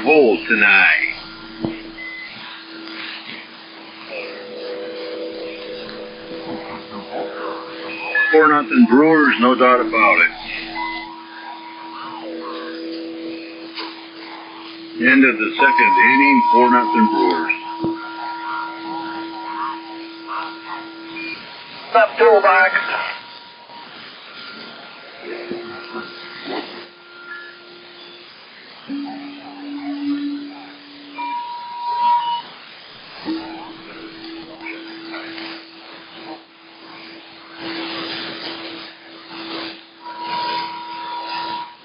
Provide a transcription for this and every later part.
hole tonight. 4-0 Brewers, no doubt about it. End of the second inning, 4-0 Brewers. Up toolbox.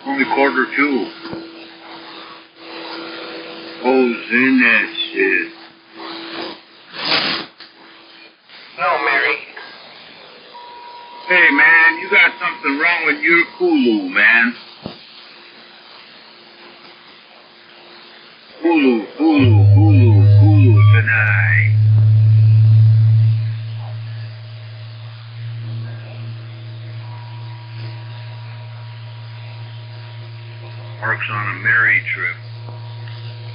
Only quarter two. Who's in that shit? No, Mary. Hey, man, you got something wrong with your Kulu, man. Kulu tonight. Mark's on a merry trip.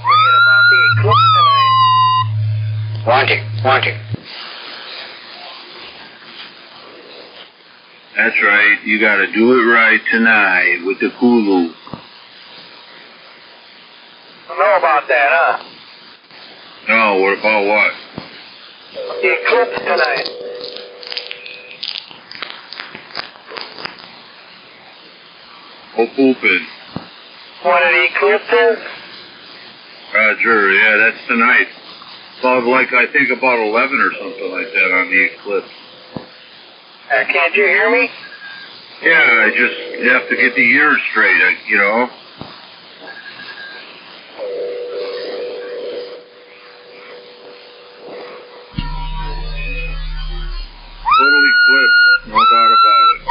Forget about the eclipse tonight. Wanting. That's right. You got to do it right tonight with the Kulu. Don't know about that, huh? No, what about what? The eclipse tonight. Oh, pooping. What an eclipse is? Roger, yeah, that's tonight. About like, I think about 11 or something like that on the eclipse. Can't you hear me? Yeah, I just have to get the ears straight, you know. Total eclipse, no doubt about it.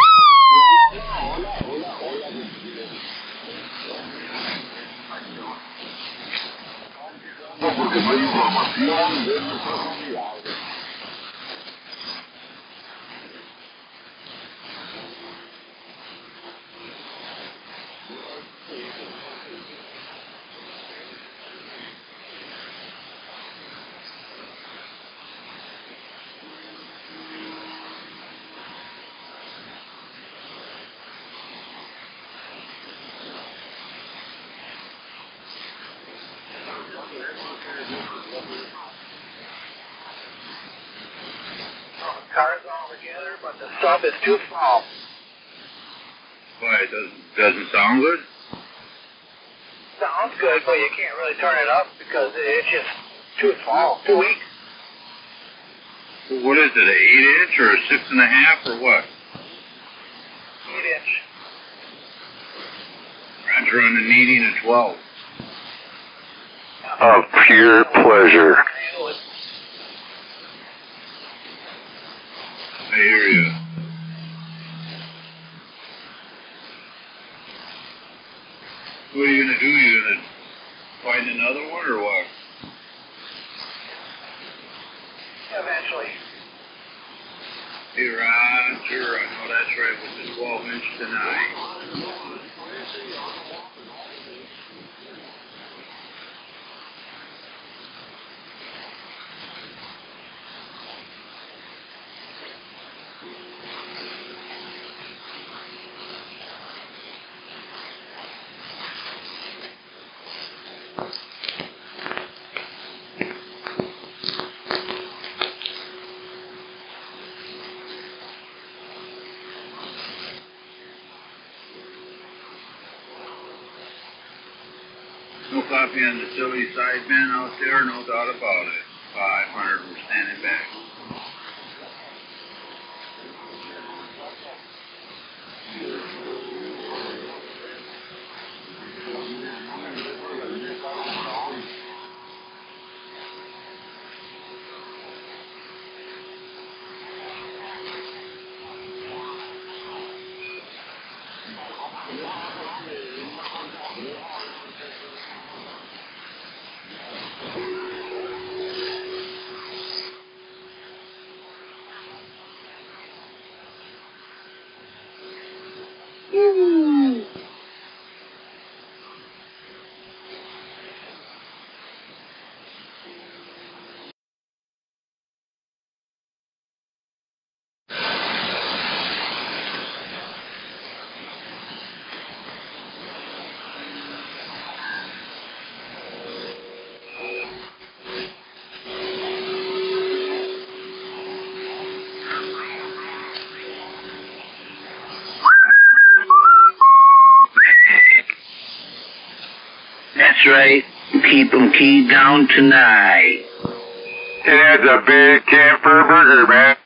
Cars all together, but the sub is too small. Why, it doesn't sound good? Sounds good, but you can't really turn it up because it's just too small, too weak. What is it, an 8-inch or a 6.5 or what? 8-inch. Roger on the needing a 12. Of pure pleasure. I hear you. What are you going to do? You going to find another one or what? Eventually. Hey, Roger, I know that's right with the 12-inch tonight. No copy on the silly sideband out there, no doubt about it. 500, we're standing back. That's right. Keep 'em keyed down tonight. And that's a big 10 for a burger, man.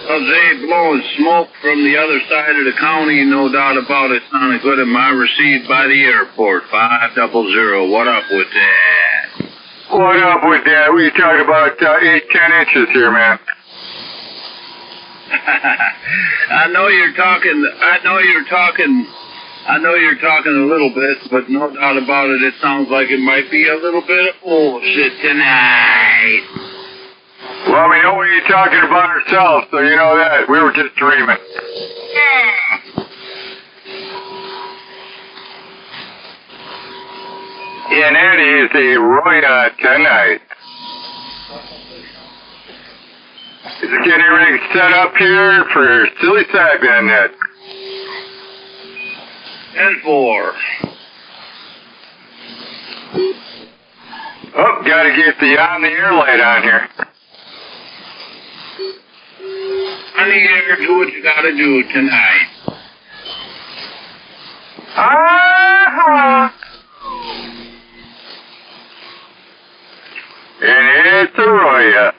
Jose blowing smoke from the other side of the county, no doubt about it. Sounded good at my receipt by the airport. 500. What up with that? What up with that? We talk about 8-10 inches here, man. I know you're talking a little bit, but no doubt about it, it sounds like it might be a little bit of bullshit tonight. Well, we know we're talking about ourselves, so you know that. We were just dreaming. And that is a Roya tonight. Is it getting ready to set up here for silly sideband net? 10-4. Oh, gotta get the on-the-air light on here. On the air, do what you gotta do tonight. And it's a Roya.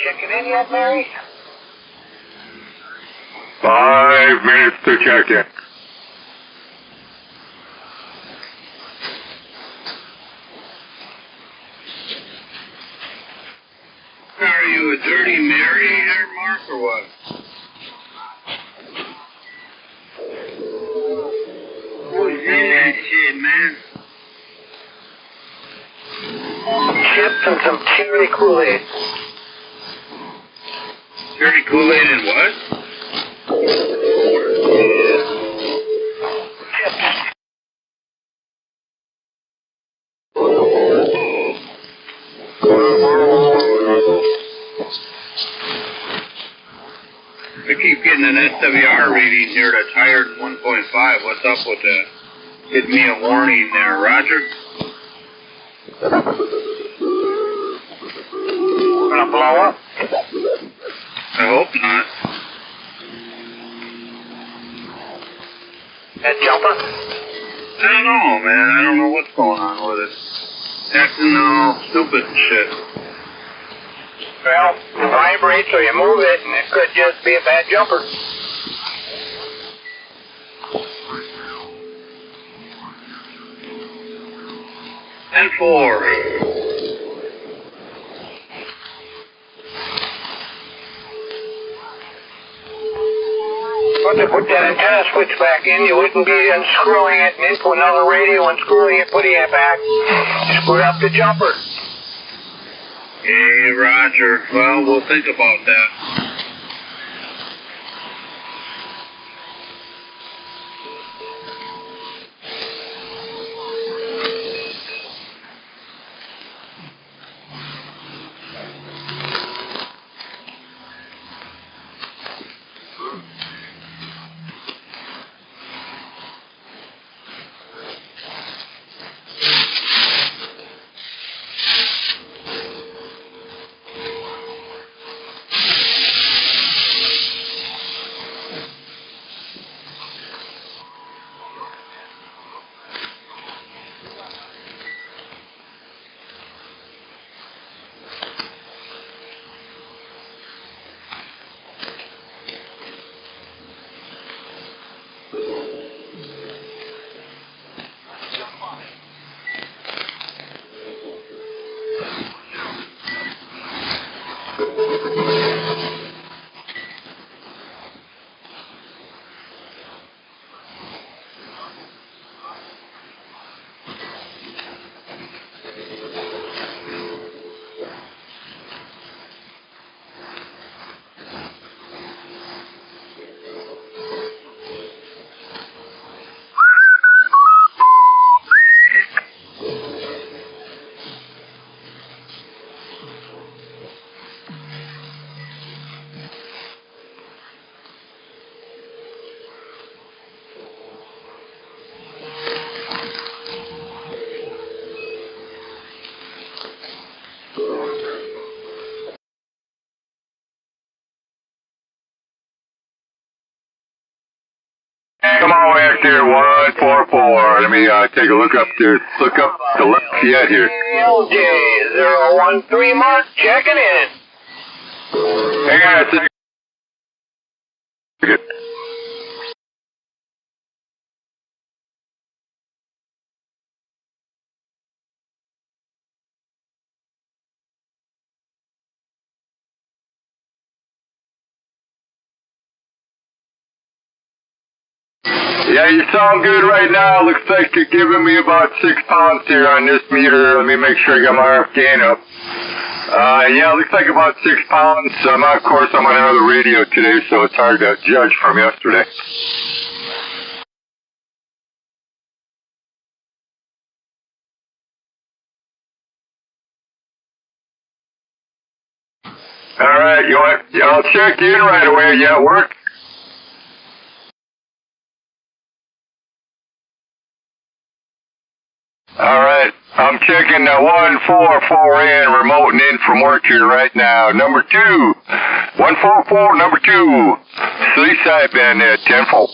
checking in yet, Mary? 5 minutes to check in. Are you a dirty Mary here, Mark, or what? Who's in that shit, man? Chips and some cherry Kool-Aid. Cherry Kool-Aid and what? Chips. I keep getting an SWR reading here that's higher than 1.5. What's up with that? Give me a warning there, Roger. Gonna blow up? I hope not. That jumper? I don't know, man. I don't know what's going on with it. Acting all stupid and shit. Well, it vibrates or you move it, and it could just be a bad jumper. And 4. But to put that antenna switch back in, you wouldn't be unscrewing it and into another radio, unscrewing it, putting it back. Screw up the jumper. Hey, Roger. Well, we'll think about that. Come on back there, 144. Let me take a look up there. Look up the Lafayette here. LJ 013 Mark checking in. Hang on a second. Yeah, you sound good right now. Looks like you're giving me about 6 pounds here on this meter. Let me make sure I got my RF gain up. Yeah, looks like about 6 pounds. Of course, I'm on another radio today, so it's hard to judge from yesterday. All right, you want? Yeah, I'll check you in right away. Yeah, it worked. All right, I'm checking 144 in, remoting in from work here right now. Number 2, 144, number 2, Sideband there, 10-fold.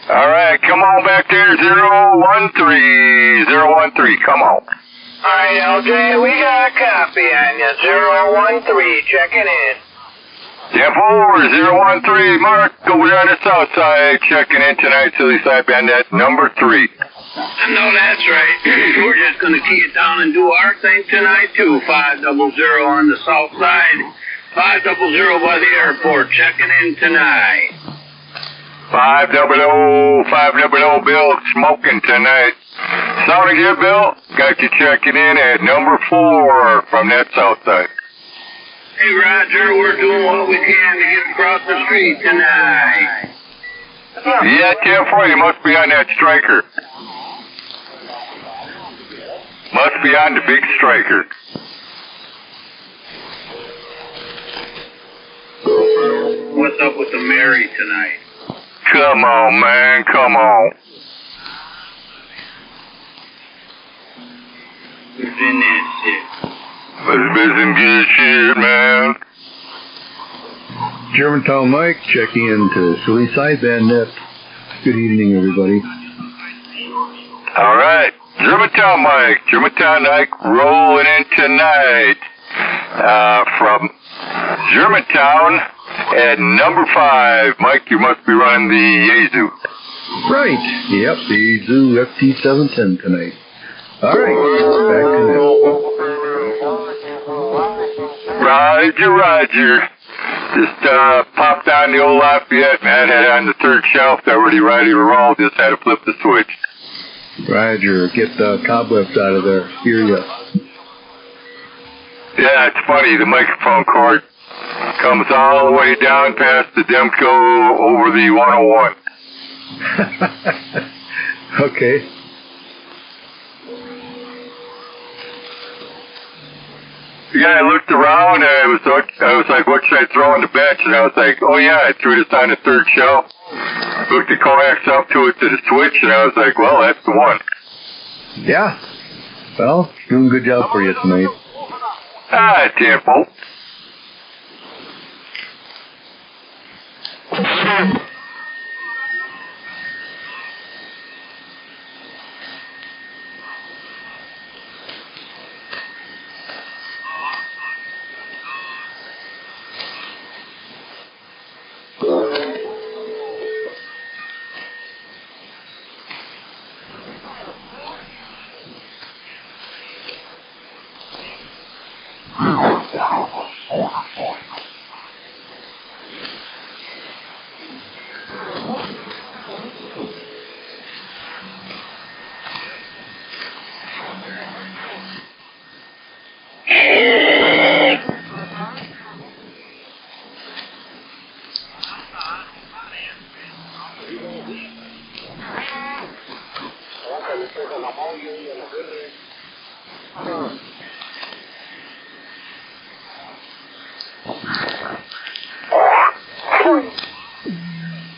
All right, come on back there, 013, come on. Alright, LJ, we got a copy on you. 013, checking in. 10-4, 013, Mark, over there on the south side, checking in tonight, Silly Sideband at number 3. No, that's right. We're just going to key it down and do our thing tonight, too. 500 on the south side. 500 by the airport, checking in tonight. 500, Bill, smoking tonight. Sounding good, Bill. Got you checking in at number 4 from that south side. Hey, Roger, we're doing what we can to get across the street tonight. Yeah, 10-4, you must be on that striker. Must be on the big striker. What's up with the Mary tonight? Come on, man, come on. Who's in that shit? It's been some good shit, man. Germantown Mike checking in to Silly Sideband Net. Good evening, everybody. All right. Germantown Mike rolling in tonight from Germantown at number 5. Mike, you must be running the Yaesu. Right. Yep, the Yaesu FT710 tonight. All right. Back to now. Roger. Just popped on the old Lafayette, man. Had it on the 3rd shelf, already ready to roll. Just had to flip the switch. Roger, get the cobwebs out of there. Hear ya. Yeah, it's funny. The microphone cord comes all the way down past the Demco over the 101. Okay. Yeah, I looked around and I was like, what should I throw on the bench? And I was like, oh yeah, I threw this on the 3rd shelf. Hooked the coax up to it to the switch, and I was like, well, that's the one. Yeah. Well, doing a good job for you tonight. Temple.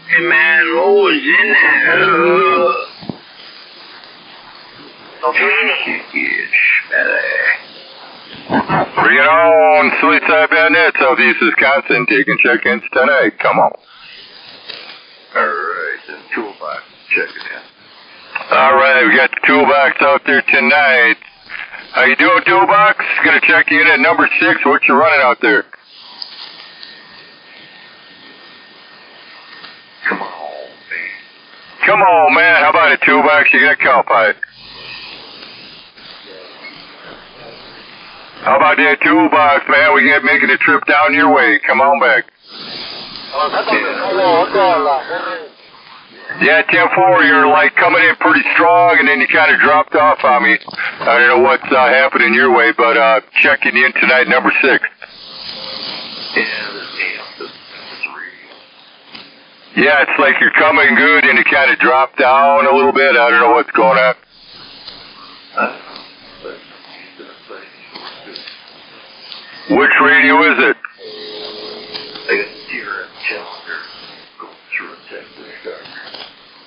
Hey, man, what was in there? Bring it on, Silly Sideband Net, Southeast Wisconsin, taking check-ins tonight. Come on. Alright, the toolbox, check it in. Alright, we got the toolbox out there tonight. How you doing, toolbox? Gonna check you in at number 6. What you running out there? Come on, man. How about a toolbox? You got a cow pipe. How about that toolbox, man? We get making a trip down your way. Come on back. Yeah, 10-4, you're like coming in pretty strong, and then you kind of dropped off on me. I don't know what's happening your way, but checking in tonight, number 6. Yeah, it's like you're coming good, and you kind of dropped down a little bit. I don't know what's going on. Which radio is it?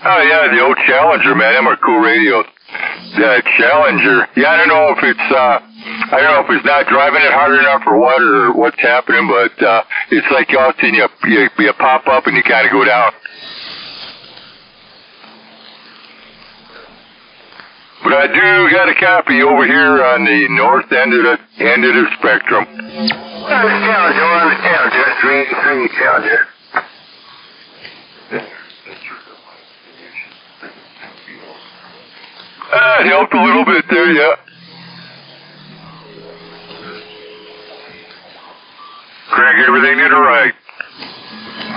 Oh yeah, the old Challenger, man. Them are cool radios. The Challenger. Yeah, I don't know if it's not driving it hard enough or what, or what's happening, but it's like all of a sudden you pop up and you kind of go down. But I do got a copy over here on the north end of the spectrum. Challenger, on the Challenger, 383 Challenger. It helped a little bit there, yeah. Craig, everything did right.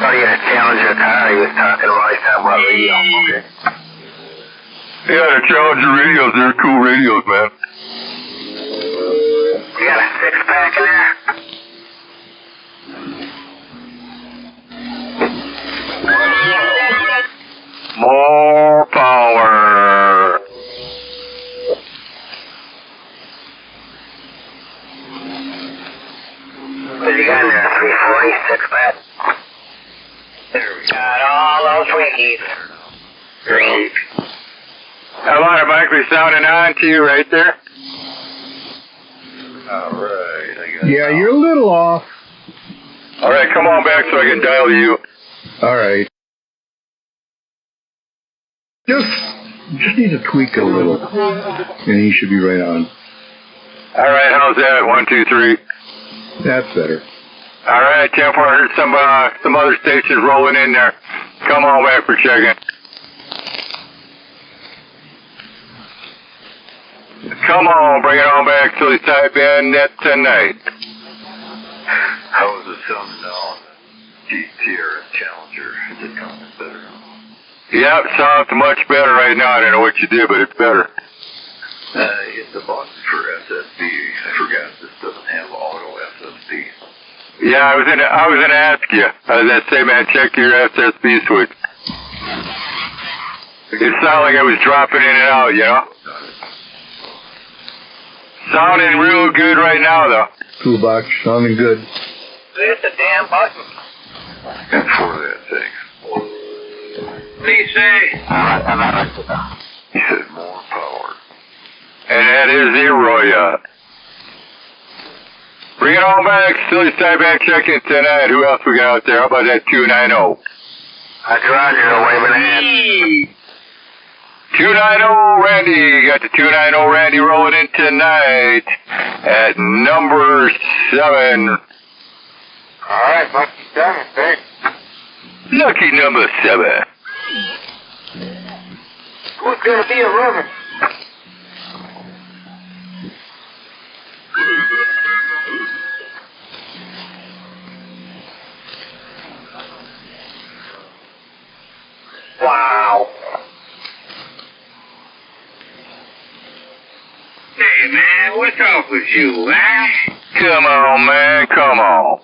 Oh, yeah, Challenger car. He was talking right time about radio. Okay. Yeah, the Challenger radios, they're cool radios, man. You got a 6-pack in there? More power. What you got in there? 340, 6-pack? There we got all those winkies. Great. How automatically sounding on to you right there? Alright, Yeah, you're a little off. Alright, come on back so I can dial you. All right. Just need to tweak it a little, and he should be right on. Alright, how's that? 1, 2, 3. That's better. Alright, Jeff, I heard some other stations rolling in there. Come on back for checking. Come on, bring it on back to the Sideband net tonight. How is it sounding now on the GTR and Challenger? Is it coming better? Yep, sounds much better right now. I don't know what you did, but it's better. Hit the button for SSB. I forgot this doesn't have auto SSB. Yeah, I was gonna ask you. That say, man, check your SSB switch. It sounded like I was dropping in and out, you know? Sounding real good right now, though. Toolbox sounding good. Hit the damn button. And for that thing. What do you say? He said more power. And that is zero, yeah. Bring it on back. Silly Sideband check-in tonight. Who else we got out there? How about that 290? That's Roger, waving hand. 290 Randy. You got the 290 Randy rolling in tonight at number 7. All right, lucky 7, thanks. Lucky number 7. Who's going to be a runner? Wow. Hey, man, what's up with you, eh? Come on, man. Come on.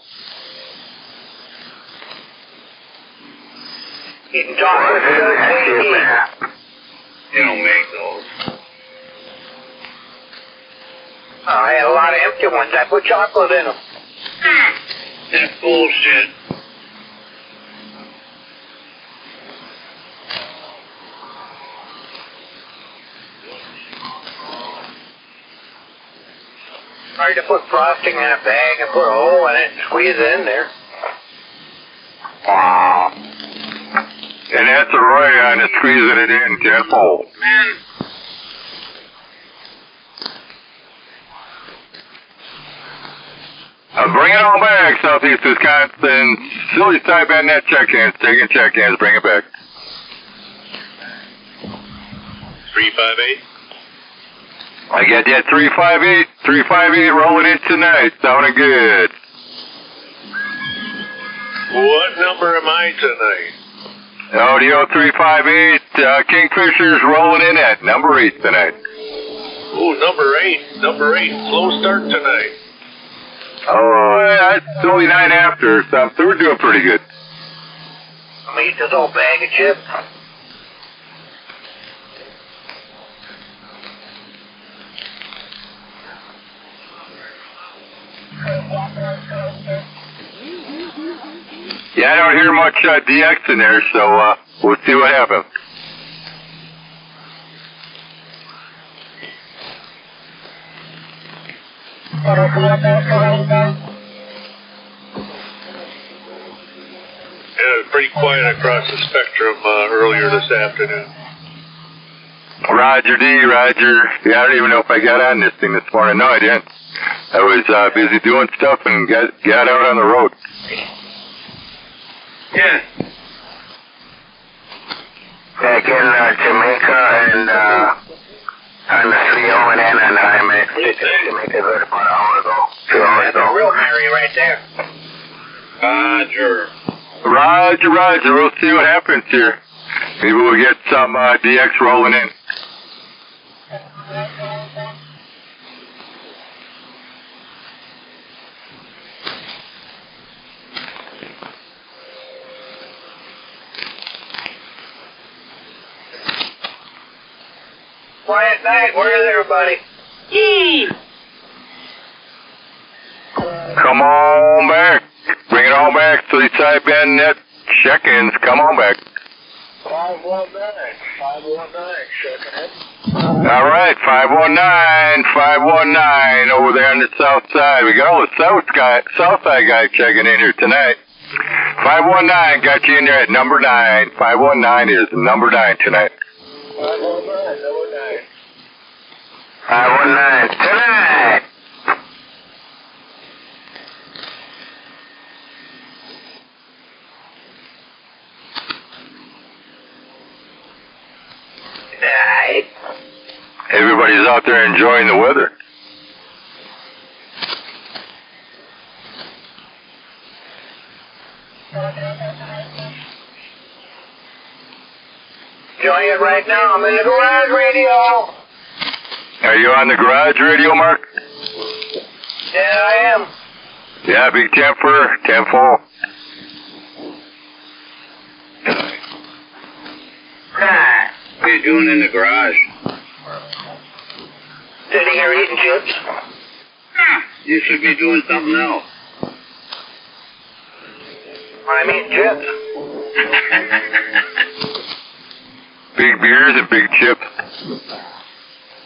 Getting chocolate for those winkies. They don't make those. I had a lot of empty ones. I put chocolate in them. That's bullshit. Hard to put frosting in a bag and put a hole in it and squeeze it in there. Wow. And that's a Roy on it, squeezing it in, Jeff. Oh. Man. Bring it on back, Southeast Wisconsin. Silly Sideband net check-ins. Taking check-ins. Bring it back. 358. I got that 358. 358 rolling in tonight. Sounding good. What number am I tonight? Audio 358. Kingfisher's rolling in at number 8 tonight. Oh, number 8. Number 8. Slow start tonight. Oh, it's only 9 after, so we're doing pretty good. I'm going to eat this old bag of chips. Yeah, I don't hear much DX in there, so we'll see what happens. Yeah, it was pretty quiet across the spectrum earlier this afternoon. Roger D, Roger. Yeah, I don't even know if I got on this thing this morning. No, I didn't. I was busy doing stuff and got out on the road. Yeah. Back in Jamaica and on the 301 and on the Hermes. Jamaica about an hour ago. 2 hours ago. That's a real Mary right there. Roger. Roger, Roger. We'll see what happens here. Maybe we'll get some DX rolling in. Quiet night. Where is everybody? Come on back. Bring it all back to the Sideband net check-ins. Come on back. 519, checking it. All right, 519 over there on the south side. We got all the south side guys checking in here tonight. 519 got you in there at number 9. 519 is number 9 tonight. 519, number 9. 519 tonight. Everybody's out there enjoying the weather. Enjoying it right now. I'm in the garage radio. Are you on the garage radio, Mark? Yeah, I am. Yeah, big 10-4. 10-4. What are you doing in the garage? Sitting here eating chips. You should be doing something else. I'm eating chips. Big beers and big chips.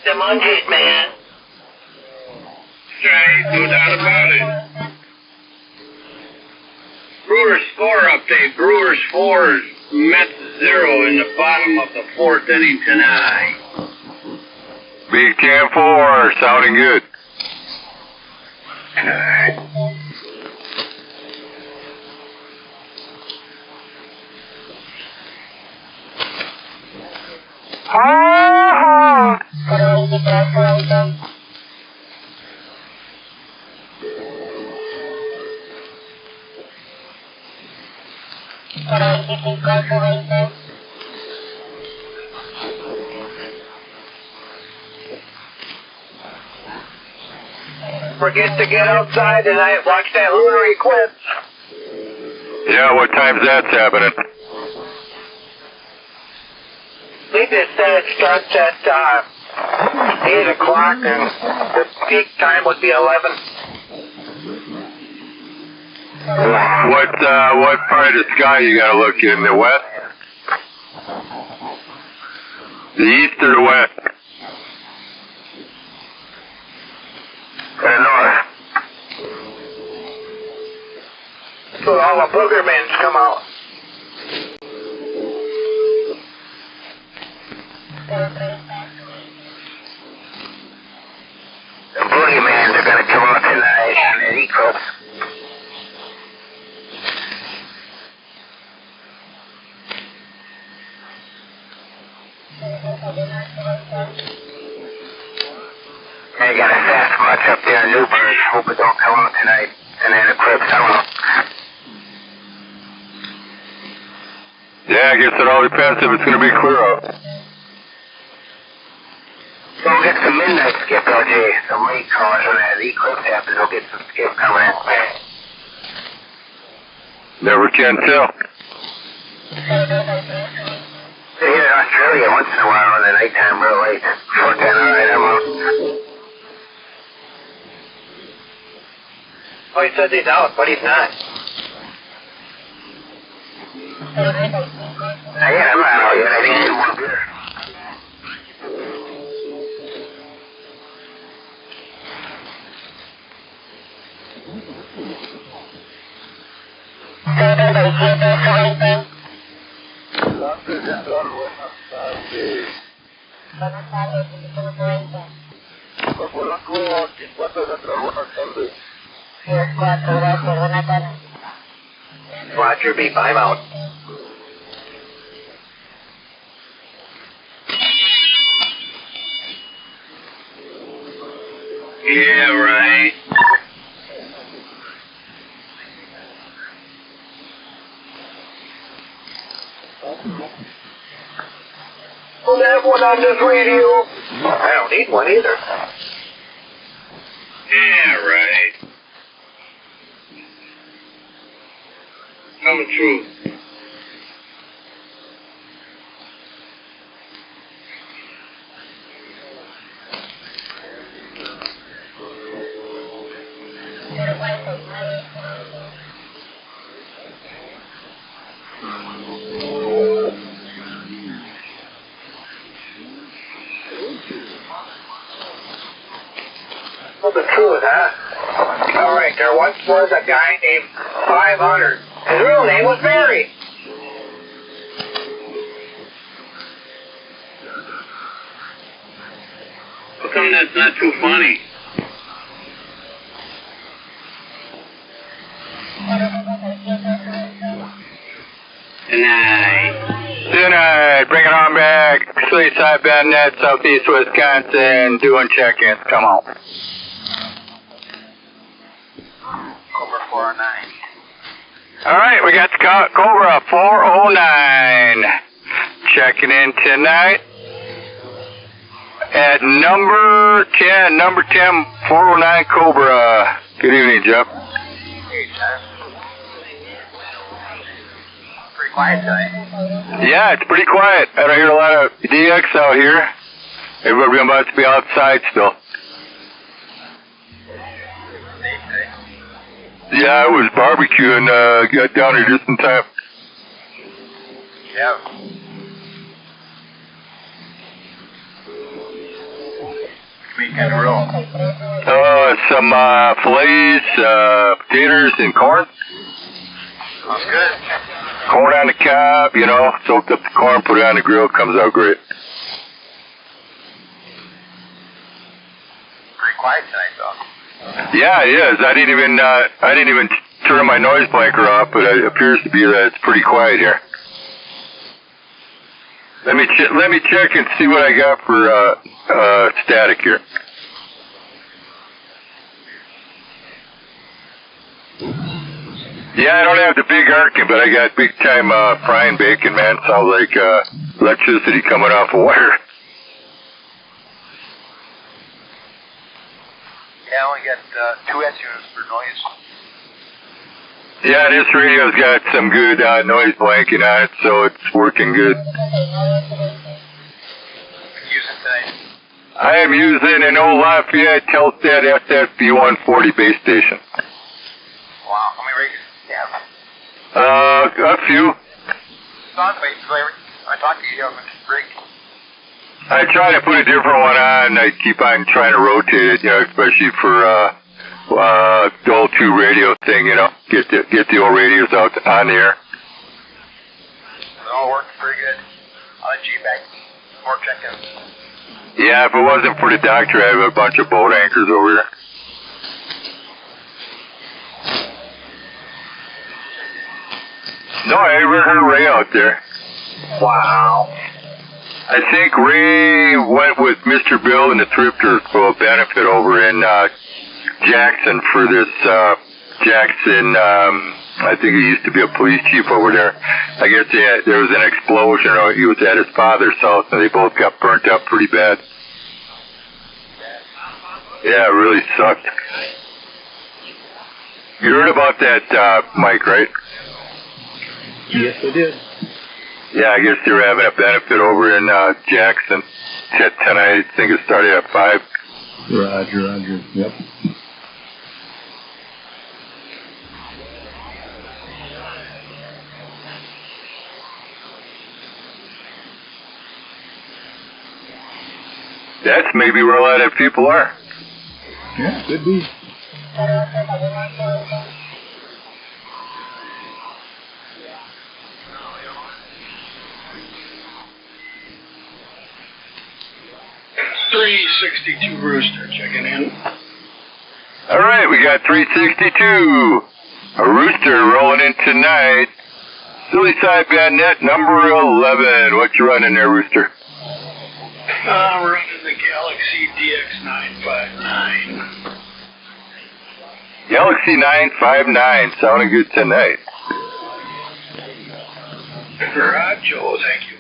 The munchies, man. Straight, no doubt about it. Brewers score update. Brewers 4, Mets 0 in the bottom of the 4th inning tonight. Big 10-4, sounding good. Forget to get outside tonight. Watch that lunar eclipse. Yeah, what time's that's happening? I think they said it starts at 8 o'clock and the peak time would be 11. What part of the sky you gotta look in? The west? The east or the west? To the north. So all the booger men come out. The boogeymen are gonna come out tonight on the eclipse. They got a fast watch up there in Newburgh. Hope it don't come out tonight. And then eclipse, I don't know. Yeah, I guess it all depends if it's gonna be clear out. So we'll get some midnight skip, LJ. Some late callers when that eclipse happens. We'll get some skip coming in. Never can tell. Here in Australia, once in a while in the nighttime, real late. 4:10, all right, I'm out. Oh, he says he's out, but he's not. Yeah, I'm not out yet. I think he's one beer. Roger, B5 out. Yeah, right. Don't have one on this radio. I don't need one either. Yeah, right. Tell the truth. Tell the truth, huh? All right, there once was a guy named 500. His real name was Barry. How come that's not too funny? Tonight. Tonight, bring it on back. Sweet Sideband net, southeast Wisconsin, doing check-ins. Come on. Cobra 409. All right, we got the Cobra 409 checking in tonight at number 10, 409 Cobra. Good evening, Jeff. Hey, Jeff. Pretty quiet tonight. Yeah, it's pretty quiet. I don't hear a lot of DX out here. Everybody about to be outside still. Yeah, I was barbecuing, got down here just in time. Yeah. Weekend roll. Some fillets, potatoes, and corn. Sounds good. Corn on the cob, you know, soaked up the corn, put it on the grill, comes out great. Pretty quiet tonight, though. Yeah, it is. I didn't even turn my noise blanker off, but it appears to be that it's pretty quiet here. Let me check and see what I got for static here. Yeah, I don't have the big arcing, but I got big time frying bacon, man. Sounds like electricity coming off a wire. Yeah, I only got 2 units for noise. Yeah, this radio's got some good noise blanking on it, so it's working good. What using tonight? I am using an old Lafayette Telstat FFB140 base station. Wow, how many radios do you have? A few. Sound basically, I talked to you on the rig. I try to put a different one on. I keep on trying to rotate it, you know, especially for the old 2 radio thing, you know, get the old radios out on the air. It all works pretty good. On the G-Bag, more check-ins. Yeah, if it wasn't for the doctor, I have a bunch of boat anchors over here. No, I never heard Ray out there. Wow. I think Ray went with Mr. Bill and the Thrifters for a benefit over in Jackson for this Jackson, I think he used to be a police chief over there. I guess there was an explosion, or he was at his father's house, and they both got burnt up pretty bad. Yeah, it really sucked. You heard about that, Mike, right? Yes, I did. Yeah, I guess they were having a benefit over in Jackson tonight. I think it started at 5. Roger. Yep. That's maybe where a lot of people are. Yeah, could be. 362 Rooster checking in. All right, we got 362. A Rooster rolling in tonight. Silly Sideband net number 11. What you running there, Rooster? I'm running the Galaxy DX959. Galaxy 959. Sounding good tonight. Joe, thank you.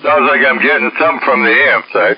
Sounds like I'm getting some from the AM side.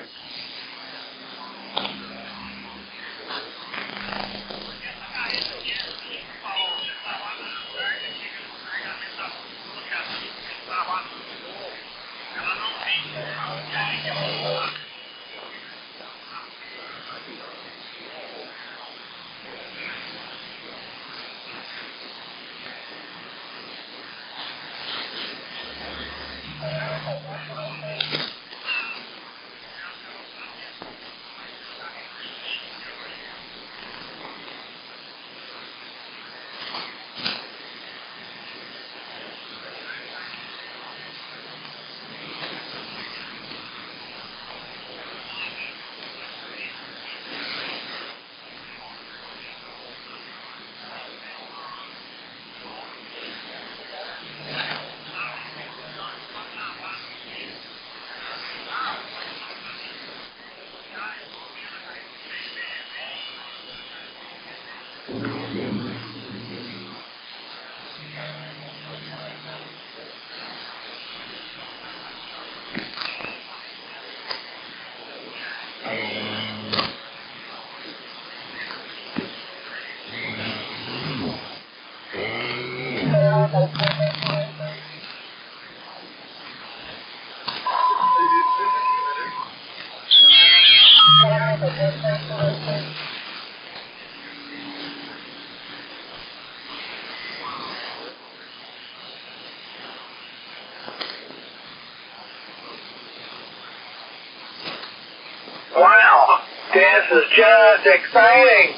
Wow, this is just exciting.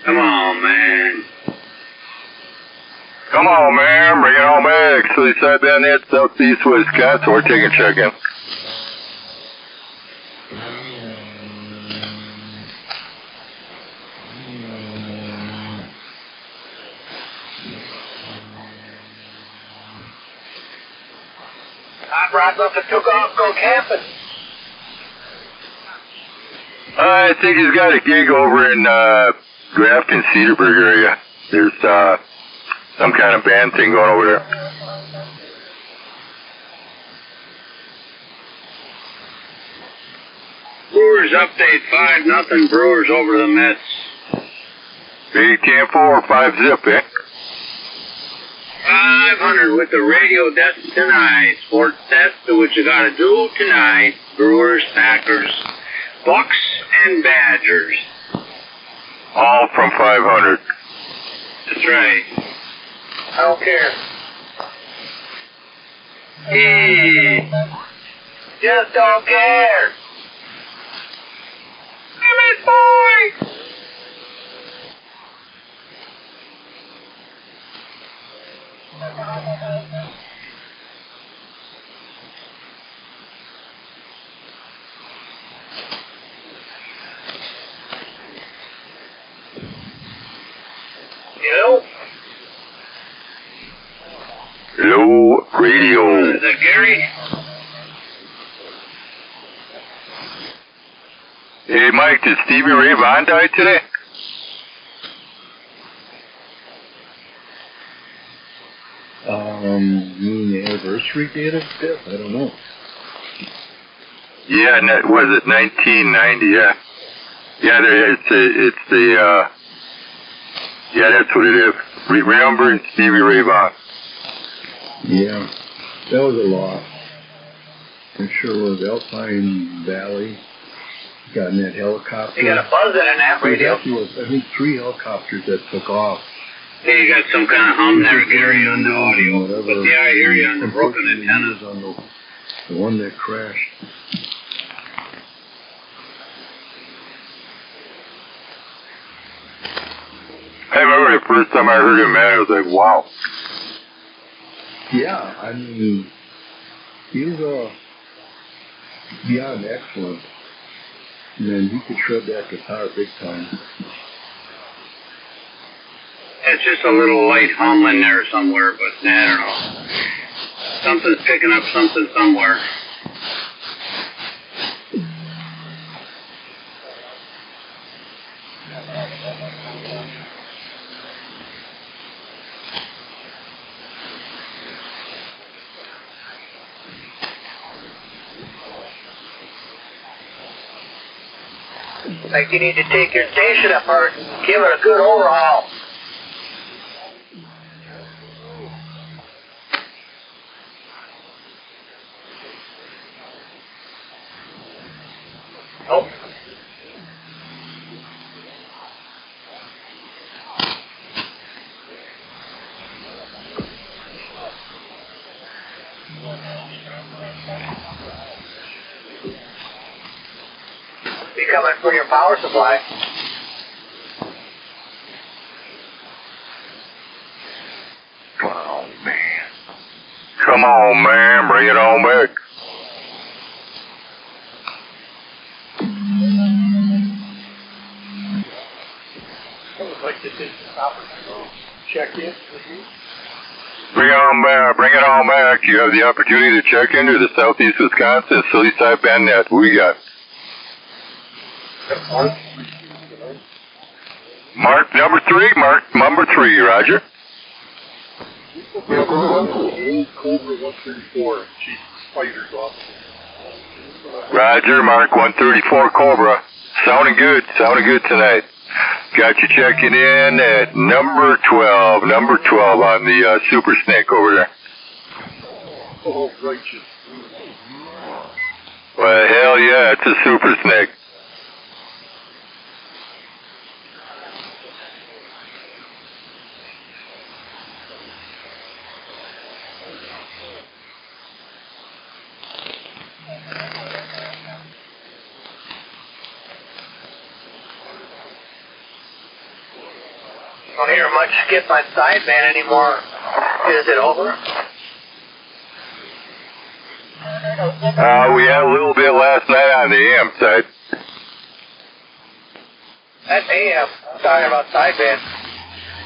Come on, man. Come on, man. Bring it on back. Silly Sideband net, southeast Wisconsin. We're taking check-in. Hot Rod must have took off, go camping. I think he's got a gig over in Grafton, Cedarburg area. There's some kind of band thing going over there. Brewers update 5-0. Brewers over the Mets. Big camp 4, 5-zip, eh? 500 with the radio desk tonight. Sports desk, do what you gotta do tonight. Brewers, Packers, Bucks, and Badgers. All from 500. That's right. I don't care. Just don't care. Damn it, boy! Hello, radio. Is that Gary? Hey, Mike, did Stevie Ray Vaughan die today? You mean the anniversary date of death? I don't know. Yeah, was it 1990? Yeah. Yeah, yeah, that's what it is. Remembering Stevie Ray Vaughan. Yeah, that was a loss. It sure was. Alpine Valley. Got in that helicopter. You got a buzzing in that radio. There was, I think, 3 helicopters that took off. Yeah, you got some kind of hum there, Gary, on the audio. But yeah, I hear you on the broken antennas. On the one that crashed. I remember the first time I heard him, man, I was like, wow. Yeah, I mean, he was beyond excellent. Man, he could shred that guitar big time. It's just a little light hum in there somewhere, but I don't know. Something's picking up something somewhere. Like you need to take your station apart and give it a good overhaul. Oh. Be coming for your power supply. Oh, man. Come on, man. Bring it on back. I would like to take this opportunity to check in with you. Bring it on back. Bring it on back. You have the opportunity to check into the Southeast Wisconsin Silly Sideband net. What we got? Mark number 3. Mark number 3, Roger. Cobra 134. Chief Spider's off. Roger, Mark 134 Cobra. Sounding good tonight. Got you checking in at number 12 on the Super Snake over there. Oh, righteous. Well, hell yeah, it's a Super Snake. Don't hear much skip on sideband anymore. Is it over? We had a little bit last night on the AM side. That's AM. I'm talking about sideband.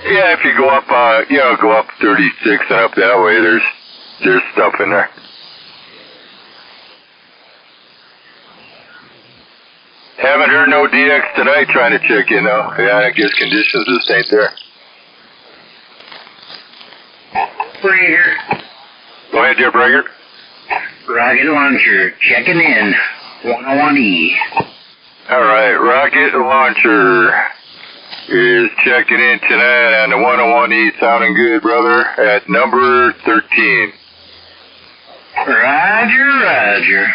Yeah, if you go up, go up 36 and up that way, there's stuff in there. Haven't heard no DX tonight trying to check in though. Yeah, I guess conditions just ain't there. Free here. Go ahead, dear Breaker. Rocket launcher, checking in. 101E. Alright, Rocket Launcher is checking in tonight on the 101E, sounding good, brother, at number 13. Roger.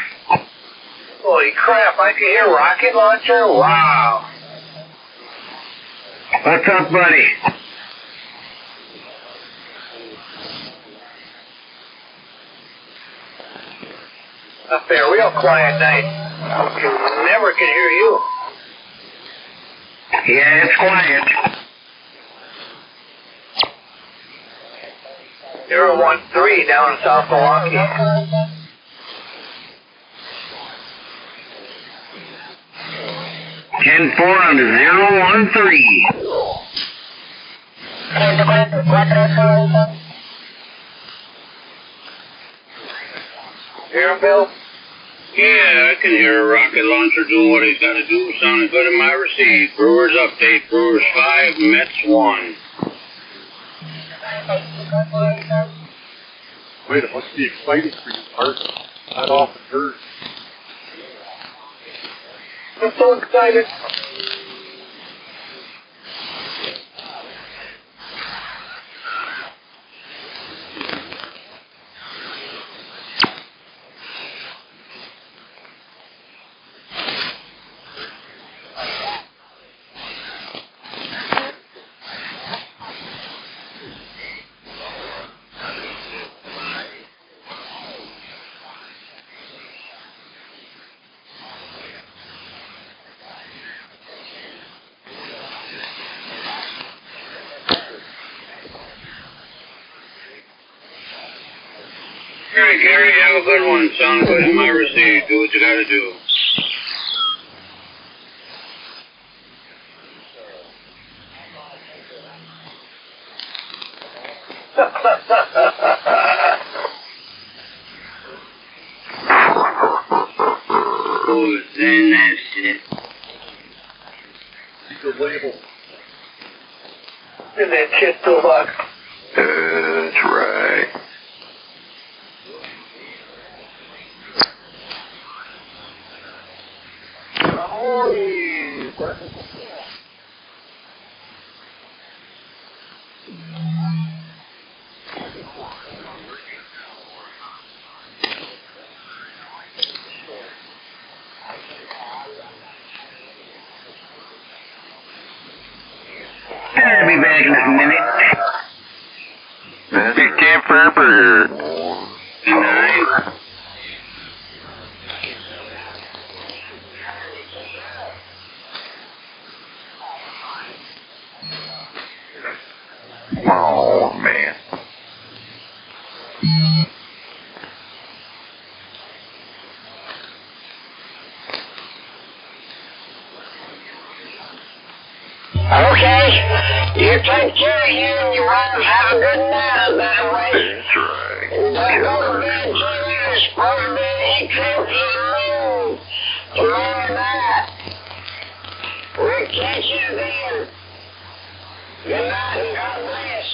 Holy crap, I can hear rocket launcher? Wow. What's up, buddy? Up there, real quiet night. Never can hear you. Yeah, it's quiet. 013 down in South Milwaukee. 10-4 on the 013. Hear him, Bill? Yeah, I can hear a rocket launcher doing what he's got to do. Sounding good in my receive. Brewers update. Brewers 5, Mets 1. Wait, it must be exciting for you, Art. Not often heard. I'm so excited. All right, Gary, have a good one. Sounds good in my receipt. Do what you gotta do. Who's in that shit? The label. In that shit toolbox. That's right. I'll be back in a minute. Big camper burger. Nice. Oh, man. Okay, you take care of you and your wife. Have a good night, by the way. That's right. Don't go to bed too much. Go to bed, eat coffee and moon. Tomorrow night. We'll catch you then. Good night and God bless.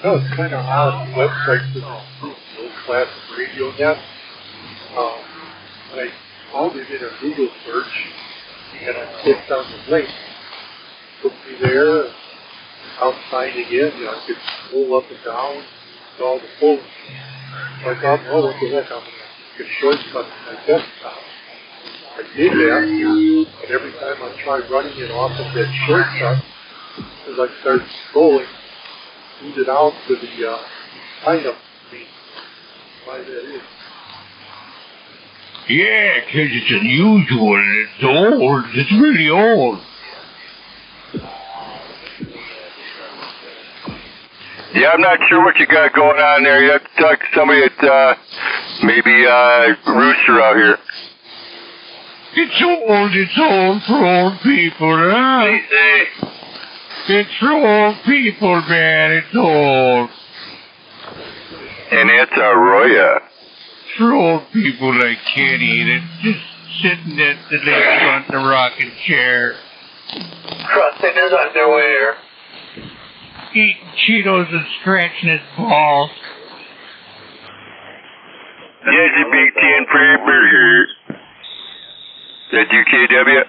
No, it's kind of odd. Websites that are old classic radio yet. I found it in a Google search, and I clicked on the link. Took me there, outside again, I could pull up and down, to all the phones. So I thought, oh, what the heck, I'm going to get a shortcut to my desktop. I did that, and every time I tried running it off of that shortcut, as I started scrolling, it out to the sign-up screen. Why that is. Yeah, 'cause it's unusual and it's old. It's really old. Yeah, I'm not sure what you got going on there. You have to talk to somebody at maybe Rooster out here. It's old for old people, huh? What do you say? It's for old people, man, it's old. And it's Arroyo. For old people that can't eat it, just sitting at the lakefront in a rocking chair, Trusting his underwear. eating Cheetos and scratching his balls. There's a big 10 prayer burger. That UKW?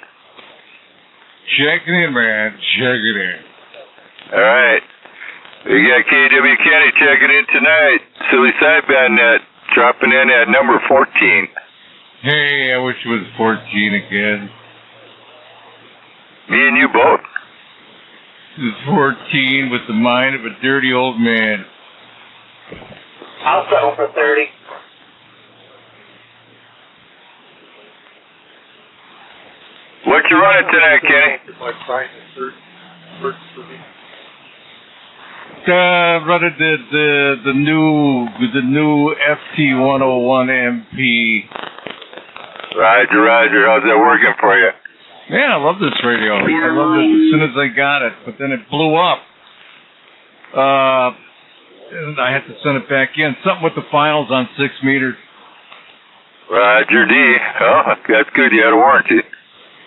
Check it in, man, check it in. Alright. We got KW County checking in tonight. Silly Sideband net. Dropping in at number 14. Hey, I wish it was 14 again. Me and you both. It was 14 with the mind of a dirty old man. I'll settle for 30. What you running tonight, Kenny? My sign is search for me. Running the new FT101 MP. Roger. How's that working for you? Yeah, I love this radio. I loved it as soon as I got it, but then it blew up. And I had to send it back in. Something with the finals on 6 meters. Roger D. Oh, that's good. You had a warranty.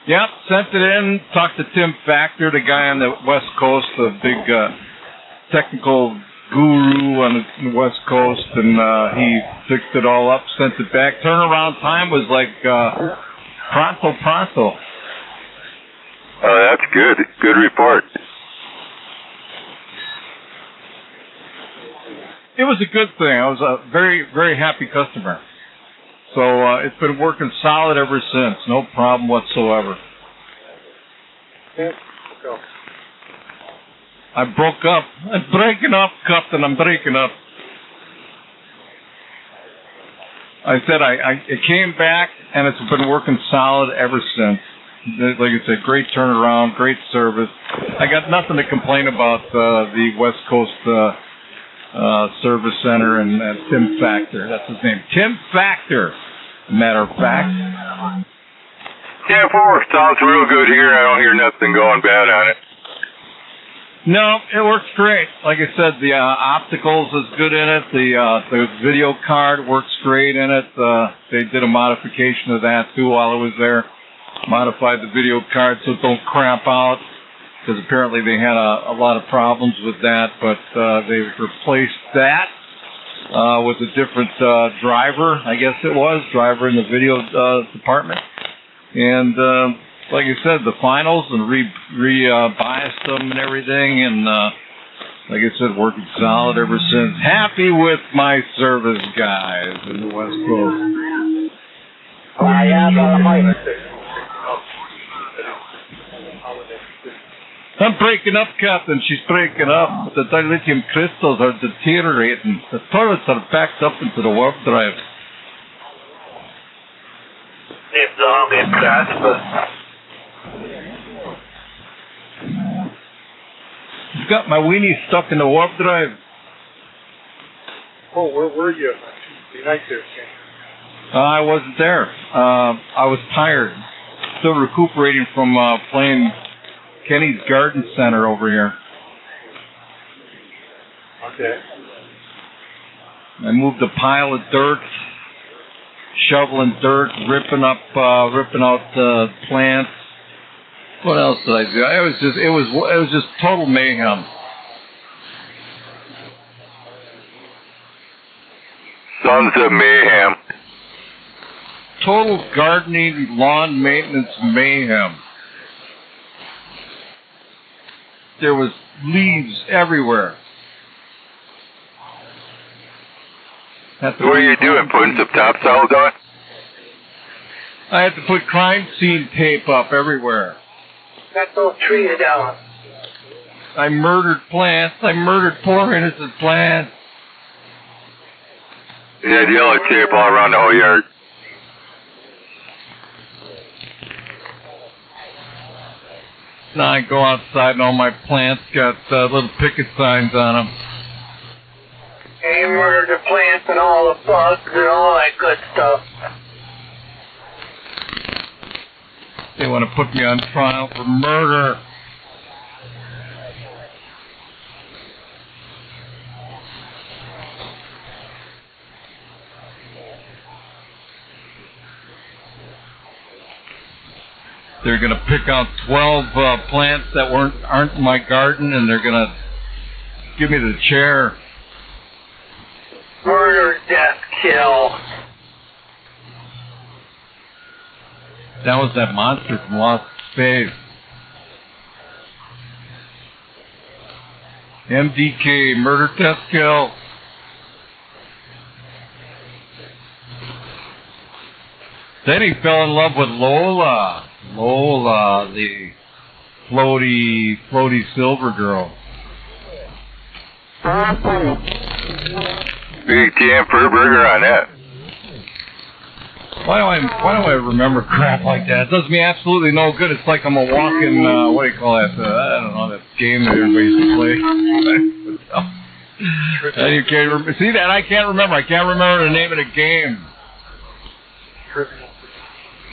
Yep, sent it in. Talked to Tim Factor, the guy on the West Coast, the big technical guru on the West Coast, and he fixed it all up, sent it back. Turnaround time was like pronto. Oh, that's good. Good report. It was a good thing. I was a very, very happy customer. So it's been working solid ever since. No problem whatsoever. Okay, go. I broke up. I'm breaking up, Captain. I'm breaking up. I said it came back, and it's been working solid ever since. Like I said, great turnaround, great service. I got nothing to complain about the West Coast Service Center and Tim Factor. That's his name, Tim Factor. Matter of fact. Yeah, sounds real good here. I don't hear nothing going bad on it. No, it works great. Like I said, the opticals is good in it. The video card works great in it. They did a modification of that too while I was there. Modified the video card so it don't cramp out, because apparently they had a lot of problems with that. But they replaced that with a different driver. I guess it was driver in the video department. And like I said, the finals and re-biased them and everything, and like I said, working solid ever since. Happy with my service guys in the West Coast. I'm breaking up, Captain. She's breaking up. The dilithium crystals are deteriorating. The toilets are backed up into the warp drive. I've got my weenie stuck in the warp drive. Oh, where were you Tuesday night there, Ken? I wasn't there. I was tired. Still recuperating from playing Kenny's Garden Center over here. Okay. I moved a pile of dirt, shoveling dirt, ripping out plants. What else did I do? It was just total mayhem. Sons of mayhem. Total gardening, lawn maintenance mayhem. There was leaves everywhere. What are you doing? Putting some topsoil on? I had to put crime scene tape up everywhere. Got those trees down. I murdered plants. I murdered poor innocent plants. You had yellow tape all around the whole yard. Now I go outside and all my plants got little picket signs on them. And you murdered the plants and all the bugs and all that good stuff. They want to put me on trial for murder. They're going to pick out 12 plants that aren't in my garden, and they're going to give me the chair. Murder, death, kill. That was that monster from Lost Space. MDK, murder, death, kill. Then he fell in love with Lola. Lola, the floaty silver girl. Big TM for a burger on that. Why do I remember crap like that? It does me absolutely no good. It's like I'm a walking, what do you call that? I don't know, that game that everybody used to play. And you can't see that? I can't remember. I can't remember the name of the game.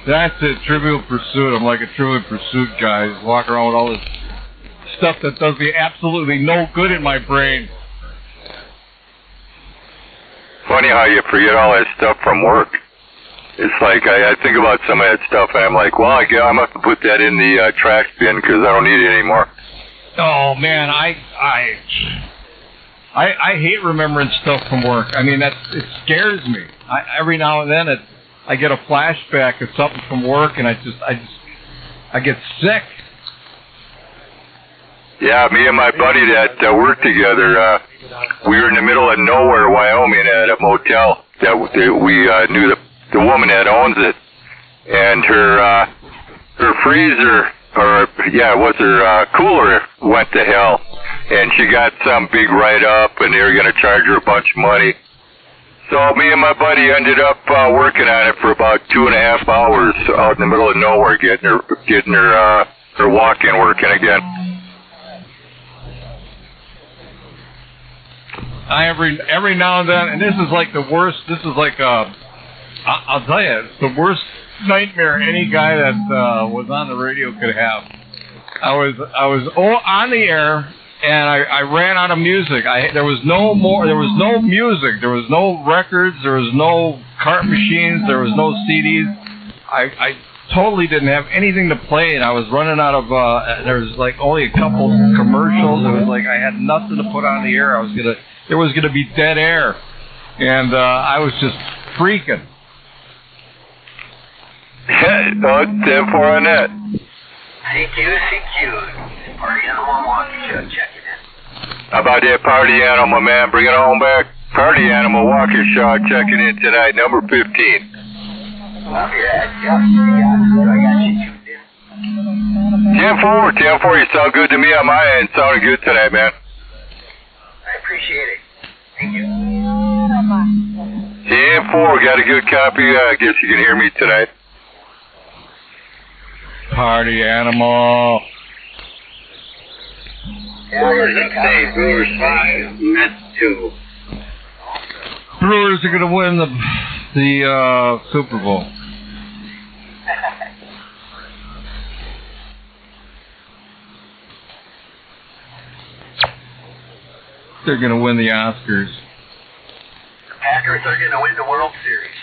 That's it, Trivial Pursuit. I'm like a Trivial Pursuit guy. Just walking around with all this stuff that does me absolutely no good in my brain. Funny how you forget all that stuff from work. It's like I think about some of that stuff and I'm like, well, I must have put that in the trash bin because I don't need it anymore. Oh man, I hate remembering stuff from work. I mean, it scares me. Every now and then I get a flashback of something from work and I get sick. Yeah, me and my buddy that worked together, we were in the middle of nowhere, Wyoming, at a motel that we knew the woman that owns it, and her freezer, her cooler went to hell, and she got some big write-up, and they were going to charge her a bunch of money. So me and my buddy ended up working on it for about 2.5 hours out in the middle of nowhere, getting her walk-in working again. Every now and then, and this is like the worst. This is like I'll tell you, it's the worst nightmare any guy that was on the radio could have. I was on the air. And I ran out of music. There was no music. There was no records. There was no cart machines. There was no CDs. I totally didn't have anything to play, and I was running out of. There was like only a couple commercials. It was like I had nothing to put on the air. There was gonna be dead air, and I was just freaking. Oh, 10-4 on that. CQ. Party Animal Walkie Show, checking in. How about that Party Animal, man? Bring it on back. Party Animal Walkie Show checking in tonight, number 15. Copy that. Yep. So I got you tuned in. 10-4. You sound good to me on my end. Sounding good tonight, man. I appreciate it. Thank you. 10-4. Got a good copy. I guess you can hear me tonight. Party Animal. Brewers update. Brewers 5, Mets 2. Brewers are going to win the Super Bowl. They're going to win the Oscars. Packers are going to win the World Series.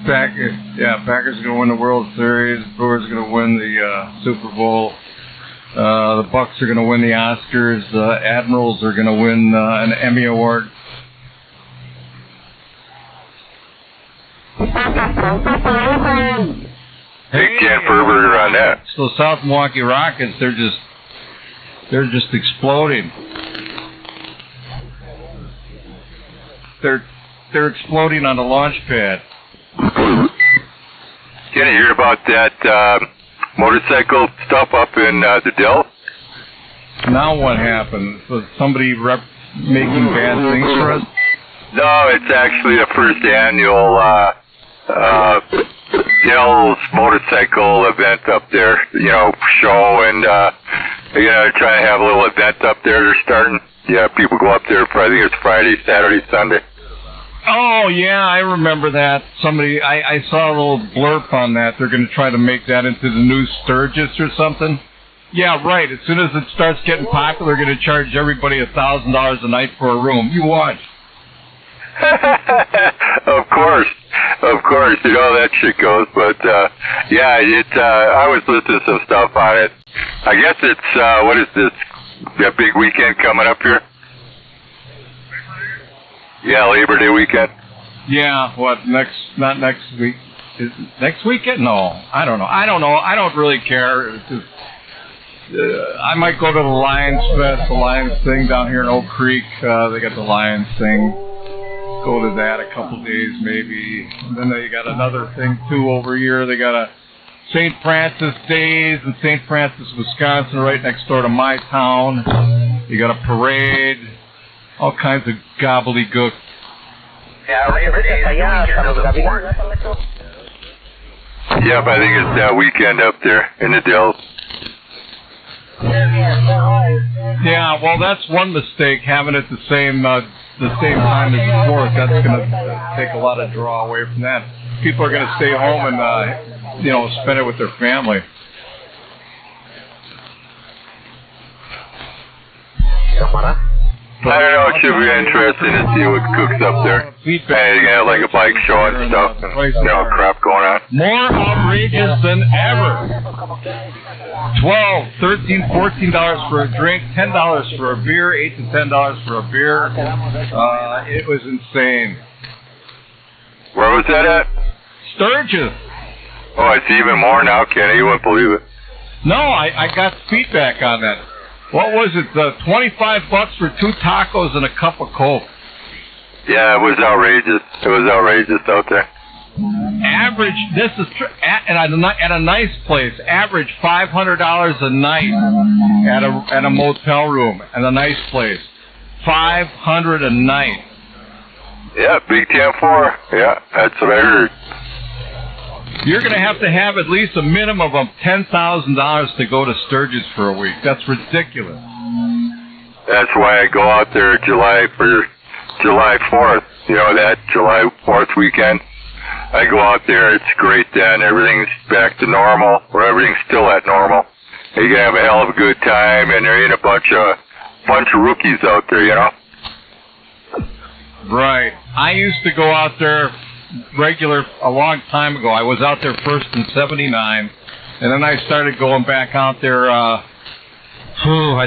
Packers are going to win the World Series. Brewers are going to win the Super Bowl. The Bucks are going to win the Oscars. The Admirals are going to win an Emmy Award. Big Ken Furberger on that. So South Milwaukee Rockets, they're just exploding. They're exploding on the launch pad. Can you hear about that motorcycle stuff up in the Dells? Now what happened? Was somebody making bad things for us? No, it's actually the first annual Dells motorcycle event up there. Show, and they're trying to have a little event up there. They're starting. Yeah, people go up there for, I think it's Friday, Saturday, Sunday. Oh, yeah, I remember that. I saw a little blurb on that. They're going to try to make that into the new Sturgis or something. Yeah, right. As soon as it starts getting popular, they're going to charge everybody $1,000 a night for a room. You watch. Of course, you know how that shit goes. But I was listening to some stuff on it. I guess it's what is this? That big weekend coming up here? Yeah, Labor Day weekend. Yeah, not next week. Is it next weekend? No, I don't know. I don't really care. It's just, I might go to the Lions Fest, the Lions thing down here in Oak Creek. They got the Lions thing. Go to that a couple days maybe. And then they got another thing too over here. They got a St. Francis Days in St. Francis, Wisconsin, right next door to my town. You got a parade, all kinds of gobbledygook. Yeah, Labor Day is the weekend of the 4th. Yep, I think it's that weekend up there in the Dells. Yeah, well, that's one mistake, having it the same time as the 4th. That's going to take a lot of draw away from that. People are going to stay home and, spend it with their family. I don't know, it should be interesting to see what cooks up there. Hey, you got like a bike show and stuff, and crap going on. More outrageous than ever. $12, $13, $14 for a drink, $10 for a beer, $8 to $10 for a beer. It was insane. Where was that at? Sturgis. Oh, it's even more now, Kenny. You wouldn't believe it. No, I got feedback on that. What was it? $25 for 2 tacos and a cup of Coke. Yeah, it was outrageous. It was outrageous out there. Average, at a nice place, average $500 a night at a motel room at a nice place. $500 a night. Yeah, Big 10-4. Yeah, that's what I heard. You're going to have at least a minimum of $10,000 to go to Sturgis for a week. That's ridiculous. That's why I go out there July 4th. You know, that July 4th weekend. I go out there. It's great then. Everything's back to normal, or everything's still at normal. You can have a hell of a good time, and there ain't a bunch of rookies out there, you know. Right. I used to go out there regular a long time ago. I was out there first in '79, and then I started going back out there. I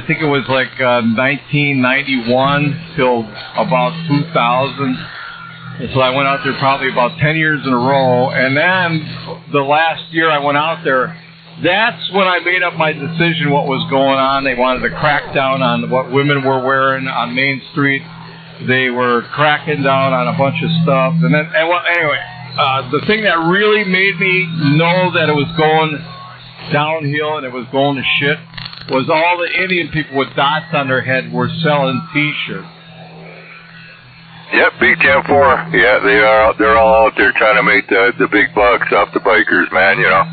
think it was like 1991 till about 2000. And so I went out there probably about 10 years in a row, and then the last year I went out there, that's when I made up my decision what was going on. They wanted to crack down on what women were wearing on Main Street. They were cracking down on a bunch of stuff. And then, anyway, the thing that really made me know that it was going downhill and it was going to shit was all the Indian people with dots on their head were selling T-shirts. Yep, Big 10-4. Yeah, they're all out there trying to make the big bucks off the bikers, man, you know.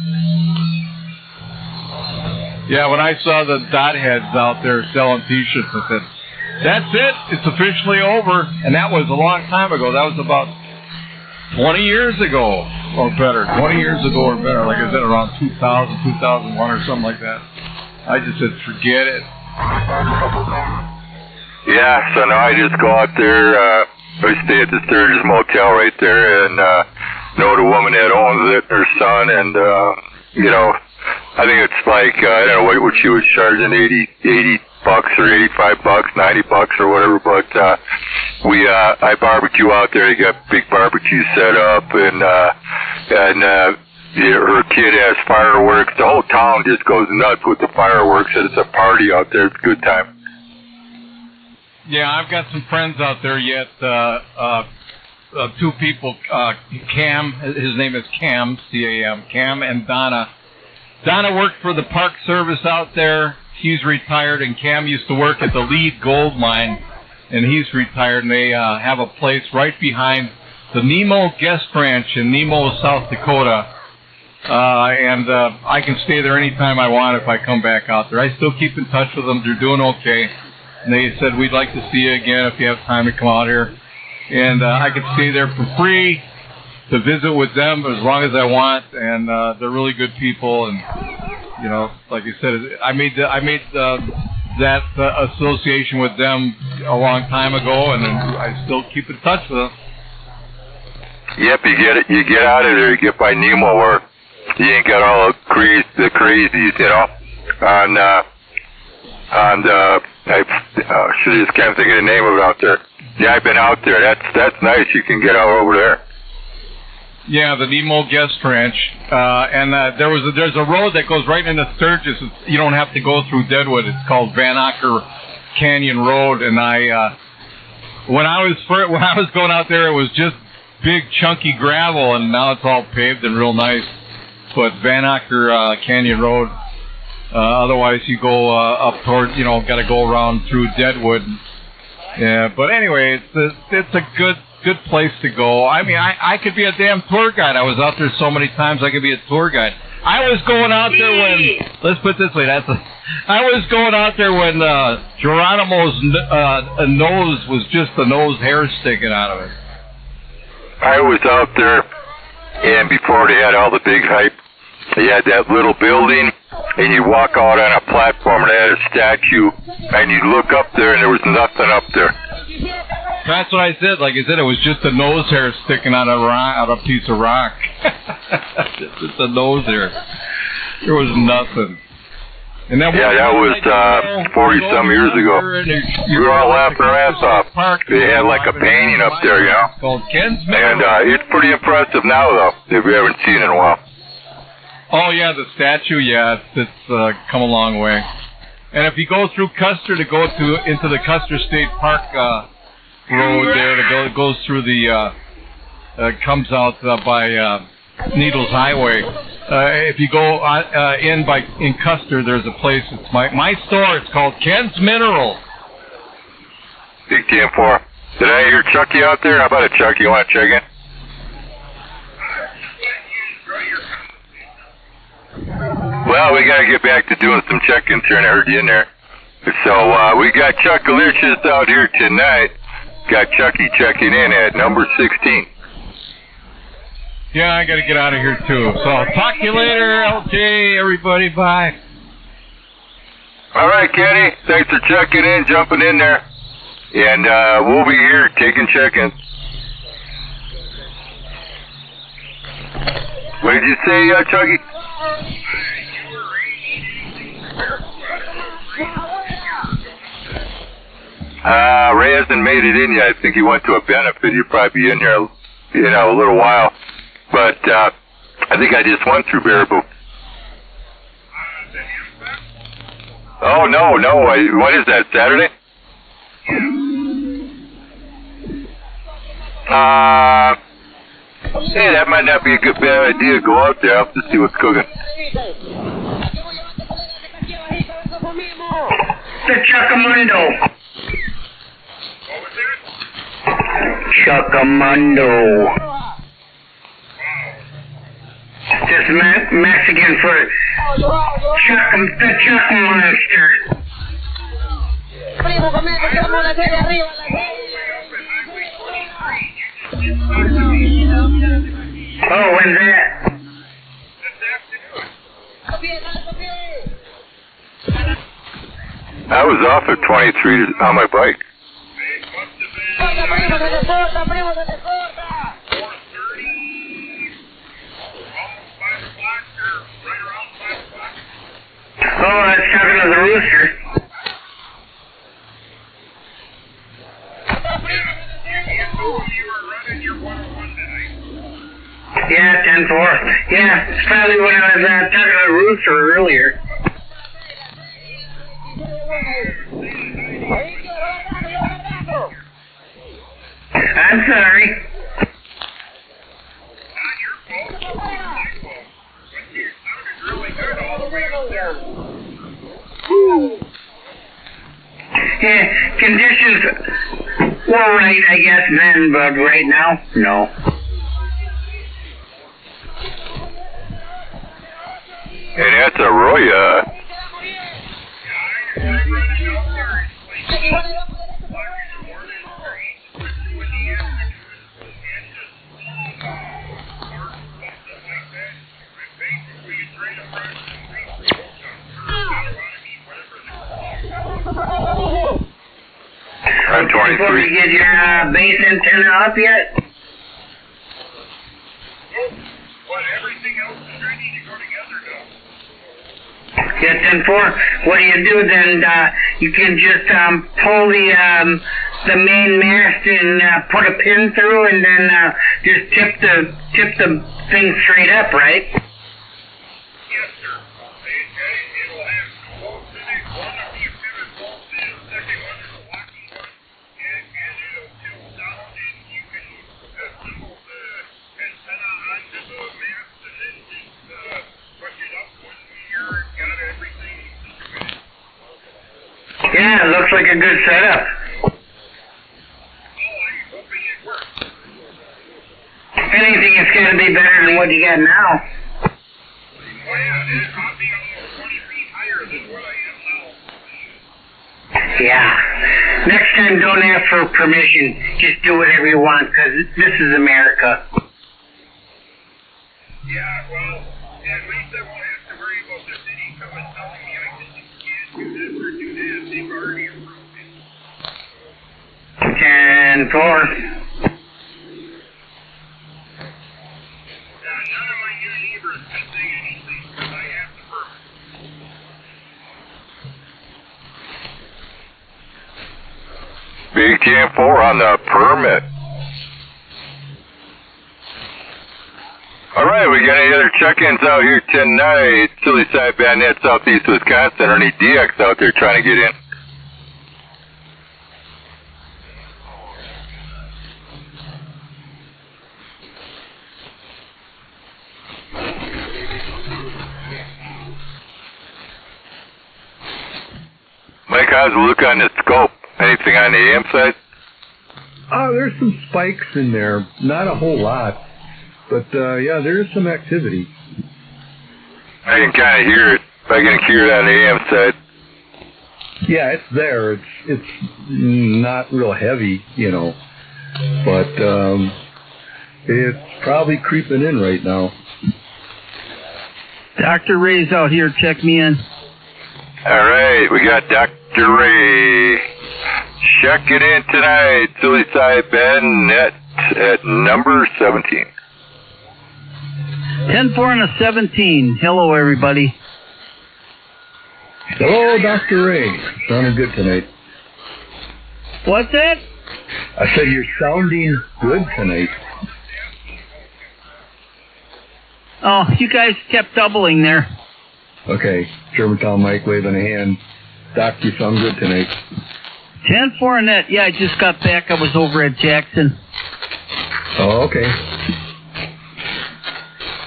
Yeah, when I saw the dot heads out there selling T-shirts, I said, that's it. It's officially over. And that was a long time ago. That was about 20 years ago or better. 20 years ago or better. Like I said, around 2000, 2001 or something like that. I just said, forget it. Yeah, so now I just go out there. I stay at the Sturgis Motel right there and know the woman that owns it, her son, and, you know, I think it's like, I don't know what she was charging, $80 or $85, $90 or whatever, but I barbecue out there. They got big barbecue set up, and her kid has fireworks. The whole town just goes nuts with the fireworks, and it's a party out there. It's a good time. Yeah, I've got some friends out there yet. Two people, Cam, his name is Cam, C-A-M, Cam and Donna. Donna worked for the Park Service out there. He's retired, and Cam used to work at the Lite gold mine, and he's retired, and they have a place right behind the Nemo Guest Ranch in Nemo, South Dakota. And I can stay there anytime I want if I come back out there. I still keep in touch with them. They're doing okay. And they said, we'd like to see you again if you have time to come out here. And I could stay there for free to visit with them as long as I want. And they're really good people. And, you know, like you said, I made that association with them a long time ago, and I still keep in touch with them. Yep, you get out of there, you get by Nemo where you ain't got all the crazies, you know. I just can't think of the name of it out there. Yeah, I've been out there. That's nice. You can get out over there. Yeah, the Nemo Guest Ranch, and there's a road that goes right into Sturgis. You don't have to go through Deadwood. It's called Van Acker Canyon Road, and when I was going out there, it was just big chunky gravel, and now it's all paved and real nice. But Van Acker Canyon Road. Otherwise, you go up toward, got to go around through Deadwood. Yeah, but anyway, it's a good place to go. I mean, I could be a damn tour guide. I was out there so many times I could be a tour guide. I was going out there when, let's put it this way, I was going out there when Geronimo's nose was just the nose hair sticking out of it. I was out there, and before they had all the big hype, they had that little building, and you walk out on a platform and they had a statue, and you look up there and there was nothing up there. That's what I said. Like I said, it was just a nose hair sticking out of a piece of rock. Just a nose hair. There was nothing. And that was 40-some years ago. We were all laughing our ass off. They had like a painting up there, And it's pretty impressive now, though, if you haven't seen it in a while. Oh, yeah, the statue, it's come a long way. And if you go through Custer to go into the Custer State Park road there, it goes through comes out by Needles Highway. If you go in Custer, there's a place. It's my store. It's called Ken's Mineral. Big 10-4. Did I hear Chucky out there? How about a Chucky? You want to check in? Well, we got to get back to doing some check-ins here, and I heard you in there. So we got Chuckalicious out here tonight. Got Chucky checking in at number 16. Yeah, I got to get out of here, too. So I'll talk to you later, LJ, everybody. Bye. All right, Kenny. Thanks for checking in, jumping in there. And we'll be here taking check-ins. What did you say, Chucky? Ray hasn't made it in yet. I think he went to a benefit. He'll probably be in here, a little while. But I think I just went through Baraboo. Oh, no. What is that, Saturday? Hey, that might not be a bad idea. Go out there to see what's cooking. The Chuckamundo. Chuckamundo. Just Mexican for the Chuck Monster. Oh, when's that? I was off at 23 on my bike. Oh, that's talking to the rooster. Yeah, 10-4. Yeah, it's probably when I was talking to the rooster earlier. I'm sorry. Yeah, conditions were right, I guess, then, but right now, no. And that's Arroyo. I'm 23. Before you get your base antenna up yet? But everything else is ready to go together now. Yeah, 10-4. What do you do then? You can just pull the main mast and put a pin through, and then just tip the thing straight up, right? Yes, sir. It'll have two bolts in it. One will be a pivot bolt, and the second one is a locking one, and it'll tilt down, and you can assemble the antenna onto the mast, and then just push it up when you're got everything situated. Yeah, it looks like a good setup. Anything is going to be better than what you got now. Well, yeah, I'll be almost 20 feet higher than what I am now. Yeah. Next time, don't ask for permission. Just do whatever you want, because this is America. Yeah, well, at least I won't have to worry about the city coming telling me I can't do this or do that. They've already approved it. 10-4. None of my new neighbors can say anything because I have the permit. Big 10-4 on the permit. All right, we got any other check-ins out here tonight? Silly Sideband, net southeast Wisconsin, or any DX out there trying to get in? Mike, how's the look on the scope? Anything on the AM side? There's some spikes in there. Not a whole lot. But, yeah, there is some activity. I can kind of hear it. I can hear it on the AM side. Yeah, it's there. It's not real heavy, you know. But it's probably creeping in right now. Dr. Ray's out here. Check me in. All right, we got Dr. Ray checking in tonight. Silly Sideband at number 17. 10-4 and a 17. Hello, everybody. Hello, Dr. Ray. Sounding good tonight. What's that? I said you're sounding good tonight. Oh, you guys kept doubling there. Okay, Germantown Mike waving a hand. Doc, you sound good tonight. 10-4 and that. Yeah, I just got back. I was over at Jackson. Oh, okay.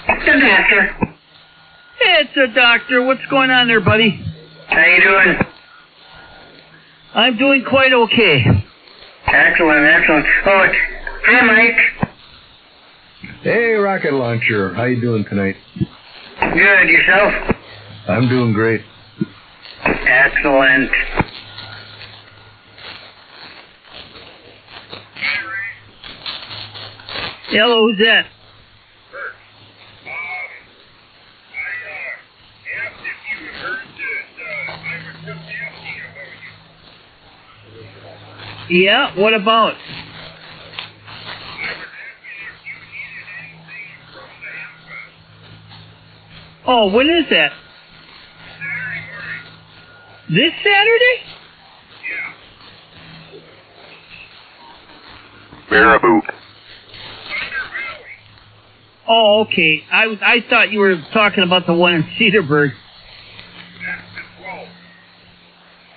The doctor. It's a doctor. What's going on there, buddy? How you doing? I'm doing quite okay. Excellent, excellent. Oh, hi, Mike. Hey, Rocket Launcher. How you doing tonight? Good, yourself? I'm doing great. Excellent. Hello, who's that? Yeah, what about? Oh, when is that? This Saturday? Baraboo. Oh, okay. I thought you were talking about the one in Cedarburg.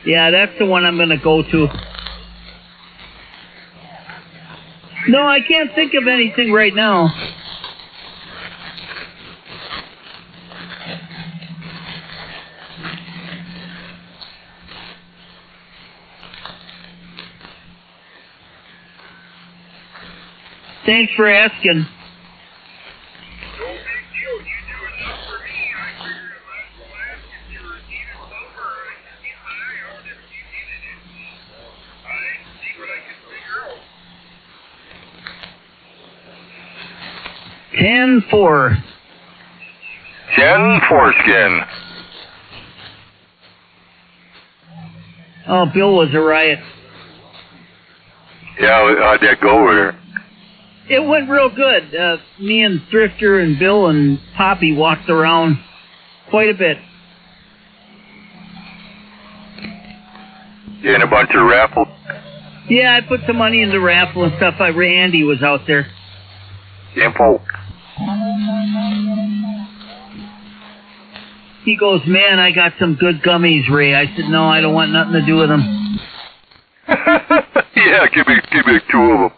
Yeah, that's the one I'm going to go to. No, I can't think of anything right now. Thanks for asking. Ten four. 10 foreskin. Oh, Bill was a riot. Yeah, how'd that go over there? It went real good. Me and Thrifter and Bill and Poppy walked around quite a bit. In a bunch of raffles? Yeah, I put some money in the raffle and stuff. Andy was out there. Info. He goes, man, I got some good gummies, Ray. I said, no, I don't want nothing to do with them. Yeah, give me 2 of them.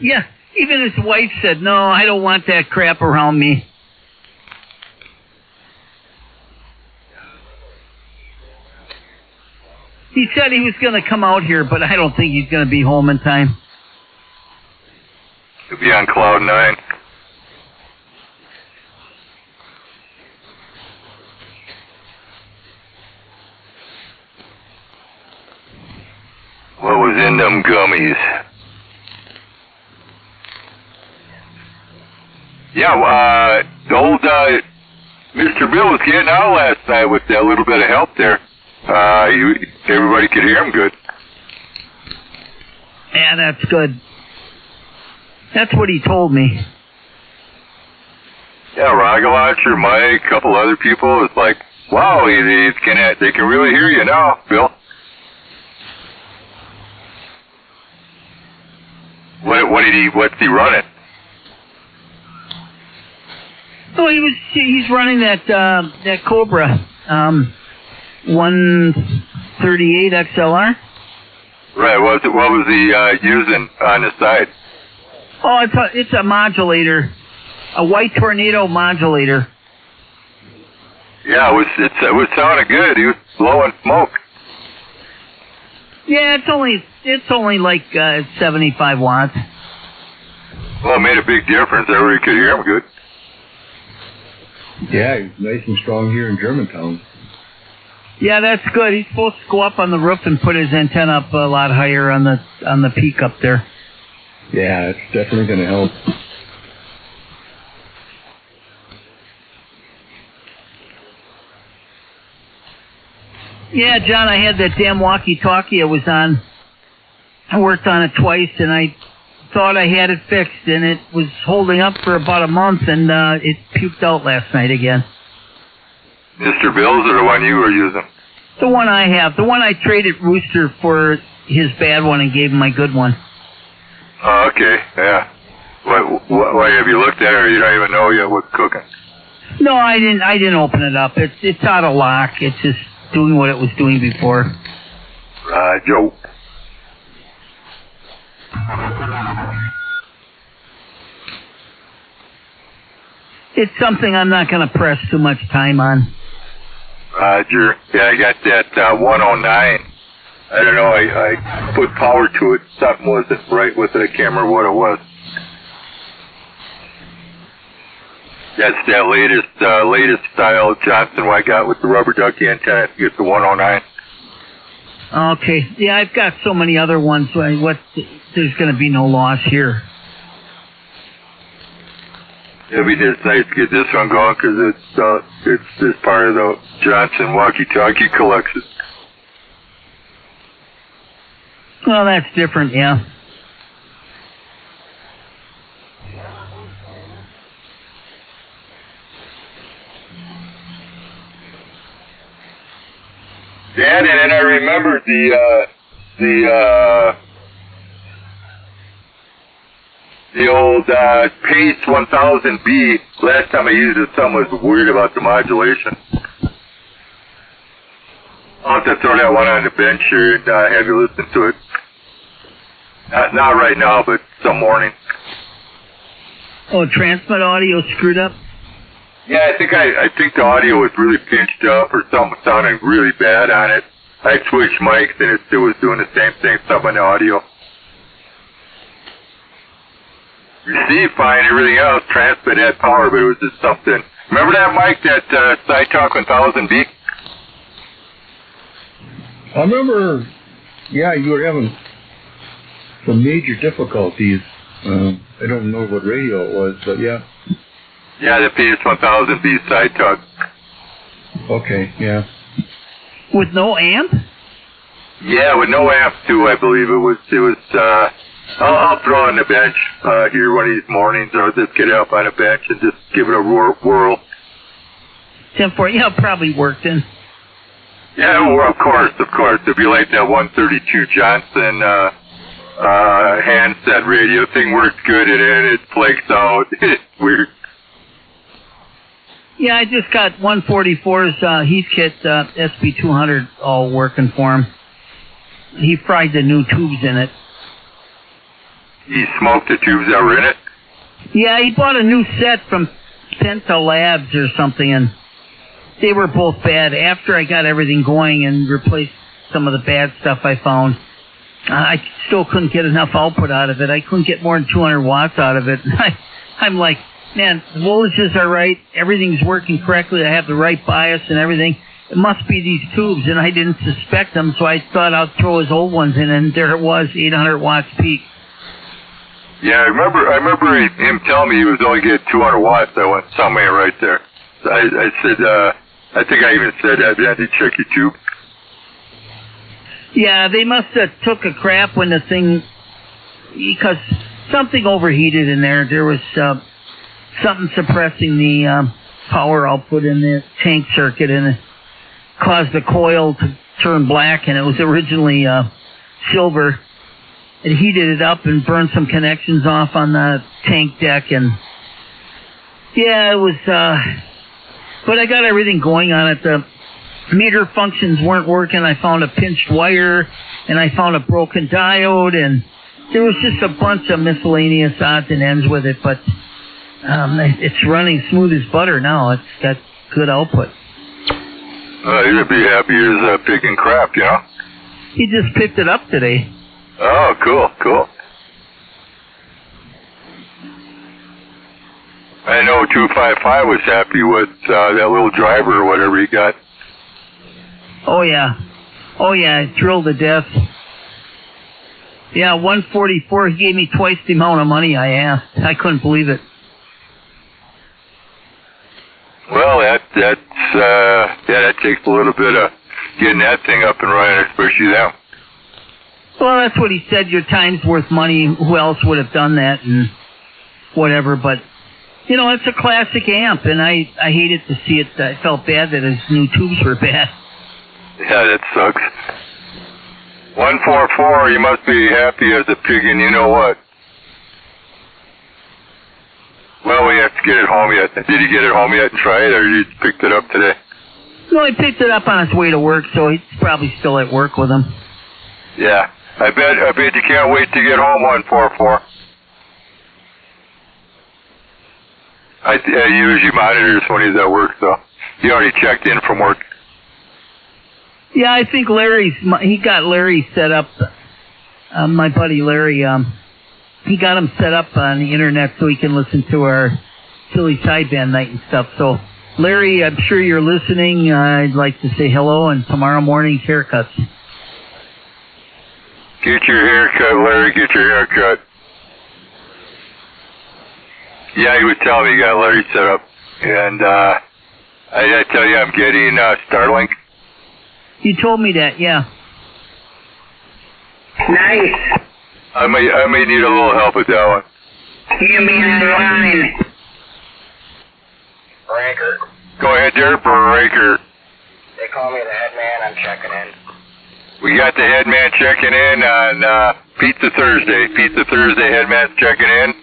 Yeah, even his wife said, no, I don't want that crap around me. He said he was going to come out here, but I don't think he's going to be home in time. He'll be on cloud 9. What was in them gummies? Yeah, the old Mr. Bill was getting out last night with that little bit of help there. Everybody could hear him good. Yeah, that's good. That's what he told me. Yeah, Rocket Launcher, Mike, a couple other people. It's like, wow, they can really hear you now, Bill. What's he running? Oh, he's running that Cobra 138 XLR. Right. What was he using on the side? Oh, it's a modulator, a white tornado modulator. Yeah, it was sounding good. He was blowing smoke. Yeah, it's only like 75 watts. Well, it made a big difference. Everybody could hear him good. Yeah, he's nice and strong here in Germantown. Yeah, that's good. He's supposed to go up on the roof and put his antenna up a lot higher on the peak up there. Yeah, it's definitely going to help. Yeah, John, I had that damn walkie-talkie I was on. I worked on it twice, and I thought I had it fixed, and it was holding up for about a month, and it puked out last night again. Mr. Bill's or the one you were using? The one I have. The one I traded Rooster for his bad one and gave him my good one. Oh, okay, yeah. Why have you looked at it, or you don't even know yet what's cooking? No, I didn't open it up. It's out of lock. It's just doing what it was doing before. Joe. It's something I'm not going to press too much time on. Roger. Yeah, I got that 109. I don't know, I put power to it. Something wasn't right with it. I can't remember what it was. That's that latest style Johnson I got with the rubber ducky antenna. It's the 109. Okay. Yeah, I've got so many other ones. There's going to be no loss here. It'll be just nice to get this one going because it's part of the Johnson walkie-talkie collection. Well, that's different, yeah. Dad, and then I remembered the old Pace 1000B. Last time I used it, someone was weird about the modulation. I'll have to throw that one on the bench here and have you listen to it. Not right now, but some morning. Oh, transmit audio screwed up? Yeah, I think the audio was really pinched up or something sounding really bad on it. I switched mics and it still was doing the same thing, some on the audio. Received fine, everything else, transmit had power, but it was just something. Remember that mic, that Sideband 1000B? I remember, yeah, you were having some major difficulties. I don't know what radio it was, but yeah. Yeah, the PS1000B side talk. Okay, yeah. With no amp? Yeah, with no amp too, I believe it was. I'll throw on the bench here one of these mornings, or just get up on a bench and just give it a whirl. 10-4, yeah, probably worked in. Yeah, well, of course. It'd be like that 132 Johnson handset radio. Thing works good and then it flakes out. It's weird. Yeah, I just got 144's Heathkit SB200 all working for him. He fried the new tubes in it. He smoked the tubes that were in it? Yeah, he bought a new set from Penta Labs or something, and they were both bad. After I got everything going and replaced some of the bad stuff I found, I still couldn't get enough output out of it. I couldn't get more than 200 watts out of it. I'm like, man, the voltages are right. Everything's working correctly. I have the right bias and everything. It must be these tubes, and I didn't suspect them, so I thought I'd throw his old ones in, and there it was, 800 watts peak. Yeah, I remember him telling me he was only getting 200 watts. I went somewhere right there. So I said, I think I even said that. Did you check your tube? Yeah, they must have took a crap when the thing, because something overheated in there. There was something suppressing the power output in the tank circuit, and it caused the coil to turn black, and it was originally silver. It heated it up and burned some connections off on the tank deck, and yeah, it was, but I got everything going on it. The meter functions weren't working. I found a pinched wire, and I found a broken diode, and there was just a bunch of miscellaneous odds and ends with it, but it's running smooth as butter now. It's got good output. You'd be happy as picking crap, you know? He just picked it up today. Oh, cool. I know 255 was happy with that little driver or whatever he got. Oh yeah, thrilled to death. Yeah, 144. He gave me twice the amount of money I asked. I couldn't believe it. Well, that takes a little bit of getting that thing up and running, especially that. Well, that's what he said. Your time's worth money. Who else would have done that and whatever? But you know, it's a classic amp, and I hated to see it. I felt bad that his new tubes were bad. Yeah, that sucks. 144, you must be happy as a pig, and you know what? Well, we have to get it home yet. Did you get it home yet and try it, or you picked it up today? No, he picked it up on his way to work, so he's probably still at work with him. Yeah, I bet you can't wait to get home, 144. I use your monitors when he's at work, so he already checked in from work. Yeah, I think he got Larry set up. My buddy Larry, he got him set up on the internet so he can listen to our silly sideband night and stuff. So, Larry, I'm sure you're listening. I'd like to say hello, and tomorrow morning's haircuts. Get your haircut, Larry. Get your haircut. Yeah, he was telling me he got Larry set up, and I tell you, I'm getting Starlink. You told me that, yeah. Nice. I may need a little help with that one. You mean online? Breaker. Go ahead there, Breaker. They call me the head man. I'm checking in. We got the headman checking in on Pizza Thursday. Pizza Thursday, headman's checking in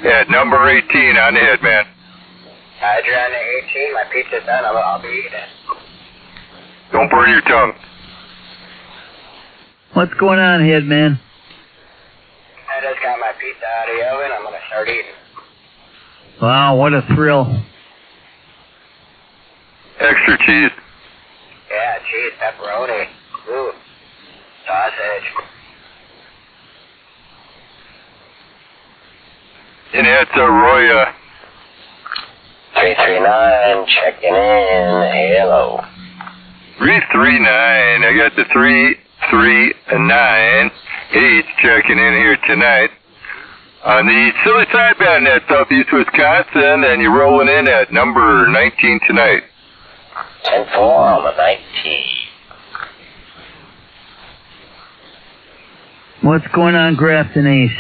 at number 18 on the headman. You're on the 18. My pizza's done. I'll be eating. Don't burn your tongue. What's going on, headman? I just got my pizza out of the oven. I'm going to start eating. Wow, what a thrill. Extra cheese. Yeah, cheese, pepperoni. Ooh. Sausage. And that's Roya. 339, checking in. Hello. 339. I got the 339. He's checking in here tonight on the Silly Sideband at Southeast Wisconsin, and you're rolling in at number 19 tonight. 10-4 on the 19. What's going on, Grafton Ace?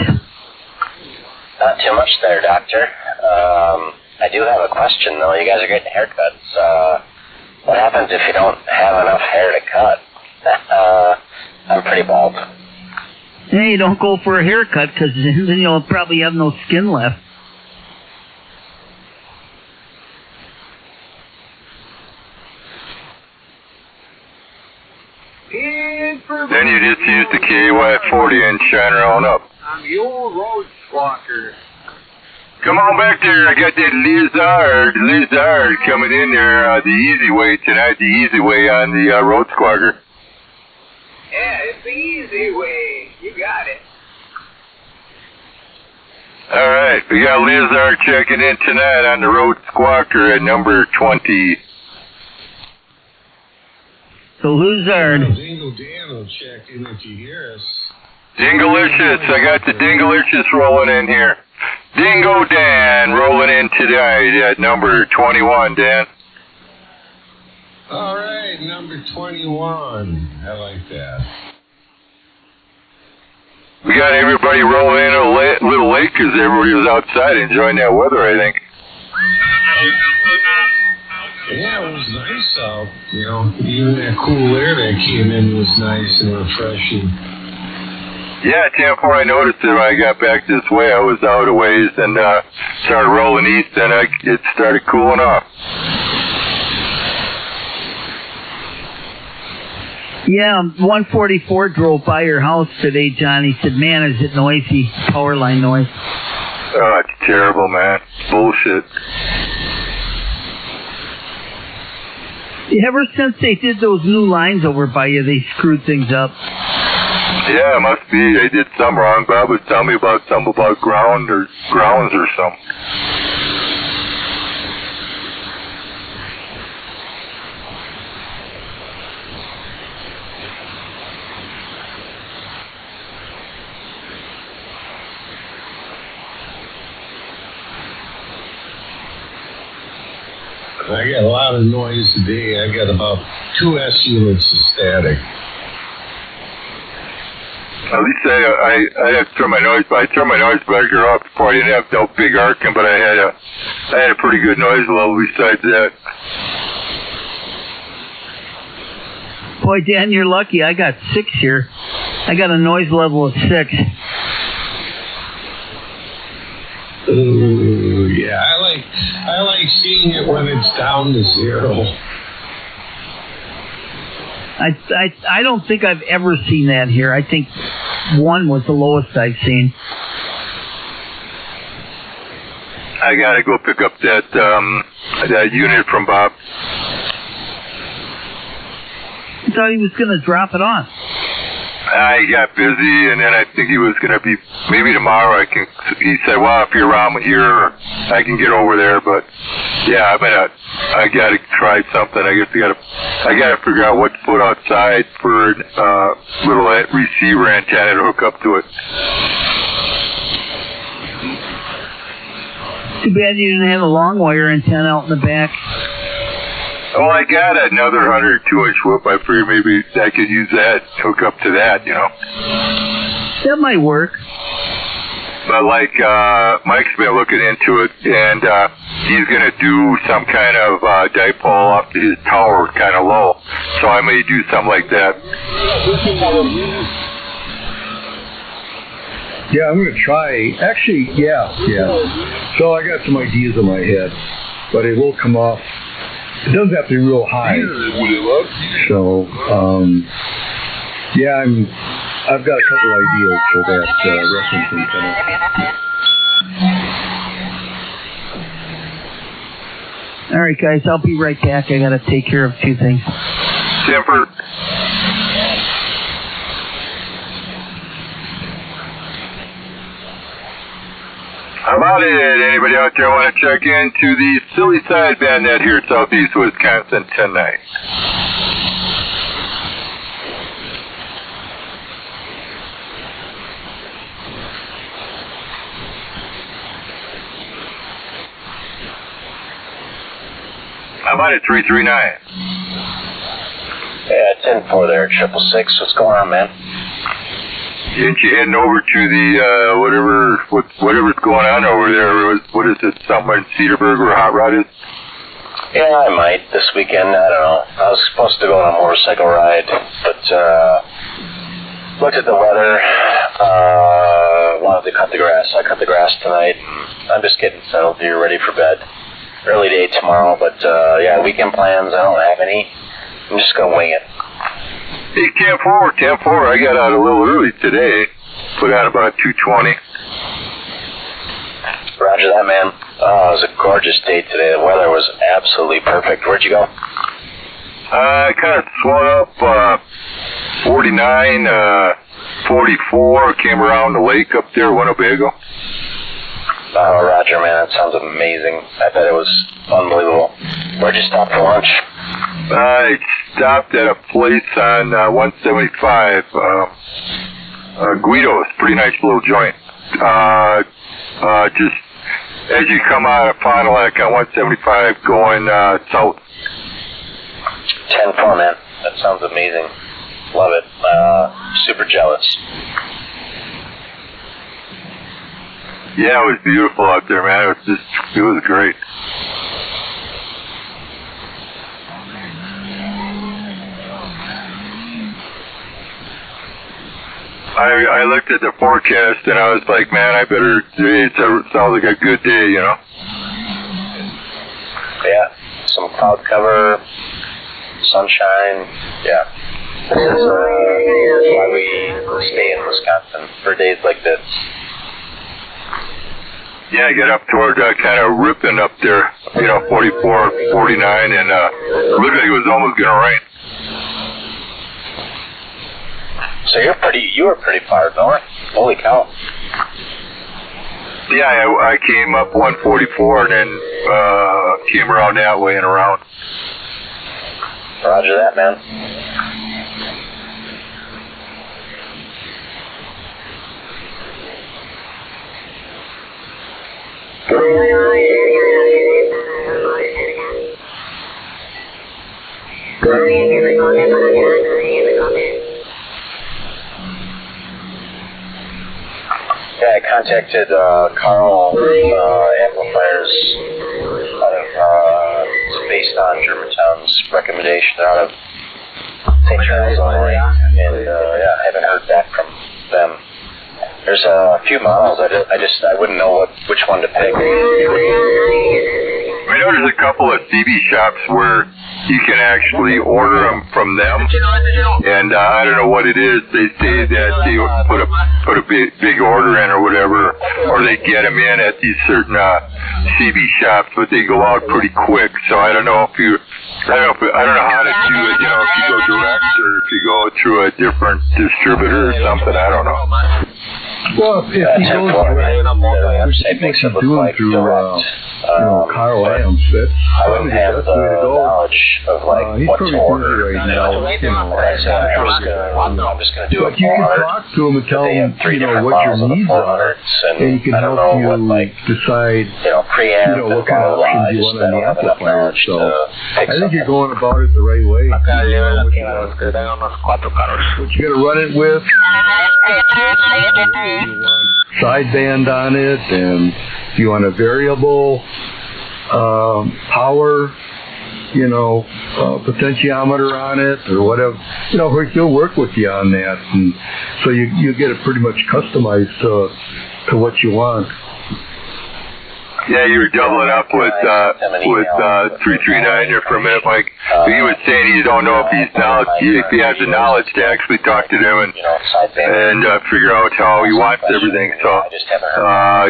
Not too much there, Doctor. I do have a question, though. You guys are getting haircuts. What happens if you don't have enough hair to cut? I'm pretty bald. Hey, don't go for a haircut, because then you'll probably have no skin left. Then you just use the KY40 and shine her on up. I'm the old road squawker. Come on back there. I got that Lizard coming in there the easy way tonight, the easy way on the Road Squawker. Yeah, it's the easy way. You got it. All right, we got Lizard checking in tonight on the Road Squawker at number 20. So Lizard. Dingle Dan will check in if you hear us. Dingalicious. I got the Dingalicious rolling in here. Dingo Dan rolling in tonight at number 21, Dan. All right, number 21. I like that. We got everybody rolling in a little late because everybody was outside enjoying that weather, I think. Yeah, it was nice out. You know, even that cool air that came in was nice and refreshing. Yeah, Tampa, I noticed it when I got back this way. I was out a ways and started rolling east, and it started cooling off. Yeah, 144 drove by your house today, John. He said, man, is it noisy, power line noise. Oh, it's terrible, man. Bullshit. Ever since they did those new lines over by you, they screwed things up. Yeah, it must be. I did some wrong. Bob was telling me about something about grounds or something. I got a lot of noise today. I got about 2 S units of static. At least I had to turn my noise, but I turned my noise breaker off before. I didn't have no big arcing, but I had a pretty good noise level besides that. Boy, Dan, you're lucky. I got 6 here. I got a noise level of 6. Ooh, yeah, I like seeing it when it's down to 0. I don't think I've ever seen that here. I think 1 was the lowest I've seen. I gotta go pick up that unit from Bob. I thought he was going to drop it on. I got busy, and then I think he was going to be, maybe tomorrow he said, well, if you're around here, I can get over there, but yeah, I got to try something. I guess I got to figure out what to put outside for little receiver antenna to hook up to it. Too bad you didn't have a long wire antenna out in the back. Well, I got another 102-inch whip. I figured maybe I could use that, hook up to that, you know. That might work. But like Mike's been looking into it, and he's going to do some kind of dipole up to his tower, kind of low. So I may do something like that. Yeah, I'm going to try. Actually, yeah. So I got some ideas in my head, but it will come off. It doesn't have to be real high. So, yeah, I've got a couple ideas for that reference antenna. All right, guys, I'll be right back. I got to take care of 2 things. Sanford. How about it? Anybody out there want to check into the silly sideband net here, southeast Wisconsin tonight? How about it, 339? Yeah, 10-4 there, 666. What's going on, man? Ain't you heading over to the whatever's going on over there? What is it? Somewhere in Cedarburg where Hot Rod is? Yeah, I might this weekend. I don't know. I was supposed to go on a motorcycle ride, but looked at the weather. Wanted to cut the grass. I cut the grass tonight. I'm just getting settled here, ready for bed. Early day tomorrow, but yeah, weekend plans. I don't have any. I'm just gonna wing it. Hey, 10-4. I got out a little early today. Put out about 2:20. Roger that, man. Oh, it was a gorgeous day today. The weather was absolutely perfect. Where'd you go? I kind of swung up 49, 44. Came around the lake up there, Winnebago. Oh, Roger, man. That sounds amazing. I bet it was unbelievable. Where'd you stop for lunch? I stopped at a place on 175. Guido's, pretty nice little joint. Just as you come out of Fond du Lac on 175 going south. 10-4, man. That sounds amazing. Love it. Super jealous. Yeah, it was beautiful out there, man. It was great. I looked at the forecast and I was like, man, it sounds like a good day, you know? Yeah, some cloud cover, sunshine, yeah. This is why we stay in Wisconsin for days like this. Yeah, I got up toward kind of ripping up there, 44, 49, and looked like it was almost going to rain. So you were pretty far north. Holy cow. Yeah, I came up 144 and then came around that way and around. Roger that, man. Yeah, I contacted Carl Amplifiers out of based on Germantown's recommendation out of St. Charles, Illinois, and yeah, I haven't heard back from them. There's a few models. I wouldn't know which one to pick. I know there's a couple of CB shops where you can actually order them from them, and I don't know what it is. They say that they put a big order in or whatever, or they get them in at these certain CB shops, but they go out pretty quick. So I don't know if you, I don't know how to do it. You know, if you go direct or if you go through a different distributor or something. I don't know. Well, if he goes direct, it makes it look like through, direct. Carl Adams, that's I wouldn't have the knowledge of like he's what to pretty order. busy right now. I'm just gonna do But a you can 400. talk to him and tell They him, have three you know, different what your models of the needs are, 400s, and he can I don't help know you what, like, decide, preamp you know, what kind of options you want on the amplifier. So I think you're going about it the right way. What you gotta run it with? You want sideband on it, and if you want a variable power, you know, potentiometer on it or whatever, you know, he'll work with you on that, and so you get it pretty much customized to what you want. Yeah, you were doubling up with 339 there for a minute, Mike. But he was saying he don't know if if he has the knowledge to actually talk to them and figure out how he wants everything. So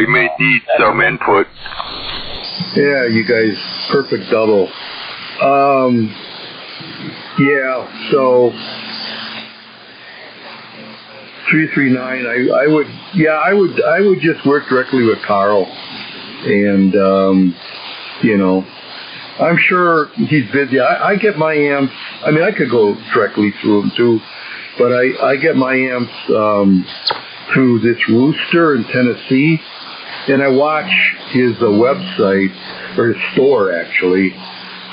you may need some input. Yeah, you guys, perfect double. Yeah, so 339. I would just work directly with Carl. And, you know, I'm sure he's busy. I get my amps, I mean, I could go directly through them too, but I get my amps through this Rooster in Tennessee, and I watch his website, or his store actually,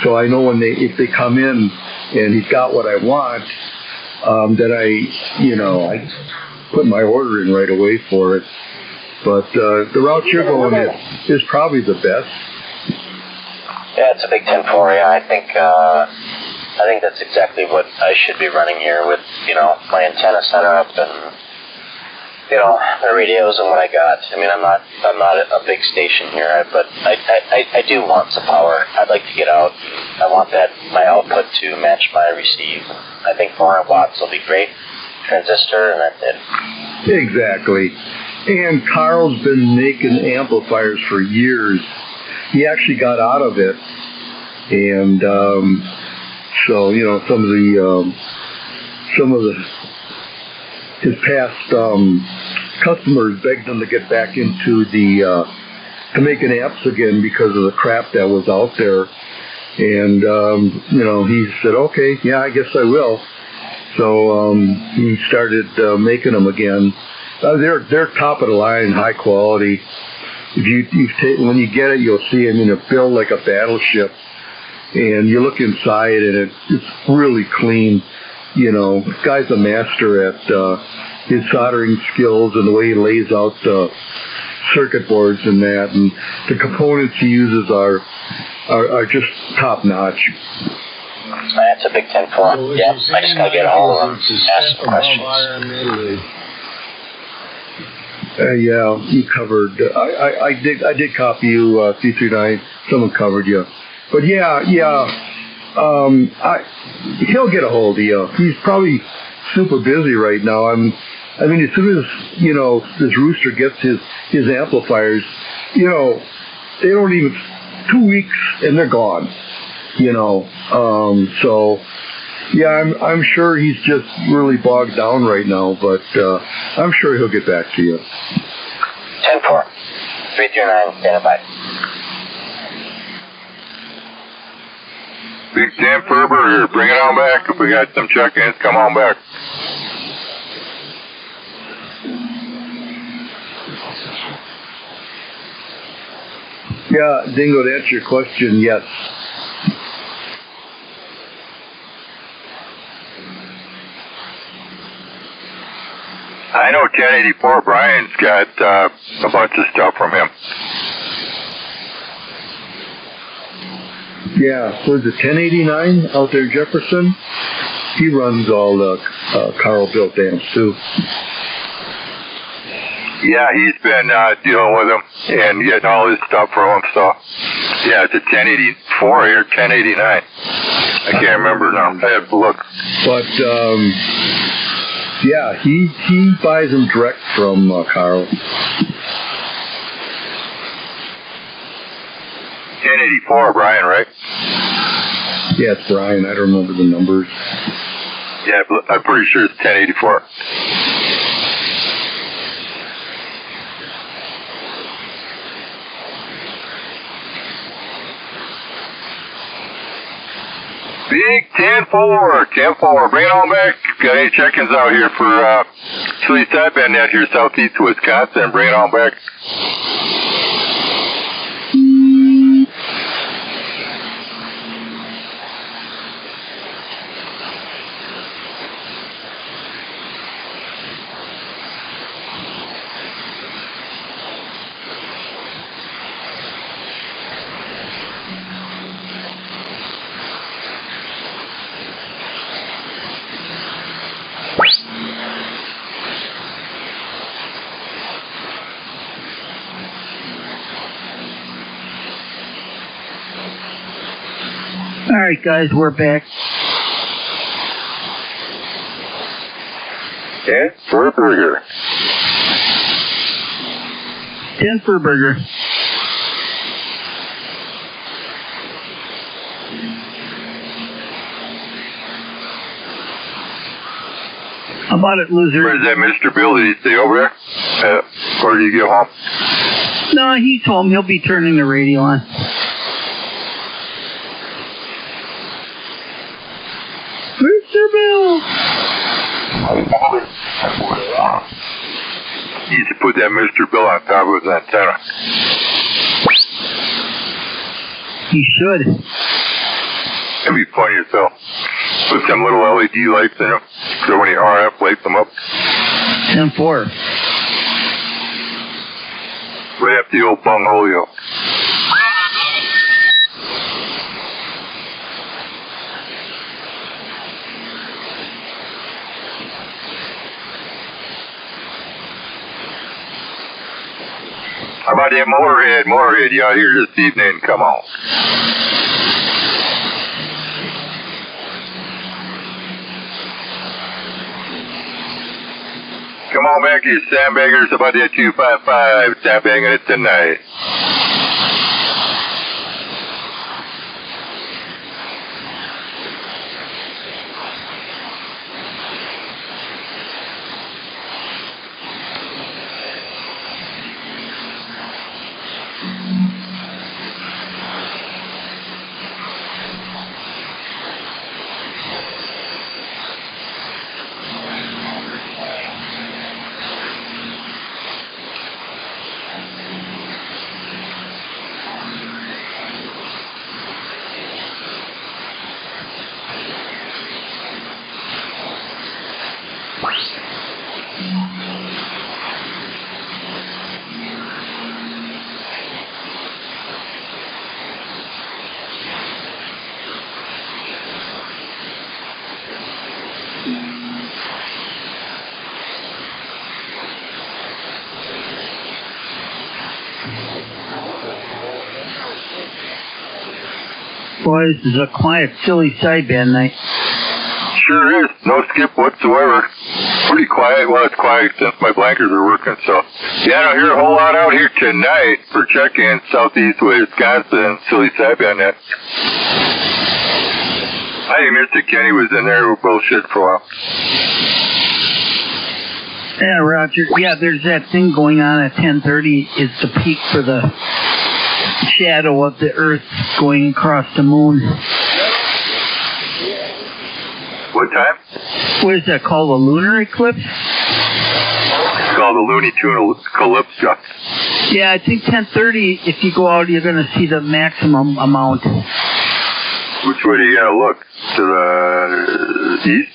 so I know if they come in and he's got what I want, that I put my order in right away for it. But the route you're going is probably the best. Yeah, it's a big 10-4. Yeah, I think that's exactly what I should be running here with, you know, my antenna setup and, you know, the radios and what I got. I mean, I'm not a big station here, but I do want some power. I'd like to get out. I want my output to match my receive. I think 400 watts will be great. Transistor, and that's it. Exactly. And Carl's been making amplifiers for years. He actually got out of it, and so you know some of his past customers begged him to get back into to making amps again because of the crap that was out there, and you know, he said, okay, yeah, I guess I will. So he started making them again. They're top of the line, high quality. If when you get it, you'll see. I mean, it built like a battleship, and you look inside, and it's really clean. You know, this guy's a master at his soldering skills and the way he lays out circuit boards and that, and the components he uses are just top notch. That's a big 10-4. Yeah, I just gotta get a hold of him, ask some questions. Yeah, you covered. I did copy you, 339. Someone covered you, but yeah. He'll get a hold of you. He's probably super busy right now. I mean, as soon as this Rooster gets his amplifiers, they don't even 2 weeks and they're gone. So Yeah, I'm sure he's just really bogged down right now, but I'm sure he'll get back to you. 10-4. 339, stand by. Big 10 for a burger. Bring it on back. If we got some check-ins, come on back. Yeah, Dingo, to answer your question, yes. I know 1084 Brian's got a bunch of stuff from him. Yeah, was it 1089 out there in Jefferson? He runs all the Carl built amps too. Yeah, he's been dealing with him and getting all his stuff from him. So, yeah, it's a 1084 or 1089. I can't remember now. I have to look. But yeah, he buys them direct from Carl. 1084, Brian, right? Yeah, it's Brian. I don't remember the numbers. Yeah, I'm pretty sure it's 1084. Big 10-4, 10-4. Bring it on back. Got any check-ins out here for Sideband out here southeast Wisconsin. Bring it on back. All right, guys, we're back. 10 for a burger. 10 for a burger. How about it, loser? Where's that Mr. Bill? Did he stay over there? Or did he get home? No, he's home. He'll be turning the radio on. Mr. Bill! He used to put that Mr. Bill on top of his antenna. He should. That'd be funny as hell. Put some little LED lights in them. So when you RF lights them up. 10-4. Right up the old bunghole. How about that Motorhead you out here this evening? Come on. Come on back, you sandbaggers. How about that 255 sandbagging it tonight? Boy, this is a quiet, silly sideband night. Sure is. No skip whatsoever. Pretty quiet. Well, it's quiet since my blankets are working, so. Yeah, I don't hear a whole lot out here tonight for check-in southeast Wisconsin, silly sideband net. think Mr. Kenny was in there with bullshit for a while. Yeah, Roger. Yeah, there's that thing going on at 10:30. Is the peak for the shadow of the Earth going across the moon. What time? What is that called? A lunar eclipse? It's called the Looney Tune Calypso. Yeah, I think 10:30. If you go out, you're going to see the maximum amount. Which way do you gotta look? To the east?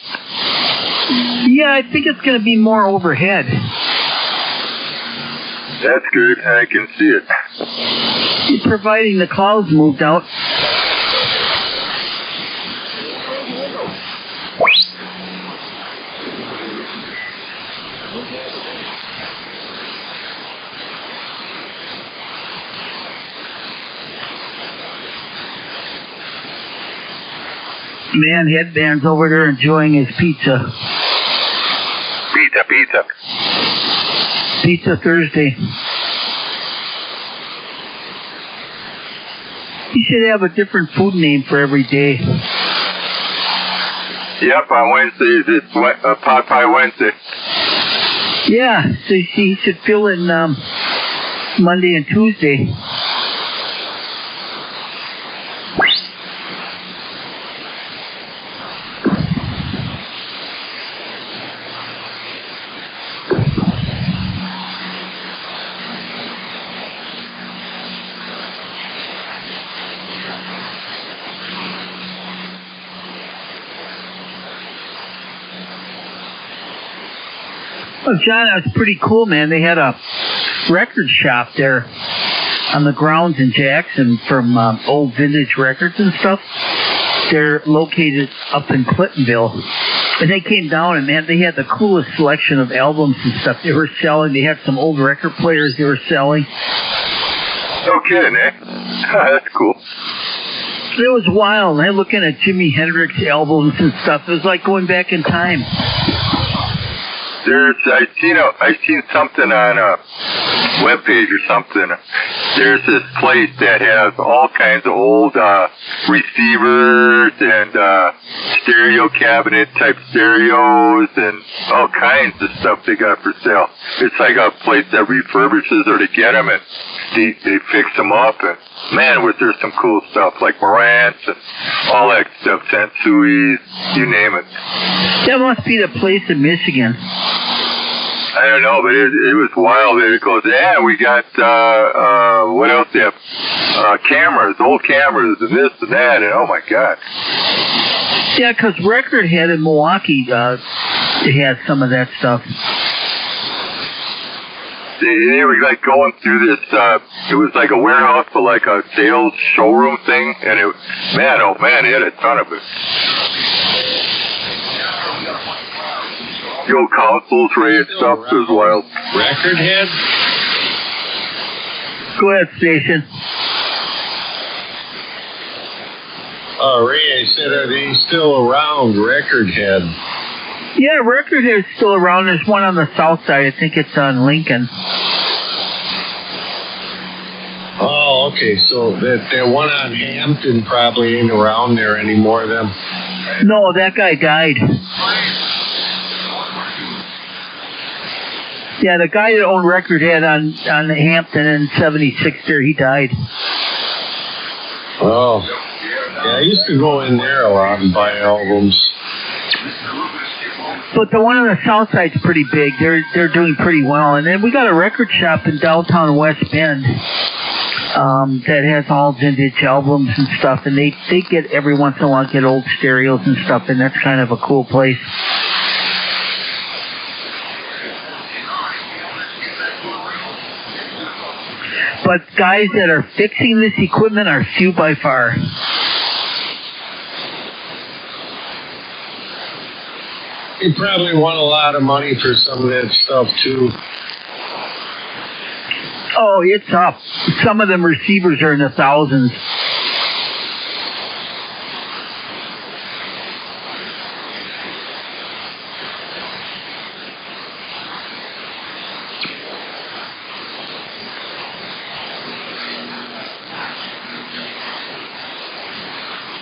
Yeah, I think it's going to be more overhead. That's good. I can see it. Providing the clouds moved out. Man, Headband's over there enjoying his pizza. Pizza. Pizza Thursday. You should have a different food name for every day. Yep, on Wednesdays it's Pot Pie Wednesday. Yeah, so you should fill in Monday and Tuesday. Well, John, that was pretty cool, man. They had a record shop there on the grounds in Jackson from old vintage records and stuff. They're located up in Clintonville. And they came down and, man, they had the coolest selection of albums and stuff they were selling. They had some old record players they were selling. No kidding, eh? That's cool. It was wild. I'm looking at Jimi Hendrix albums and stuff. It was like going back in time. I've seen something on a webpage or something. There's this place that has all kinds of old receivers and stereo cabinet type stereos and all kinds of stuff they got for sale. It's like a place that refurbishes or to get them and they fix them up. And man, was there some cool stuff like Marantz and all that stuff, Sansui's, you name it. That must be the place in Michigan. I don't know, but it was wild. It goes, yeah, we got, what else do you have? Cameras, old cameras, and this and that, and oh my God. Yeah, because Record Head in Milwaukee, it had some of that stuff. They were like going through this, it was like a warehouse for like a sales showroom thing, and it, man, oh man, they had a ton of it. The old consoles, Ray, and stuff as well. Record Head? Go ahead, Station. Oh, Ray, I said, are they still around, Record Head? Yeah, Record Head is still around. There's one on the south side. I think it's on Lincoln. Oh, okay. So that one on Hampton probably ain't around there anymore then? No, that guy died. Yeah, the guy that owned Record Head on Hampton in 76 there, he died. Oh. Yeah, I used to go in there a lot and buy albums. But the one on the south side's pretty big. They're doing pretty well. And then we got a record shop in downtown West Bend that has all vintage albums and stuff. And they get every once in a while get old stereos and stuff. And that's kind of a cool place. But guys that are fixing this equipment are few by far. You probably want a lot of money for some of that stuff, too. Oh, it's up. Some of them receivers are in the thousands.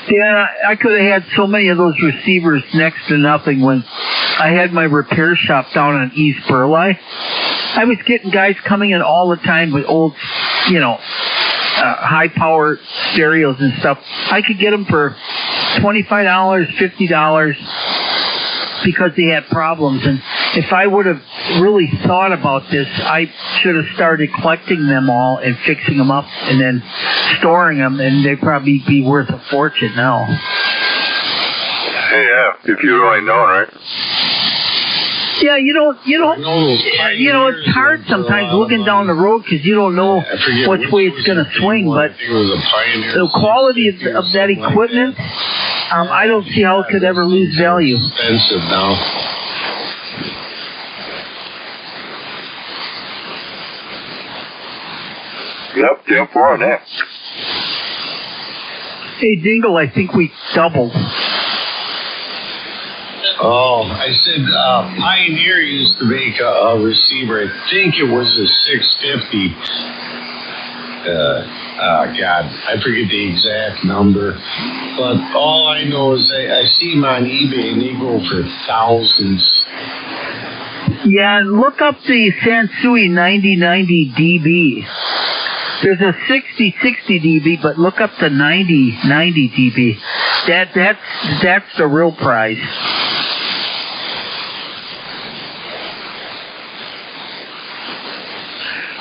Yeah, I could have had so many of those receivers next to nothing when I had my repair shop down on East Burleigh. I was getting guys coming in all the time with old, high-power stereos and stuff. I could get them for $25, $50 because they had problems. And if I would have really thought about this, I should have started collecting them all and fixing them up and then storing them, and they'd probably be worth a fortune now. Yeah, if you really know, right? Yeah, it's hard sometimes looking down the road because you don't know which way it's going to swing, but the quality of that equipment, I don't see how it could ever lose value. Expensive now. Yep, 10-4 on that. Hey, Dingle, I think we doubled. Oh, I said Pioneer used to make a receiver. I think it was a 650. God, I forget the exact number. But all I know is I see them on eBay and they go for thousands. Yeah, look up the Sansui 9090 DB. There's a 6060 dB, but look up the 9090 dB. That's the real prize.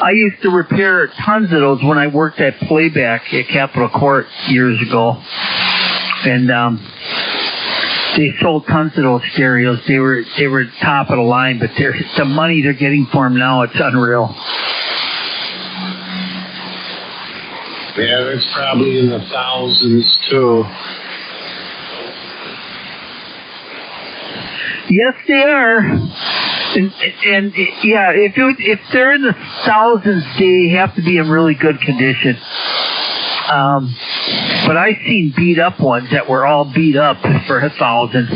I used to repair tons of those when I worked at Playback at Capitol Court years ago, and they sold tons of those stereos. They were top of the line, but the money they're getting for them now, it's unreal. Yeah, it's probably in the thousands too. Yes, they are. And yeah, if they're in the thousands, they have to be in really good condition. But I've seen beat up ones that were all beat up for $1,000.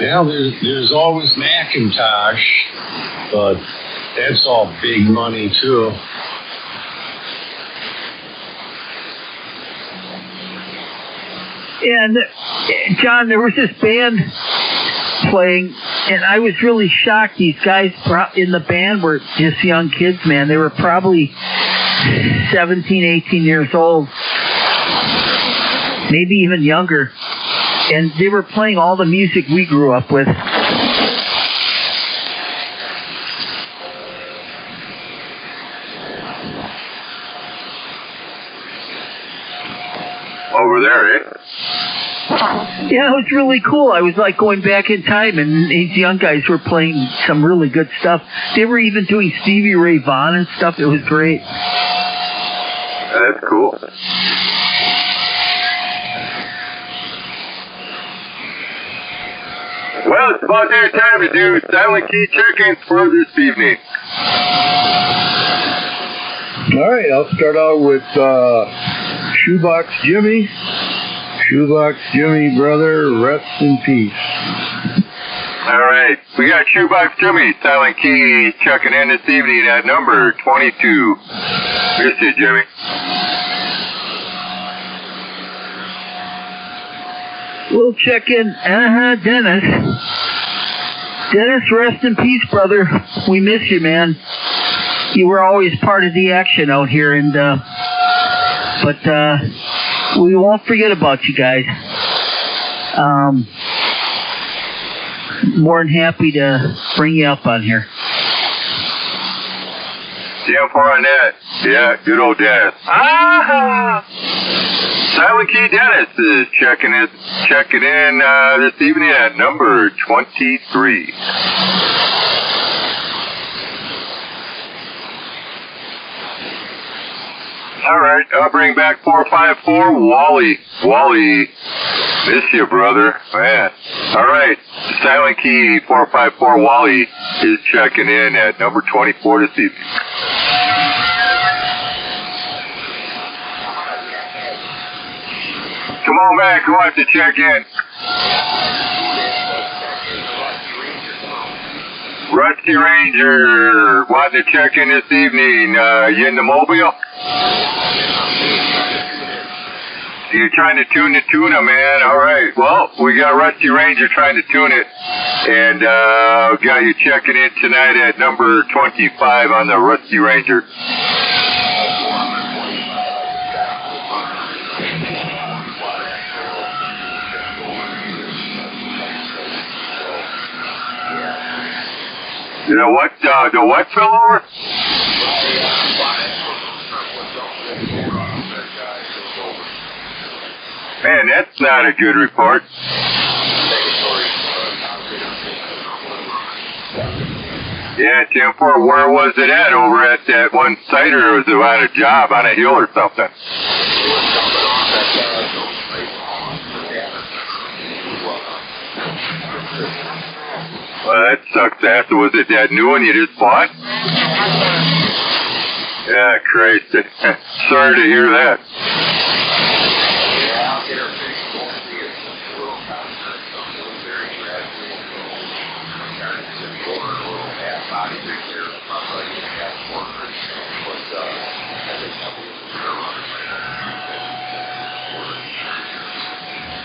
Well, there's always Macintosh, but that's all big money too. And John, there was this band playing, and I was really shocked. These guys in the band were just young kids, man. They were probably 17, 18 years old, maybe even younger. And they were playing all the music we grew up with. Over there, eh? Yeah, it was really cool. I was like going back in time, and these young guys were playing some really good stuff. They were even doing Stevie Ray Vaughan and stuff. It was great. That's cool. Well, it's about their time to do silent key check-ins for this evening. All right, I'll start out with Shoebox Jimmy. Shoebox Jimmy, brother, rest in peace. All right, we got Shoebox Jimmy, silent key, checking in this evening at number 22. Miss you, Jimmy. We'll check in. Dennis. Dennis, rest in peace, brother. We miss you, man. You were always part of the action out here, and but we won't forget about you guys. More than happy to bring you up on here. Jim Barnett. Yeah, good old Dennis. Ah! Silent Key Dennis is checking in this evening at number 23. All right, I'll bring back 454 Wally. Wally, miss you, brother. Man. All right, Silent Key 454 Wally is checking in at number 24 this evening. Come on back, who wants to check in? Rusty Ranger, wanting to check in this evening. You in the mobile? You're trying to tune the tuna, man. All right. Well, we got Rusty Ranger trying to tune it. And got you checking in tonight at number 25 on the Rusty Ranger. You know what? The what fell over? Man, that's not a good report. Yeah, Tim, where was it at? Over at that one site, or was it on a job on a hill or something? Well, that sucks ass. Was it that new one you just bought? Yeah, crazy. Sorry to hear that.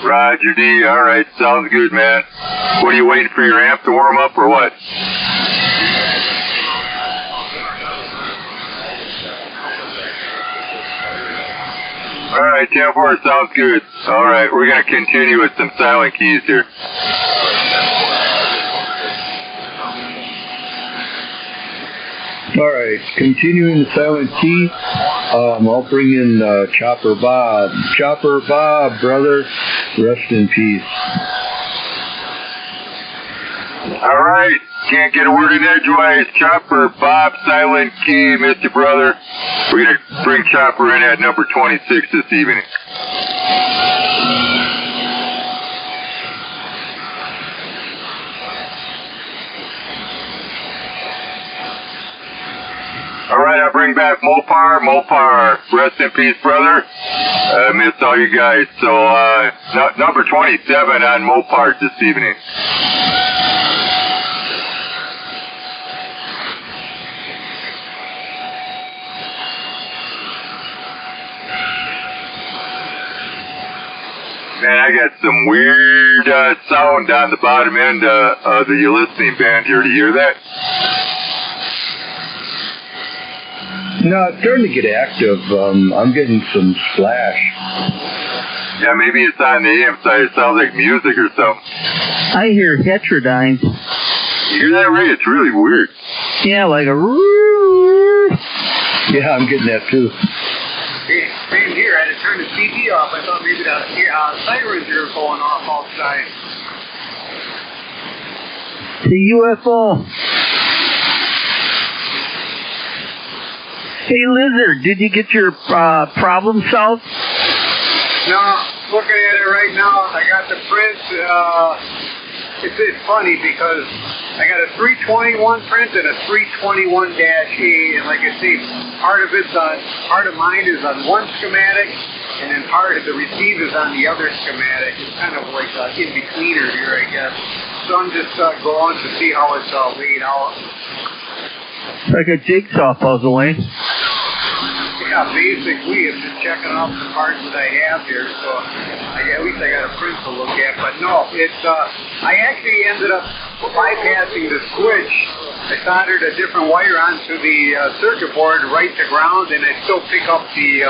Roger D. All right, sounds good, man. What are you waiting for your amp to warm up or what? All right, 10-4, sounds good. All right, we're going to continue with some silent keys here. All right, continuing the silent key, I'll bring in Chopper Bob. Chopper Bob, brother, rest in peace. All right, can't get a word in edgewise. Chopper Bob, silent key, Mr. Brother. We're going to bring Chopper in at number 26 this evening. All right, I'll bring back Mopar. Mopar, rest in peace, brother. I miss all you guys. So, number 27 on Mopar this evening. Man, I got some weird sound on the bottom end of the listening band here. Do you hear that? No, it's starting to get active. I'm getting some splash. Yeah, maybe it's on the AM side. It sounds like music or something. I hear heterodyne. You hear that, Ray? It's really weird. Yeah, like a... Yeah, I'm getting that too. Same here. I had to turn the CD off. I thought maybe the sirens are going off outside. The UFO. Hey, Lizard, did you get your problem solved? No, looking at it right now, I got the print. It's funny because I got a 321 print and a 321-A, and like I say, part of mine is on one schematic, and then part of the receive is on the other schematic. It's kind of like in betweener here, I guess. So I'm just going to see how it's laid out. Like a jigsaw puzzle, eh? Yeah, basically, it's just checking off the parts that I have here, so at least I got a print to look at. But no, it's I actually ended up bypassing the switch. I soldered a different wire onto the circuit board right to ground, and I still pick up the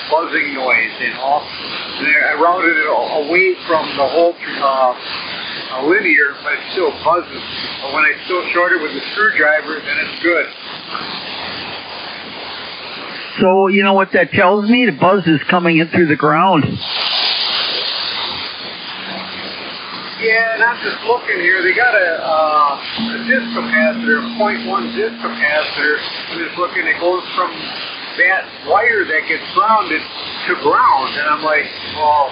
buzzing noise, you know. And I routed it away from the whole linear, but it still buzzes. But when I still short it with the screwdriver, then it's good. So, you know what that tells me? The buzz is coming in through the ground. Yeah, and I'm just looking here. They got a disc capacitor, 0.1 disc capacitor. I'm just looking. It goes from that wire that gets grounded to ground. And I'm like, well,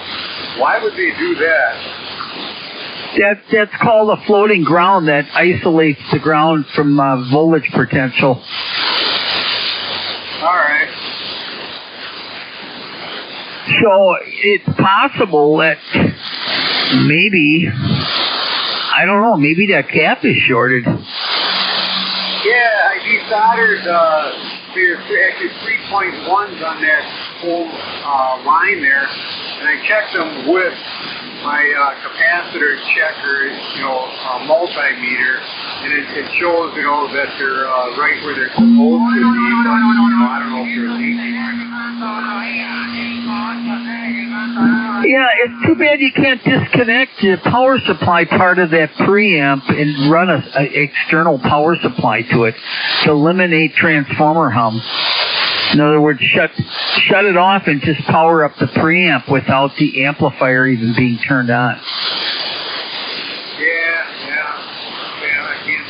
why would they do that? That's called a floating ground that isolates the ground from voltage potential. All right. So it's possible that maybe, I don't know, maybe that cap is shorted. Yeah, I desoldered actually 3.1s on that whole line there, and I checked them with my capacitor checker, multimeter, and it shows, that they're right where they're supposed to be, but, I don't know if they're leaking. Yeah, it's too bad you can't disconnect the power supply part of that preamp and run an external power supply to it to eliminate transformer hum. In other words, shut it off and just power up the preamp without the amplifier even being turned on. Yeah, I can't.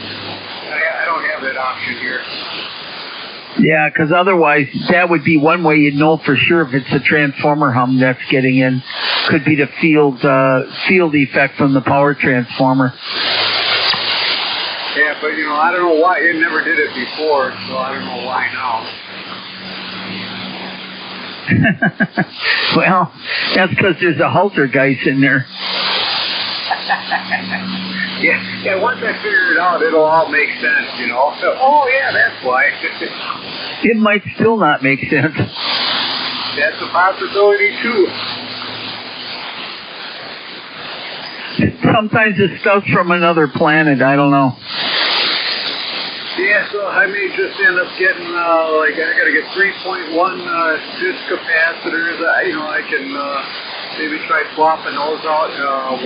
I don't have that option here. Yeah, because otherwise that would be one way you'd know for sure if it's a transformer hum that's getting in. Could be the field effect from the power transformer. Yeah, but I don't know why. It never did it before, so I don't know why now. Well, that's because there's a halter guy in there. Yeah, once I figure it out, it'll all make sense, So, oh, yeah, that's why. It might still not make sense. That's a possibility, too. Sometimes this stuff's from another planet. I don't know. Yeah, so I may just end up getting, I got to get 3.1 disc capacitors. I can maybe try swapping those out, 2.01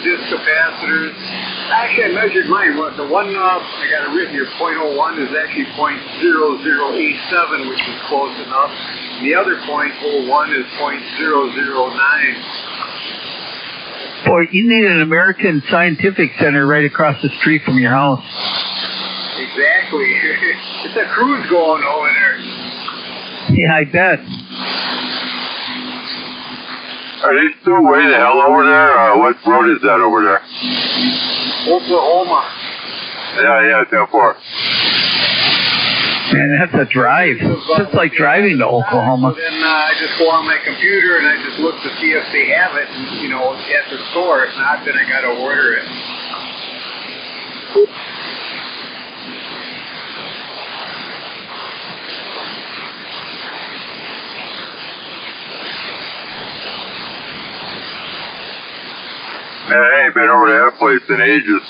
disc capacitors. Actually, I measured mine. The one I got it written here, 0.01, is actually 0.0087, which is close enough. The other 0.01 is 0.009. Boy, you need an American Scientific Center right across the street from your house. Exactly. It's a cruise going over there. Yeah, I bet. Are they still way the hell over there? What road is that over there? Oklahoma. Yeah, 10-4. Man, that's a drive. It's like driving to Oklahoma. So then I just go on my computer and I just look to see if they have it, at the store. If not, then I got to order it. Man, I ain't been over to that place in ages.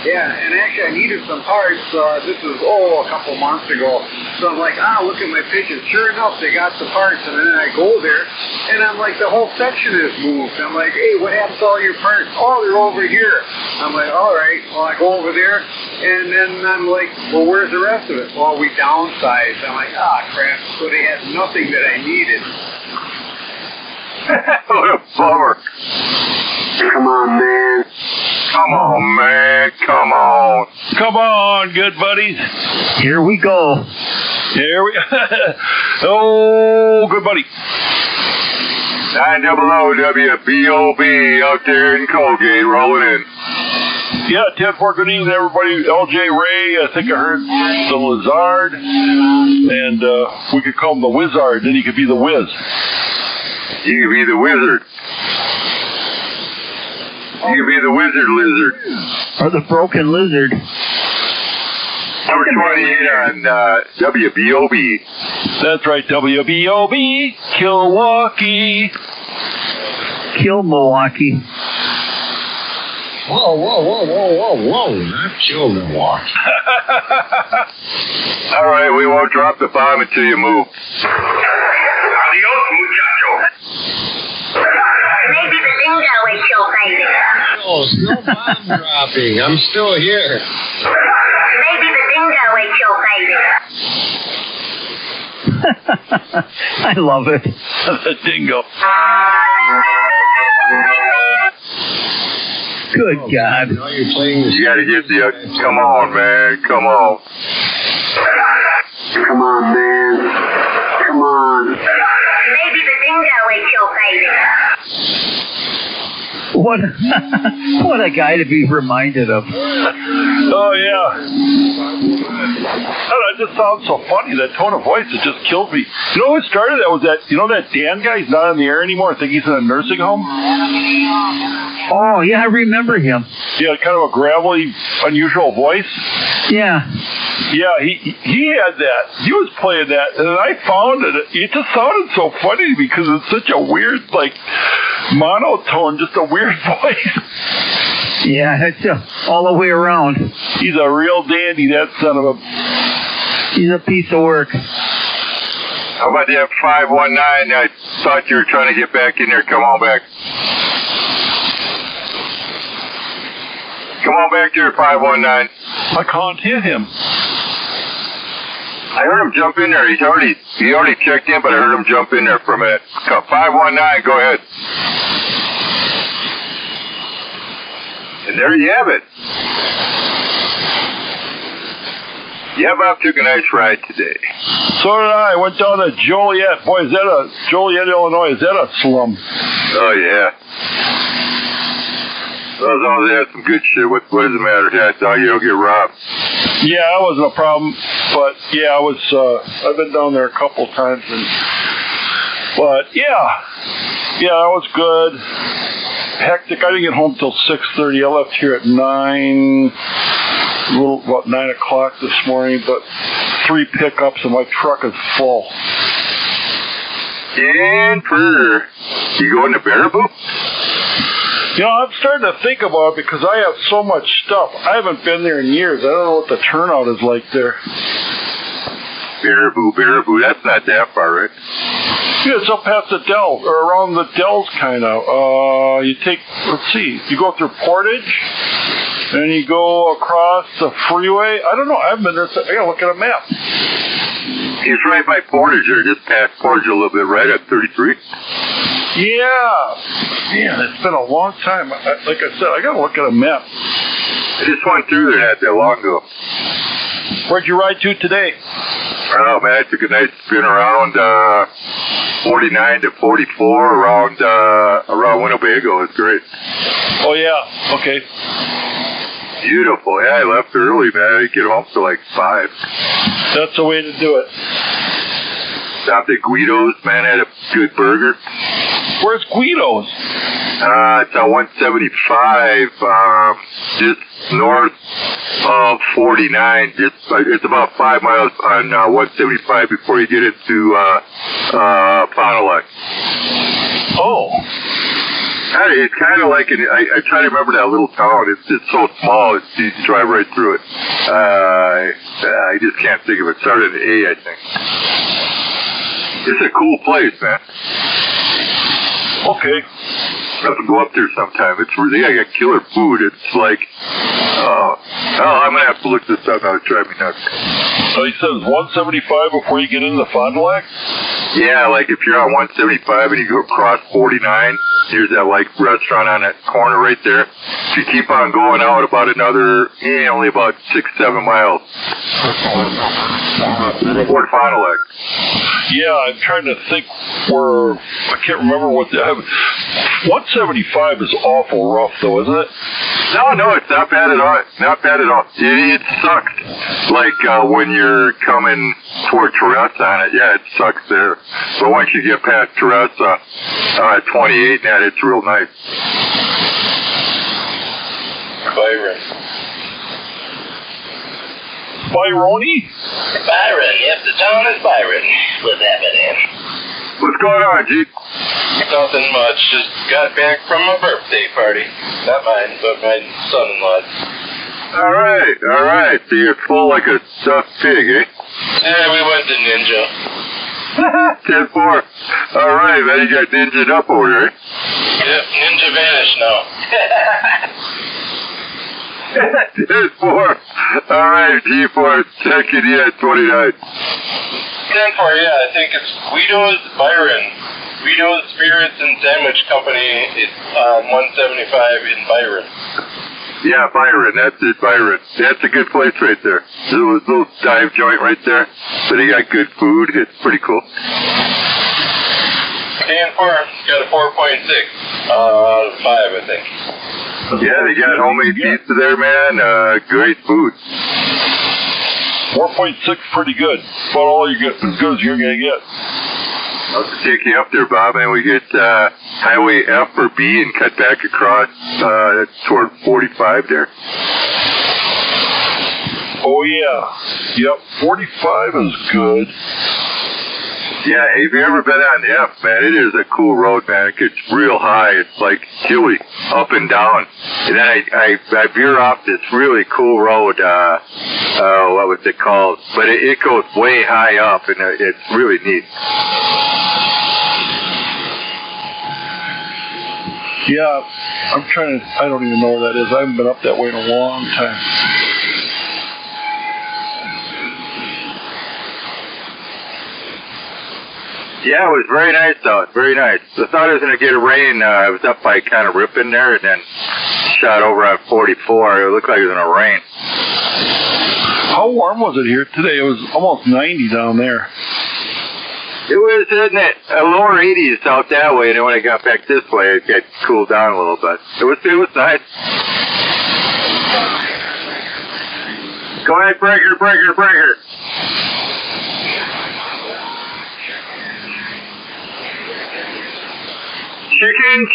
Yeah, and actually I needed some parts. This was, a couple months ago. So I'm like, look at my pictures. Sure enough, they got the parts. And then I go there, and I'm like, the whole section is moved. I'm like, hey, what happened to all your parts? Oh, they're over here. I'm like, all right. Well, I go over there, and then I'm like, well, where's the rest of it? Well, we downsized. I'm like, crap. So they had nothing that I needed. What a bummer. Come on, man. Come on, man. Come on. Come on, good buddies. Here we go. Here we Oh, good buddy. 900WBOB out there in Colgate rolling in. Yeah, 10-4, good evening, everybody. LJ Ray, I think I heard the Lizard, and we could call him the Wizard, then he could be the Wiz. You could be the Wizard. You could be the Wizard Lizard. Or the Broken Lizard. Number 28 on WBOB. That's right, WBOB, Milwaukee. Kill Milwaukee. Whoa. Not kill Milwaukee. All right, we won't drop the bomb until you move. Adios, muchacho. Maybe the dingo is your baby. No, it's no bomb dropping. I'm still here. Maybe the dingo is your baby. I love it. The dingo. Good God. Now you're playing this. You gotta get the, come on, man, come on. Come on, man. Come on. Maybe the dingo is your baby. What a guy to be reminded of. Oh, yeah. That just sounds so funny. That tone of voice, it just killed me. You know who started that? Was that, you know that Dan guy? He's not in the air anymore. I think he's in a nursing home. Oh, yeah, I remember him. Yeah, kind of a gravelly, unusual voice. Yeah. Yeah, he had that. He was playing that, and I found it. It just sounded so funny because it's such a weird, like, monotone, just a weird voice. Yeah, it's all the way around. He's a real dandy, that son of a... He's a piece of work. How about that 519? I thought you were trying to get back in there. Come on back. Come on back here, 519. I can't hear him. I heard him jump in there. He already checked in, but I heard him jump in there for a minute. 519, go ahead. And there you have it. Yeah, Bob took a nice ride today. So did I. Went down to Joliet. Boy, Joliet, Illinois, is that a slum? Oh, yeah. Well, they had some good shit. What does it matter? Yeah, I thought you don't get robbed. Yeah, that wasn't a problem. But, yeah, I've been down there a couple times. But, yeah, that was good. Hectic. I didn't get home till 6:30. I left here at 9 o'clock this morning, but 3 pickups and my truck is full. And you going to Baraboo? You know, I'm starting to think about it because I have so much stuff. I haven't been there in years. I don't know what the turnout is like there. Baraboo. That's not that far, right? Yeah, it's up past the Dells, or around the Dells, kind of. You go through Portage, and you go across the freeway. I don't know. I haven't been there. I gotta look at a map. He's right by Portage, or just past Portage a little bit, right at 33. Yeah. Man, it's been a long time. Like I said, I gotta look at a map. I just went through there not that long ago. Where'd you ride to today? Oh, man, I took a nice spin around 49 to 44 around Winnebago. It's great. Oh, yeah. Okay. Beautiful. Yeah, I left early, man. I didn't get home till like 5. That's the way to do it. Stopped at Guido's, man. Had a good burger. Where's Guido's? It's on 175, just north of 49. It's about 5 miles on 175 before you get into Fond du Lac. Oh. It's kind of like, I try to remember that little town. It's so small, it's easy to drive right through it. I just can't think of it. Started at A, I think. It's a cool place, man. Okay. I have to go up there sometime. They got killer food. It's like, I'm going to have to look this up now to drive me nuts. So you said it's 175 before you get into the Fond du Lac? Yeah, like if you're on 175 and you go across 49, there's that like restaurant on that corner right there. If you keep on going out about another, only about 6-7 miles. Toward Fond du Lac. Yeah, I'm trying to think where, I can't remember what 175 is awful rough though, isn't it? No, it's not bad at all. Not bad at all. It sucks. Like when you're coming toward Teresa on it, yeah, it sucks there. But once you get past Teresa, 28, man, it's real nice. Byron. Byrone? Byron, yep, the town is Byron. With that in. What's going on, G? Nothing much. Just got back from a birthday party. Not mine, but my son-in-law's. All right. So you're full like a stuffed pig, eh? Yeah, we went to Ninja. 10-4. All right, man. You got ninja'd up over there, eh? Yep, Ninja vanished now. 10-4. All right, G4. Second, yeah, 29. 10-4, yeah. I think it's Guido's Byron. Guido's Spirits and Sandwich Company is on 175 in Byron. Yeah, Byron. That's it, Byron. That's a good place right there. Little dive joint right there. So they got good food. It's pretty cool. 10-4. Got a 4.6. Out of 5, I think. Yeah, they got homemade pizza there, man. Great food. 4.6, pretty good. About all you get, as good as you're gonna get. I'll have to take you up there, Bob, and we get Highway F or B and cut back across toward 45 there. Oh yeah, yep. 45 is good. Yeah, if you ever been on F, man, it is a cool road, man. It gets real high. It's like hilly, up and down. And then I veer off this really cool road, what was it called? But it goes way high up, and it's really neat. Yeah, I'm trying to, I don't even know where that is. I haven't been up that way in a long time. Yeah, it was very nice though. Very nice. I thought it was going to get a rain. I was up by kind of Ripon there, and then shot over on 44. It looked like it was going to rain. How warm was it here today? It was almost 90 down there. It was in the lower 80s out that way, and then when I got back this way, it got cooled down a little bit. It was nice. Go ahead, breaker.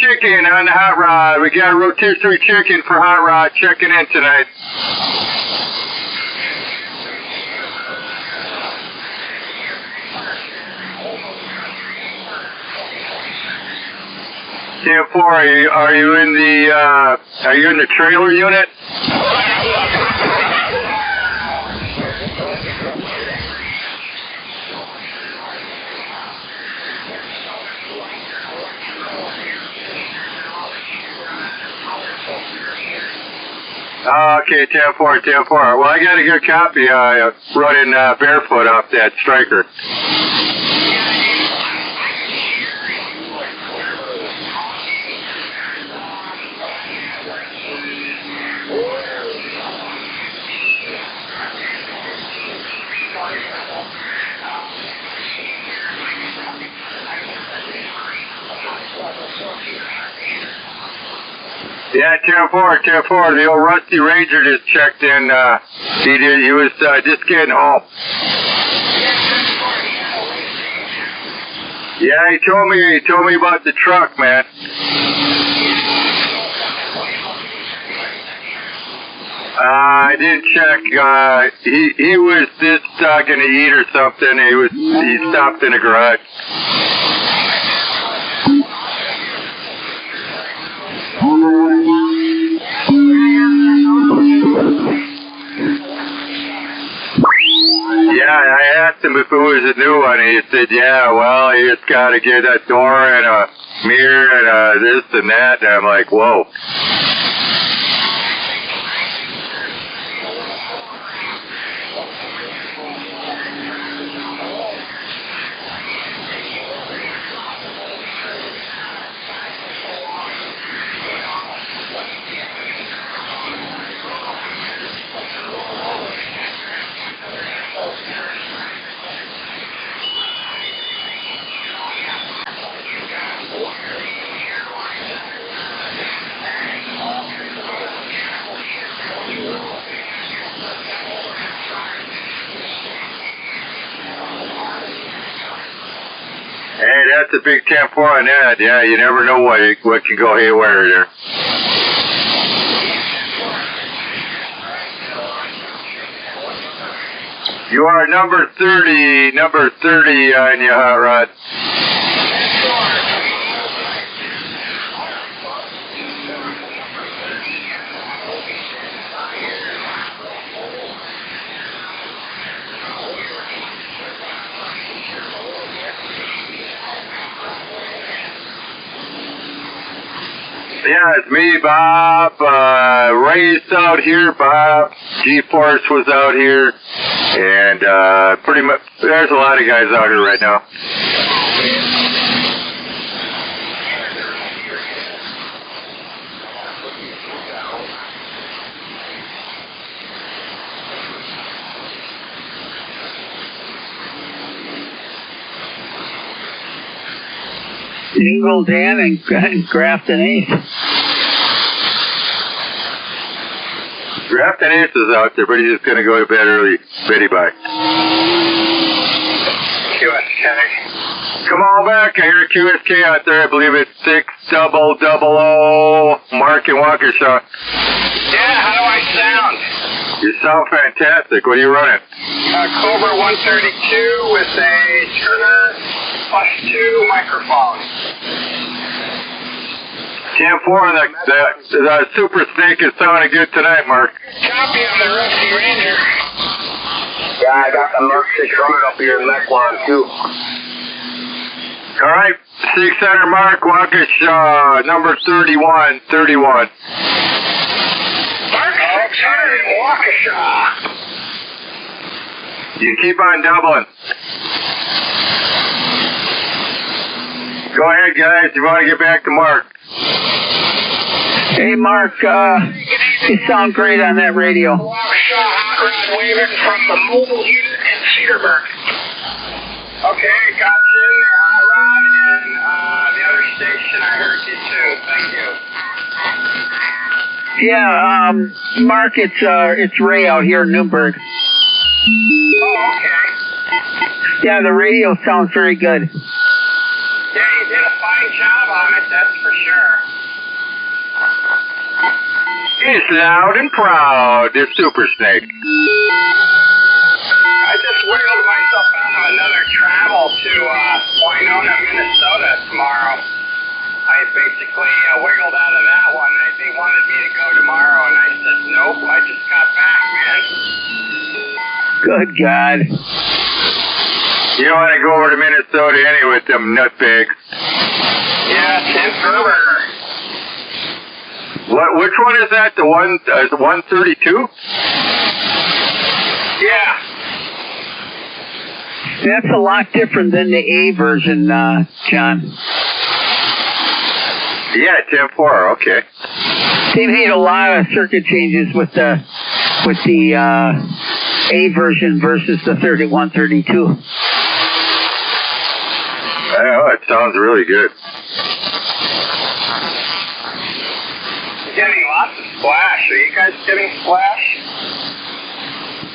Chicken on the hot rod. We got a rotisserie chicken for hot rod checking in tonight. TM4, are you in the trailer unit? Okay, 10-4. Well, I got a good copy. Running barefoot off that striker. Yeah, 10-4. The old Rusty Ranger just checked in. He was just getting home. Yeah, he told me about the truck, man. I didn't check. He was just gonna eat or something. He stopped in the garage. Yeah, I asked him if it was a new one. He said, yeah, well, you just got to get a door and a mirror and this and that. And I'm like, whoa. Hey, that's a big 10-4 on that. Yeah, you never know what can go haywire there. You are number 30 on your hot rod. Yeah, it's me, Bob. Ray's out here. Bob. G-Force was out here. And pretty much, there's a lot of guys out here right now. Ingle Dan and Grafton Ace. Grafton Ace is out there, but he's just going to go to bed early. Betty bye. QSK. Come on back. I hear QSK out there. I believe it's 6000 Mark in Waukesha. Yeah, how do I sound? You sound fantastic. What are you running? Cobra 132 with a Turner +2 microphone. 10-4 on the Super Snake is sounding good tonight, Mark. Copy on the Rusty Ranger. Yeah, I got the Mark 600 up here in Mequon, too. All right, 600 Mark, Waukesha, number 31. Mark 600 in Waukesha. You keep on doubling. Go ahead, guys. You want to get back to Mark. Hey, Mark, you sound great on that radio. Waukesha, hot rod waving from the mobile unit in Cedarburg. Okay, got you in there, hot rod, and the other station, I heard you too. Thank you. Yeah, Mark, it's Ray out here in Newburgh. Oh, okay. Yeah, the radio sounds very good. Yeah, you did a fine job on it, that's for sure. He's loud and proud, this Super Snake. I just wiggled myself out of another travel to Winona, Minnesota tomorrow. I basically wiggled out of that one. They wanted me to go tomorrow, and I said, nope, I just got back, man. Good God. You don't want to go over to Minnesota anyway with them nutbags. Yeah, Tim Gerber. Which one is that? The 132? Yeah. That's a lot different than the A version, John. Yeah, 10-4, okay. They made a lot of circuit changes with the A version versus the 3132. Oh, it sounds really good. Getting lots of splash. Are you guys getting splash?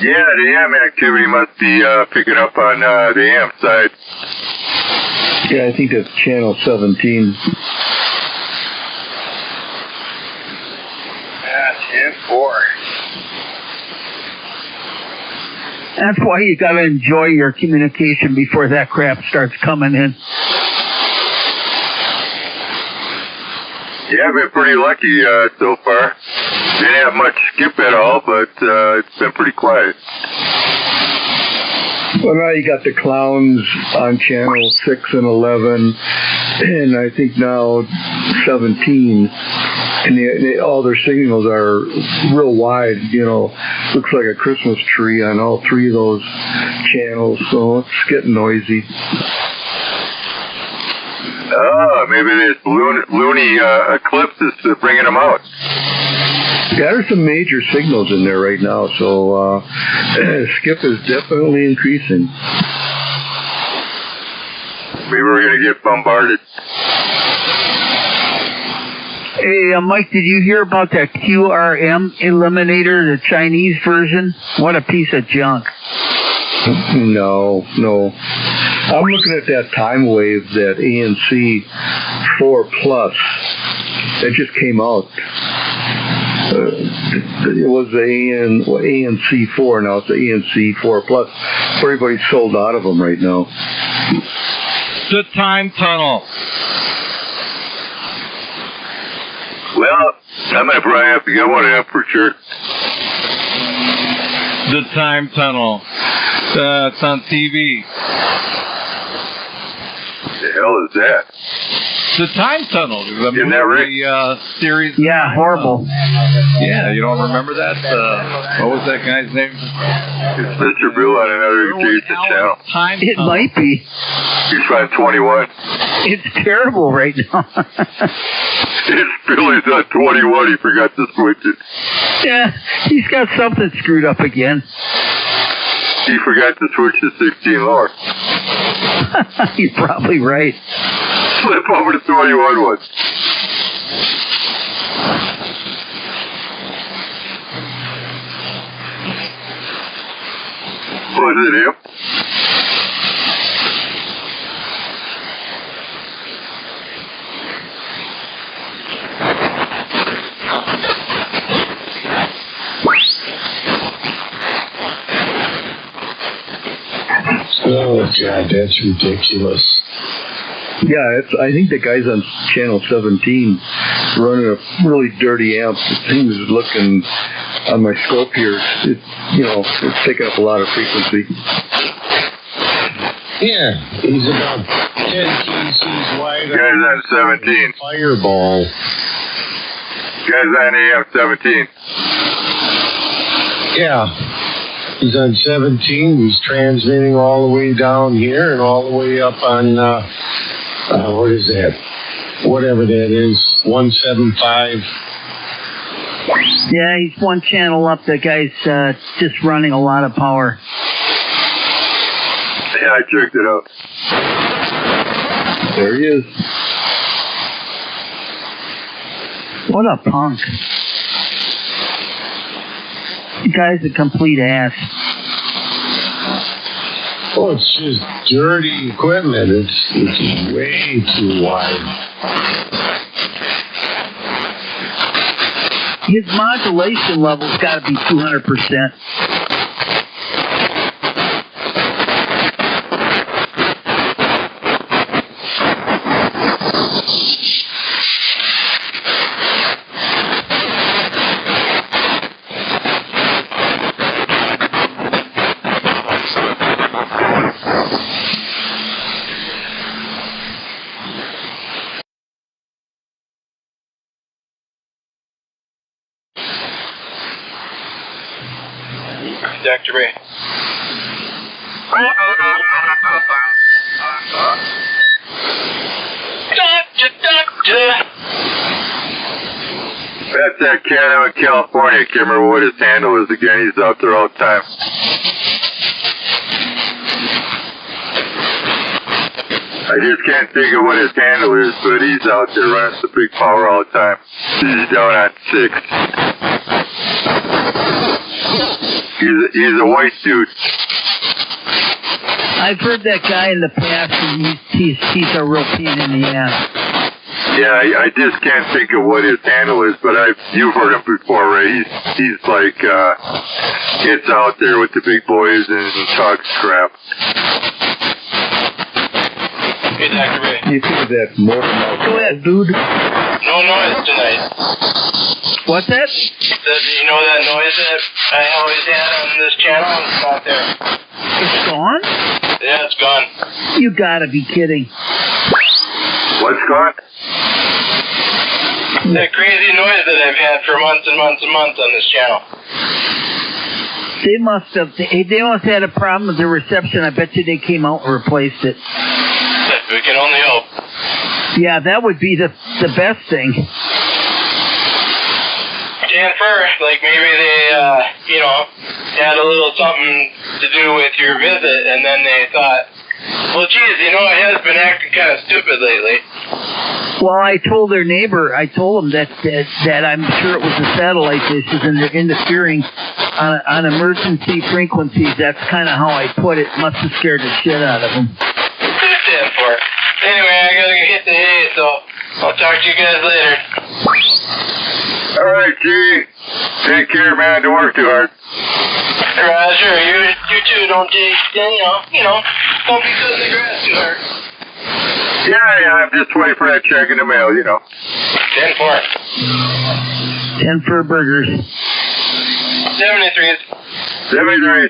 Yeah, the AM activity must be picking up on the AM side. Yeah, I think that's channel 17. Yeah, 10-4. That's why you got to enjoy your communication before that crap starts coming in. Yeah, I've been pretty lucky so far. Didn't have much skip at all, but it's been pretty quiet. Well, now you got the clowns on channel 6 and 11, and I think now 17, and all their signals are real wide, you know, looks like a Christmas tree on all three of those channels, so it's getting noisy. Oh, maybe this loony eclipse is bringing them out. Yeah, there's some major signals in there right now, so skip is definitely increasing. Maybe we're going to get bombarded. Hey, Mike, did you hear about that QRM eliminator, the Chinese version? What a piece of junk. No. I'm looking at that time wave, that ANC 4 Plus. It just came out. It was the ANC 4, now it's the ANC 4 Plus. Everybody's sold out of them right now. The time tunnel. Well, I'm going to probably have to get one of them for sure. The time tunnel. It's on TV. The hell is that? The time tunnel. Isn't that right? The series. Yeah, horrible. Yeah, you don't remember that? What was that guy's name? It's Mr. Bill on another adjacent channel. It might be. He's on 21. It's terrible right now. It's Billy's on 21. He forgot to switch it. Yeah, he's got something screwed up again. He forgot to switch to 16 lower. You're probably right. flip over to throw you on one. Was it him? Oh, God, that's ridiculous. Yeah, I think the guy's on channel 17 running a really dirty amp. The thing is looking on my scope here. It's taking up a lot of frequency. Yeah, he's about 10 kcs wide. Guy's on 17. Fireball. Guy's on AM 17. Yeah. He's on 17. He's transmitting all the way down here and all the way up on, what is that? Whatever that is, 175. Yeah, he's one channel up. The guy's just running a lot of power. Yeah, I checked it out. There he is. What a punk. The guy's a complete ass. Oh, it's just dirty equipment. It's way too wide. His modulation level's got to be 200%. Dr. Ray. That's that cat out in California. I can't remember what his handle is again. He's out there all the time. I just can't think of what his handle is, but he's out there running the big power all the time. He's down on 6. He's a white dude. I've heard that guy in the past, and he's a real pain in the ass. Yeah, I just can't think of what his handle is, but you've heard him before, Ray. He's like, gets out there with the big boys and talks crap. Hey, Dr. Ray. You think of that more Go ahead, No dude. noise tonight. What's that? You know that noise that I always had on this channel? It's not there. It's gone? Yeah, it's gone. You gotta be kidding. What's gone? That crazy noise that I've had for months and months and months on this channel. They must have had a problem with the reception. I bet you they came out and replaced it. We can only hope. Yeah, that would be the best thing. Jennifer, like maybe they, had a little something to do with your visit, and then they thought, well, geez, it has been acting kind of stupid lately. Well, I told their neighbor, I told him that I'm sure it was the satellite dishes and they're interfering on emergency frequencies. That's kind of how I put it. Must have scared the shit out of them. Jennifer. Anyway, I gotta hit the hay, so I'll talk to you guys later. All right, G. Take care, man. Don't work too hard. Roger. You too. Don't take, don't be cutting the grass too hard. Yeah, I'm just waiting for that check in the mail, 10-4. 10 for burgers. 73. 73.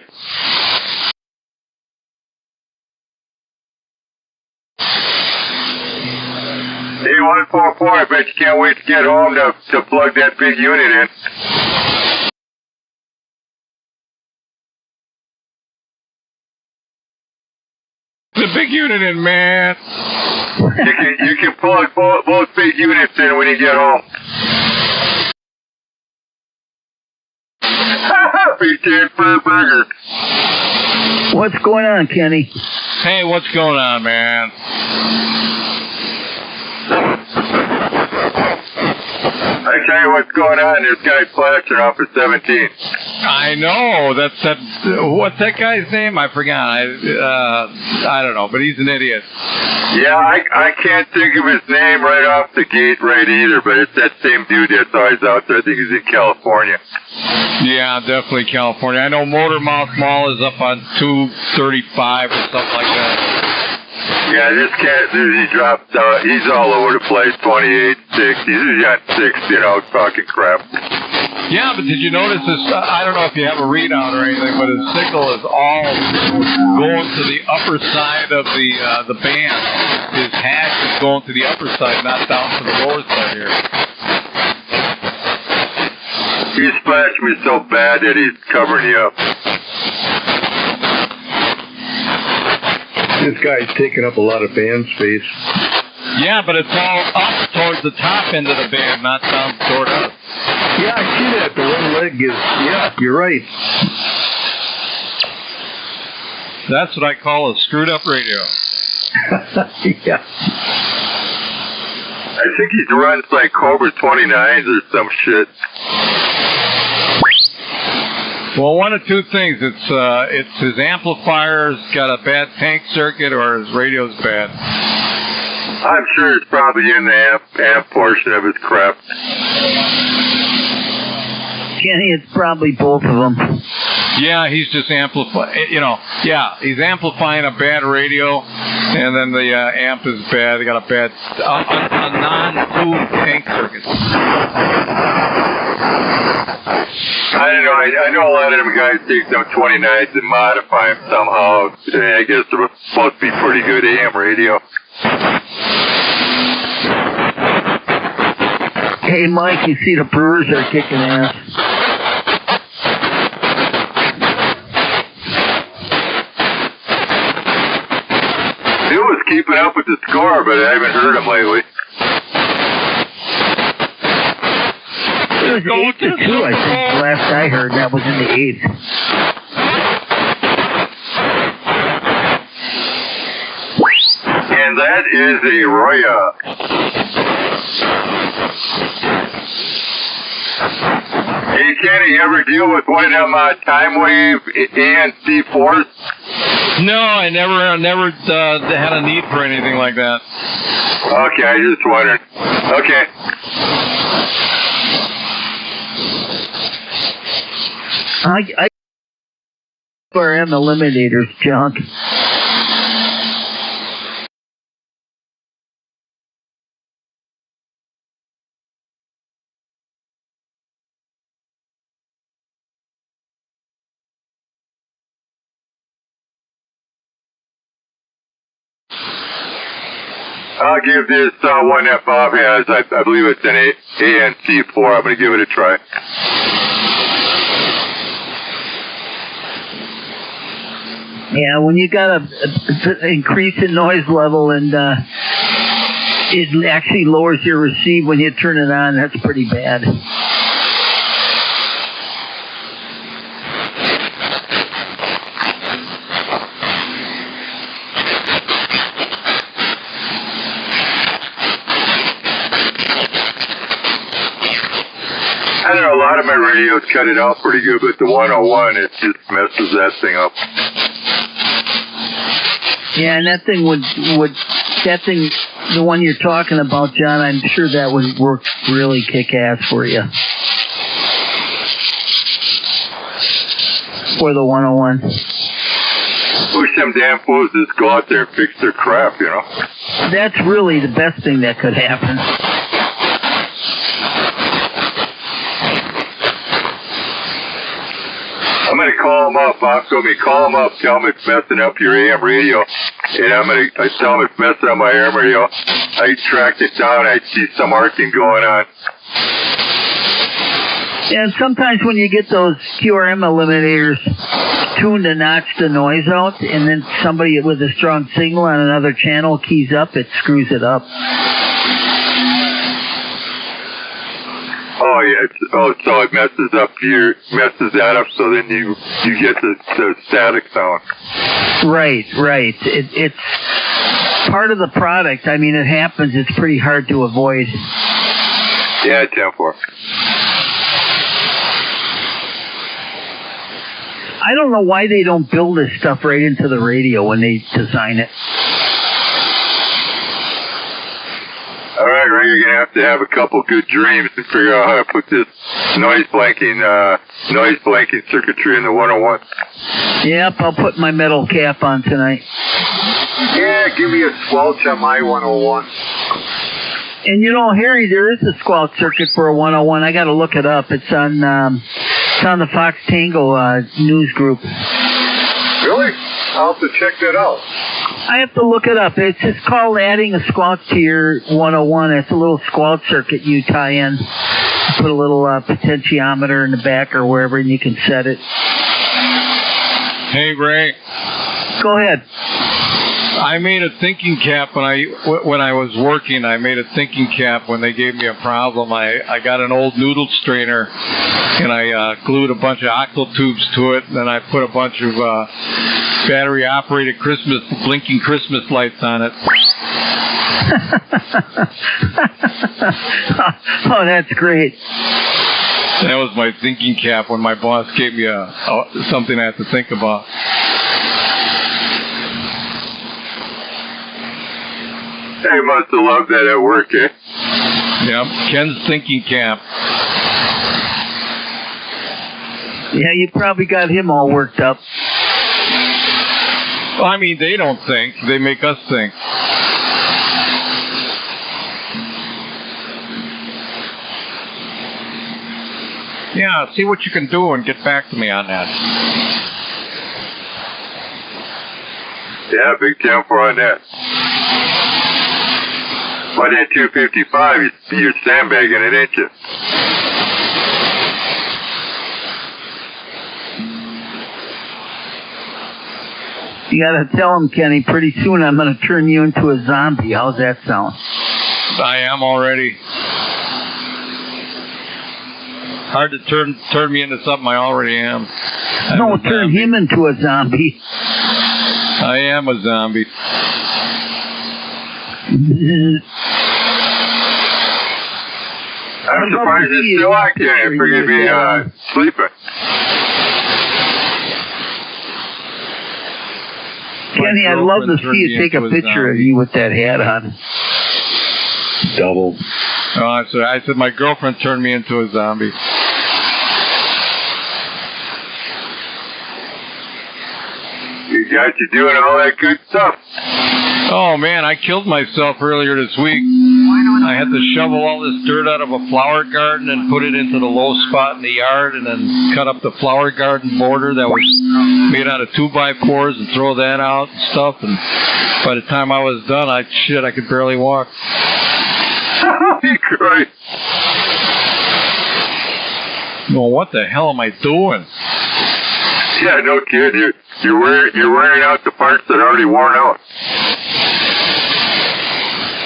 Hey, 144, I bet you can't wait to get home to plug that big unit in. The big unit in, man. You can plug both big units in when you get home. Big 10 for a burger. What's going on, Kenny? Hey, what's going on, man? I tell you what's going on. This guy's flashing off at 17. I know. That's that. What's that guy's name? I forgot. I don't know, but he's an idiot. Yeah, I can't think of his name right off the gate right either, but it's that same dude that's always out there. I think he's in California. Yeah, definitely California. I know Motor Mouth Mall is up on 235 or something like that. Yeah, this cat, he dropped out. He's all over the place, 28, 6. He's got 6, talking crap. Yeah, but did you notice this? I don't know if you have a readout or anything, but his signal is all going to the upper side of the band. His hash is going to the upper side, not down to the lower side here. He splashed me so bad that he's covering you up. This guy's taking up a lot of band space. Yeah, but it's all up towards the top end of the band, not down toward us. Yeah, I see that. The one leg is, yeah, you're right. That's what I call a screwed up radio. Yeah. I think he runs like Cobra 29s or some shit. Well, one of two things. It's his amplifier's got a bad tank circuit or his radio's bad. I'm sure it's probably in the amp portion of his crap. Kenny, it's probably both of them. Yeah, he's just amplifying, he's amplifying a bad radio, and then the amp is bad. They got a bad, a non-tuned tank circuit. I don't know. I know a lot of them guys take them 29s and modify them somehow. I guess they're supposed to be pretty good AM radio. Hey, Mike, you see the Brewers are kicking ass. He was keeping up with the score, but I haven't heard him lately. It was 8-2, I think, the last I heard. That was in the 8th. And that is a Roya. Hey, Kenny, you ever deal with one of them time wave ANC4s? No, I never had a need for anything like that. Okay, I just wondered. Okay. I RM eliminators junk. I'll give this one that Bob has. I believe it's an ANC4. I'm going to give it a try. Yeah, when you got a increase in noise level and it actually lowers your receive when you turn it on, that's pretty bad. I don't know, a lot of my radios cut it out pretty good, but the 101, it just messes that thing up. Yeah, and that thing the one you're talking about, John, I'm sure that would work really kick-ass for you. For the 101. Wish them damn fools just go out there and fix their crap, That's really the best thing that could happen. I'm going to call them up. Bob told me, call them up, tell them it's messing up your AM radio. And I tell them it's messing up my AM radio. I tracked it down. I see some arcing going on. And sometimes when you get those QRM eliminators tuned to notch the noise out, and then somebody with a strong signal on another channel keys up, it screws it up. Oh yeah. So it messes that up. So then you get the static sound. Right. It's part of the product. I mean, it happens. It's pretty hard to avoid. Yeah, 10-4. I don't know why they don't build this stuff right into the radio when they design it. All right, Ray, you're going to have a couple good dreams to figure out how to put this noise blanking circuitry in the 101. Yep, I'll put my metal cap on tonight. Yeah, give me a squelch on my 101. And you know, Harry, there is a squelch circuit for a 101. I got to look it up. It's on the Fox Tango news group. Really? I'll have to check that out. I have to look it up. It's just called adding a squelch to your 101. It's a little squelch circuit you tie in. You put a little potentiometer in the back or wherever, and you can set it. Hey, Ray. Go ahead. I made a thinking cap when I was working. I made a thinking cap when they gave me a problem. I got an old noodle strainer and I glued a bunch of octal tubes to it, and then I put a bunch of battery operated blinking Christmas lights on it. Oh, that's great. That was my thinking cap when my boss gave me something I had to think about. They must have loved that at work, eh? Yep, Ken's thinking cap. Yeah, you probably got him all worked up. Well, I mean, they don't think. They make us think. Yeah, see what you can do and get back to me on that. Yeah, big 10-4 on that. By that 255, you're sandbagging it, ain't you? You gotta tell him, Kenny, pretty soon I'm gonna turn you into a zombie. How's that sound? I am already. Hard to turn me into something I already am. No, turn him into a zombie. I am a zombie. I'm surprised it's still out there. I figured you'd be sleeping. Kenny, I'd love to see you take a picture of you with that hat on. Double. Oh, I said my girlfriend turned me into a zombie. You got you doing all that good stuff. Oh, man, I killed myself earlier this week. I had to shovel all this dirt out of a flower garden and put it into the low spot in the yard and then cut up the flower garden border that was made out of 2x4s and throw that out and stuff. And by the time I was done, I could barely walk. Great. Well, what the hell am I doing? Yeah, no kid. You're wearing out the parts that are already worn out.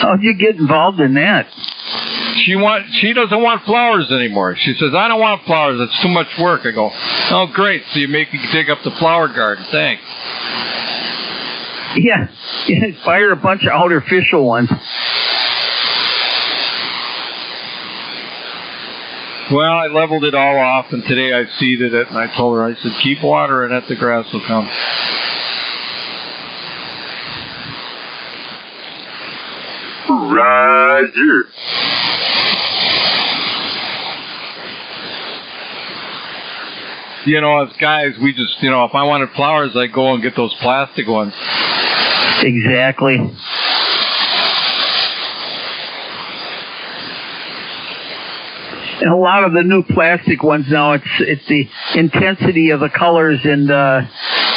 How'd you get involved in that? She doesn't want flowers anymore. She says, I don't want flowers. It's too much work. I go, oh, great. So you make me dig up the flower garden. Thanks. Yeah, fire a bunch of artificial ones. Well, I leveled it all off, and today I seeded it, and I told her, I said, keep watering it, the grass will come. Roger. You know, as guys, we just, if I wanted flowers, I'd go and get those plastic ones. Exactly. And a lot of the new plastic ones now, it's the intensity of the colors, and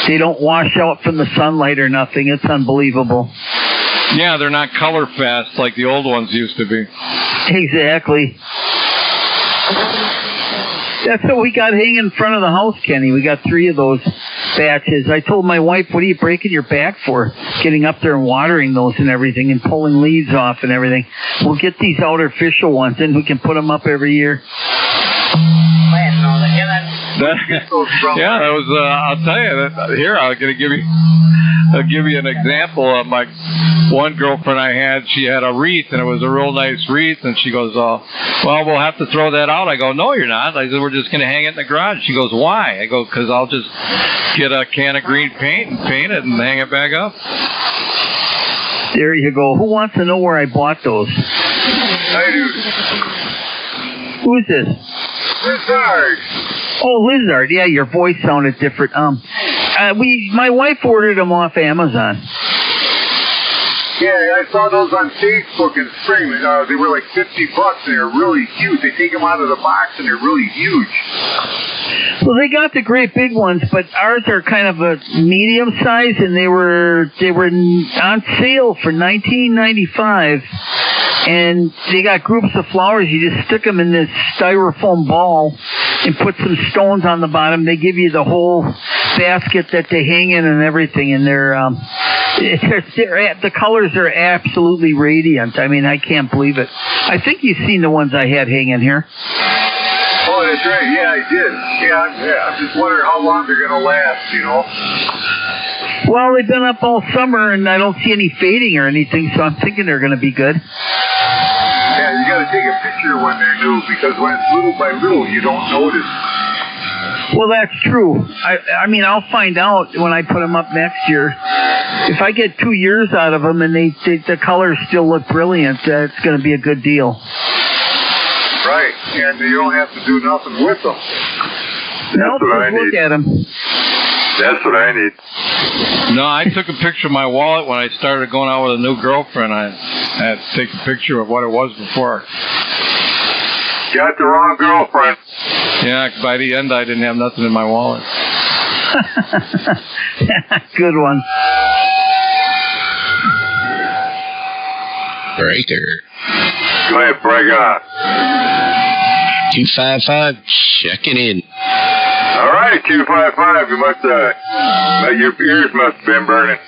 they don't wash out from the sunlight or nothing. It's unbelievable. Yeah, they're not color fast like the old ones used to be. Exactly. That's what we got hanging in front of the house, Kenny. We got 3 of those batches. I told my wife, what are you breaking your back for? Getting up there and watering those and everything and pulling leaves off and everything. We'll get these artificial ones and we can put them up every year. Yeah, that was, I'll tell you, I'll give you an example of my one girlfriend I had, she had a wreath, and it was a real nice wreath, and she goes, well, we'll have to throw that out. I go, no, you're not. I said, we're just going to hang it in the garage. She goes, why? I go, because I'll just get a can of green paint and paint it and hang it back up. There you go. Who wants to know where I bought those? I do. Who is this? Lizard. Oh, Lizard. Yeah, your voice sounded different. My wife ordered them off Amazon. Yeah, I saw those on Facebook in spring. They were like $50, and they're really huge. They take them out of the box, and they're really huge. Well, they got the great big ones, but ours are kind of a medium size, and they were on sale for $19.95. And they got groups of flowers. You just stick them in this styrofoam ball and put some stones on the bottom. They give you the whole basket that they hang in and everything. And the colors are absolutely radiant. I mean, I can't believe it. I think you've seen the ones I had hanging here. Oh, that's right. Yeah, I did. Yeah, I'm just wondering how long they're going to last, you know. Well, they've been up all summer, and I don't see any fading or anything, so I'm thinking they're going to be good. Yeah, you got to take a picture when they're new, because when it's little by little, you don't notice. Well, that's true. I mean, I'll find out when I put them up next year. If I get 2 years out of them and the colors still look brilliant, it's going to be a good deal. Right, and you don't have to do nothing with them. No, just look at them. That's what I need. No, I took a picture of my wallet when I started going out with a new girlfriend. I had to take a picture of what it was before. Got the wrong girlfriend. Yeah, by the end I didn't have nothing in my wallet. Good one. Breaker. Go ahead, Breaker. 255, checking in. All right, 255. You must your ears must have been burning.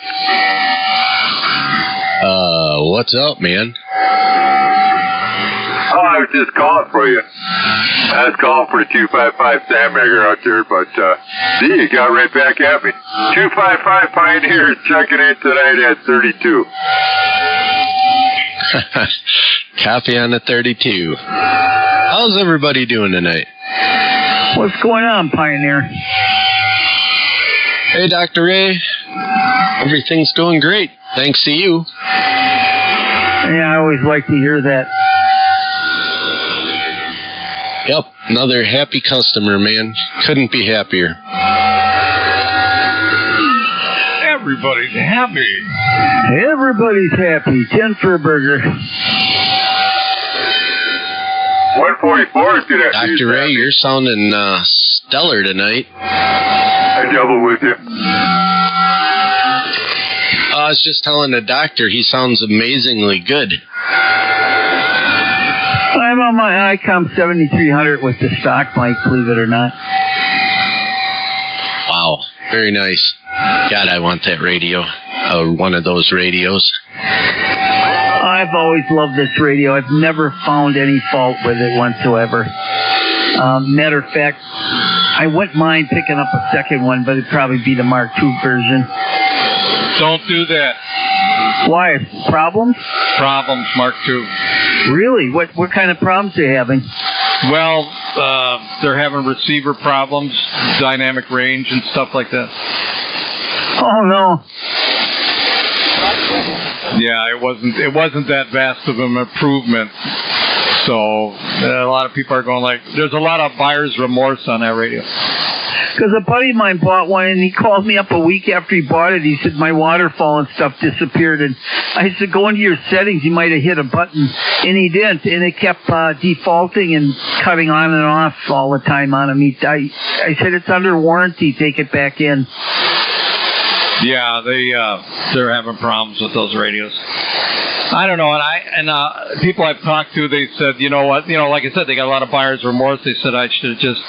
What's up, man? Oh, I was just calling for you. I was calling for the 255 Sandbagger out there, but you got right back at me. 255 Pioneer checking in tonight at 32. Copy on the 32. How's everybody doing tonight? What's going on, Pioneer? Hey, Dr. Ray. Everything's going great. Thanks to you. Yeah, I always like to hear that. Yep, another happy customer, man. Couldn't be happier. Everybody's happy. Everybody's happy. 10 for a burger. 144 to that. Dr. Ray, you're sounding stellar tonight. I double with you. I was just telling the doctor he sounds amazingly good. I'm on my ICOM 7300 with the stock mic, believe it or not. Wow, very nice. God, I want that radio. One of those radios. I've always loved this radio. I've never found any fault with it whatsoever. Matter of fact, I wouldn't mind picking up a second one, but it'd probably be the Mark II version. Don't do that. Why? Problems? Problems, Mark II. Really? What kind of problems are you having? Well, they're having receiver problems, dynamic range, and stuff like that. Oh no. Yeah, it wasn't that vast of an improvement. So a lot of people are going like, there's a lot of buyer's remorse on that radio. Because a buddy of mine bought one, and he called me up a week after he bought it. He said, my waterfall and stuff disappeared. And I said, go into your settings. You might have hit a button. And he didn't. And it kept defaulting and cutting on and off all the time on him. I said, it's under warranty. Take it back in. Yeah, they're having problems with those radios. I don't know, and people I've talked to, they said, you know what, like I said, they got a lot of buyer's remorse. They said I should have just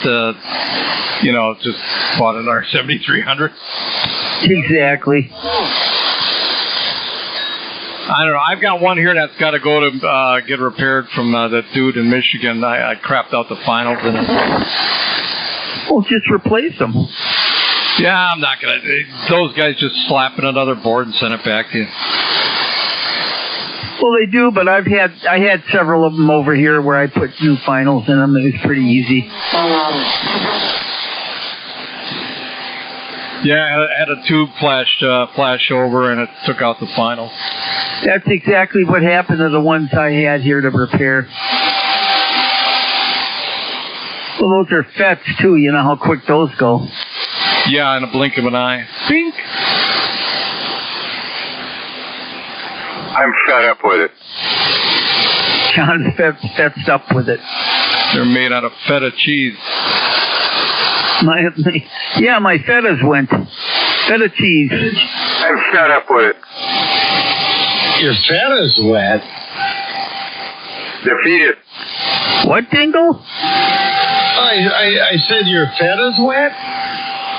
bought another 7300. Exactly. I don't know. I've got one here that's got to go to get repaired from that dude in Michigan. I crapped out the finals in it. Well, just replace them. Yeah, I'm not gonna. Those guys just slap in another board and send it back to you. Well, they do, but I had several of them over here where I put new finals in them. It was pretty easy. Yeah, I had a tube flash over, and it took out the final. That's exactly what happened to the ones I had here to repair. Well, those are FETs, too. You know how quick those go. Yeah, in a blink of an eye. Bink! I'm fed up with it. John's fet's up with it. They're made out of feta cheese. My fetas went. Feta cheese. I'm fed up with it. Your feta's wet. Defeated. What, Dingle? I said your feta's wet?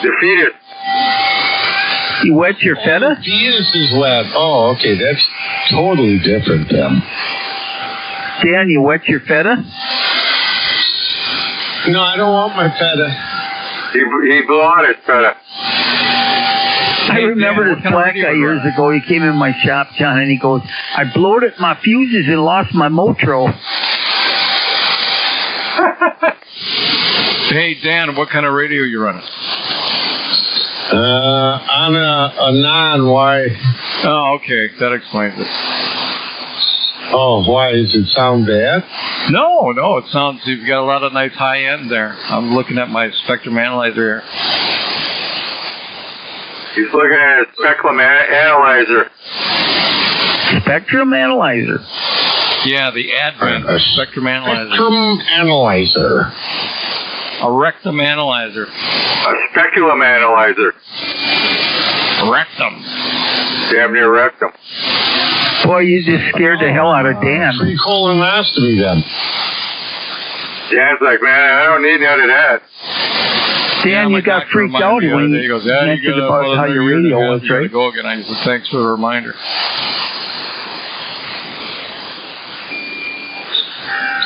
Defeated. You wet your feta? Penis is wet. Oh, okay. That's totally different then. Dan, you wet your feta? No, I don't want my feta. He blew out his feta. I remember this black guy years ago. He came in my shop, John, and he goes, I blowed at my fuses and lost my Motro. Hey, Dan, what kind of radio are you running? On a non-Y. Oh, okay. That explains it. Oh, why? Does it sound bad? No, it sounds, you've got a lot of nice high end there. I'm looking at my spectrum analyzer here. He's looking at a spectrum analyzer. Spectrum analyzer? Yeah, the Advent spectrum analyzer. Spectrum analyzer. A rectum analyzer. A speculum analyzer. Rectum. Damn near rectum. Boy, you just scared the hell out of Dan. Free colonoscopy then. Dan's like, man, I don't need none of that. Dan, you got freaked out when you mentioned about how your radio was, right? Go again. I said, thanks for the reminder.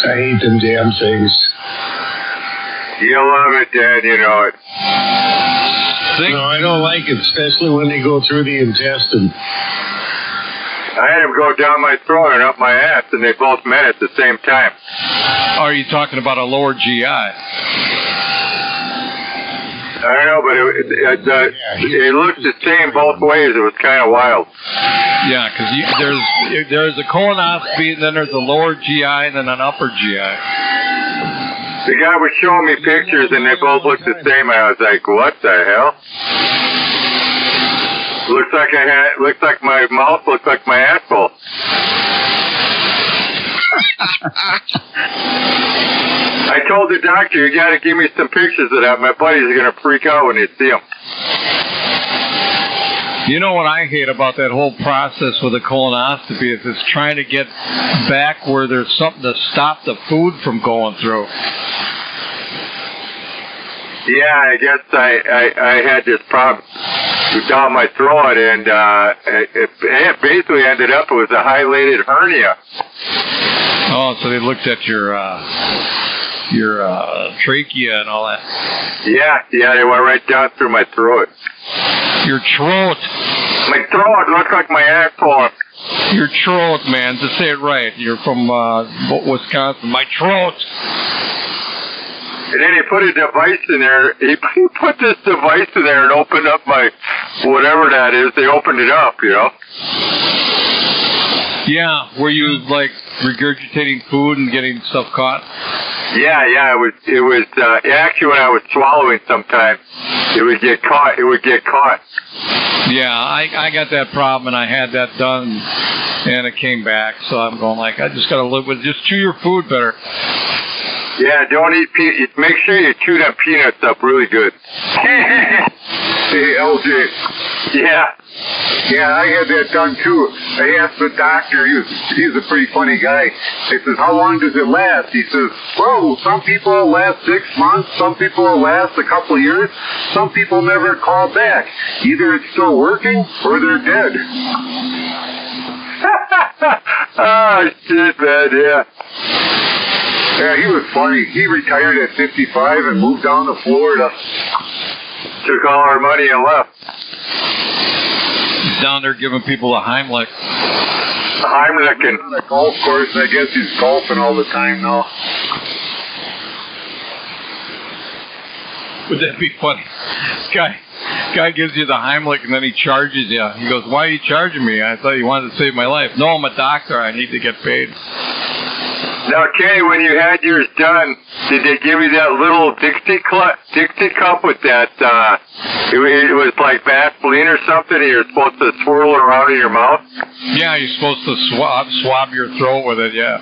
I hate them damn things. You love it, Dan, you know it. No, I don't like it, especially when they go through the intestine. I had them go down my throat and up my ass, and they both met at the same time. Are you talking about a lower GI? I don't know, but it looks the same both ways. It was kind of wild. Yeah, because there's a colonoscopy, and then there's a lower GI, and then an upper GI. The guy was showing me pictures, and they both looked the same. I was like, what the hell? Looks like my mouth looked like my asshole. I told the doctor, you got to give me some pictures of that. My buddies are going to freak out when they see them. You know what I hate about that whole process with a colonoscopy is it's trying to get back where there's something to stop the food from going through. Yeah, I guess I had this problem down my throat, and it basically ended up it was a hilated hernia. Oh, so they looked at your trachea and all that. Yeah, they went right down through my throat. Your throat. My throat looks like my asshole. Your throat, man. To say it right. You're from Wisconsin. My throat. And then he put a device in there. He put this device in there and opened up my, whatever that is. They opened it up, you know. Yeah, were you like regurgitating food and getting stuff caught? Yeah. It was actually when I was swallowing sometimes, it would get caught. Yeah, I got that problem, and I had that done, and it came back. So I'm going like, I just got to live with it. Just chew your food better. Yeah, don't eat peanuts. Make sure you chew them peanuts up really good. Hey, LJ. Yeah, I had that done too. I asked the doctor, he's a pretty funny guy. I says, how long does it last? He says, well, some people will last 6 months, some people will last a couple of years, some people never call back. Either it's still working or they're dead. Oh, shit, man, yeah. Yeah, he was funny. He retired at 55 and moved down to Florida. Took all our money and left. He's down there giving people a Heimlich. Heimlichen. On a golf course, I guess he's golfing all the time now. Would that be funny? Guy gives you the Heimlich and then he charges you. He goes, "Why are you charging me? I thought you wanted to save my life." "No, I'm a doctor. I need to get paid." Now, Kenny, when you had yours done, did they give you that little Dixie cup with that, it was like Vaseline or something, and you're supposed to swirl it around in your mouth? Yeah, you're supposed to swab your throat with it, yeah.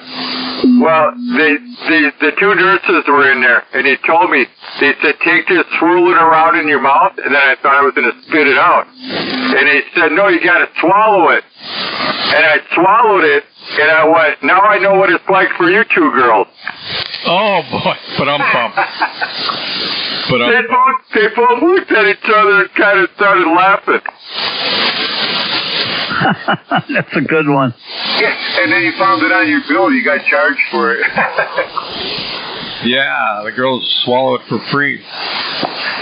Well, the two nurses were in there, and they told me, they said, "Take this, swirl it around in your mouth," and then I thought I was going to spit it out. And they said, "No, you got to swallow it." And I swallowed it, and I went, "Now I know what it's like for you two girls." Oh, boy, but I'm pumped. They both looked at each other and kind of started laughing. That's a good one. Yeah, and then you found it on your bill. You got charged for it. Yeah, the girls swallow it for free.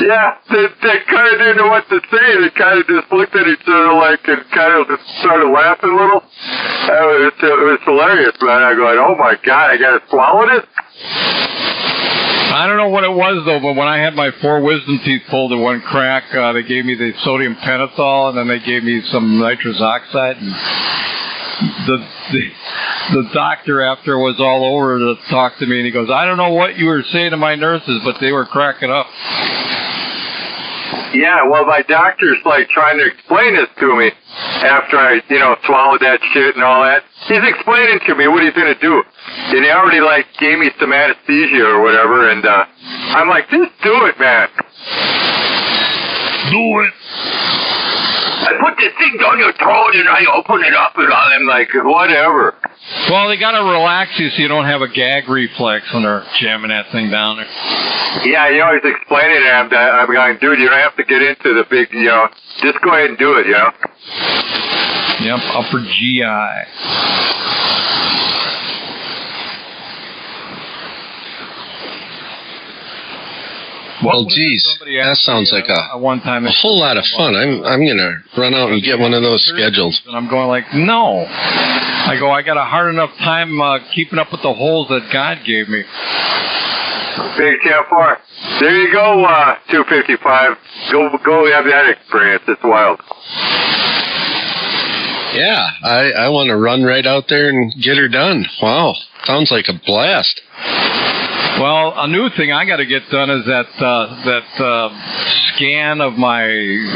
Yeah, they kind of didn't know what to say. They kind of just looked at each other like and kind of just started laughing a little. It was hilarious, man. I go, "Oh my God, I got to swallow this?" I don't know what it was, though, but when I had my 4 wisdom teeth pulled in one crack, they gave me the sodium pentothal, and then they gave me some nitrous oxide. And the doctor, after it was all over, to talk to me, and he goes, "I don't know what you were saying to my nurses, but they were cracking up." Yeah, well, my doctor's like trying to explain this to me after I, swallowed that shit and all that. He's explaining to me what he's going to do. And he already, gave me some anesthesia or whatever, and I'm like, "Just do it, man. Do it." I put this thing down your throat and I open it up and I'm like, whatever. Well, they got to relax you so you don't have a gag reflex when they're jamming that thing down there. Yeah, he always explaining to him that I'm going, "Dude, you don't have to get into the big, just go ahead and do it, Yep, upper GI. Well, geez, that sounds like a whole lot of fun. I'm gonna run out and get one of those scheduled. And I'm going like, no. I go, I got a hard enough time keeping up with the holes that God gave me. Big 10-4. There you go, 255. Go have that experience. It's wild. Yeah, I want to run right out there and get her done. Wow, sounds like a blast. Well, a new thing I got to get done is that scan of my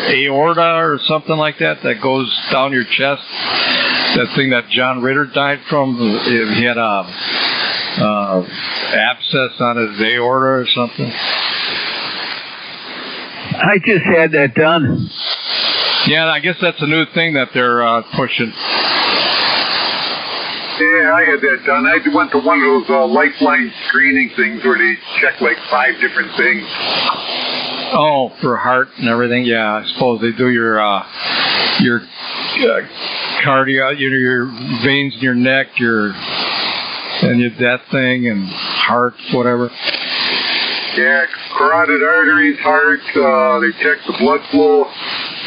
aorta or something like that goes down your chest. That thing that John Ritter died from. He had a abscess on his aorta or something. I just had that done. Yeah, I guess that's a new thing that they're pushing. Yeah, I had that done. I went to one of those lifeline screening things where they check 5 different things. Oh, for heart and everything. Yeah, I suppose they do your cardio, your veins in your neck, that thing, and heart, whatever. Yeah, carotid arteries, heart. They check the blood flow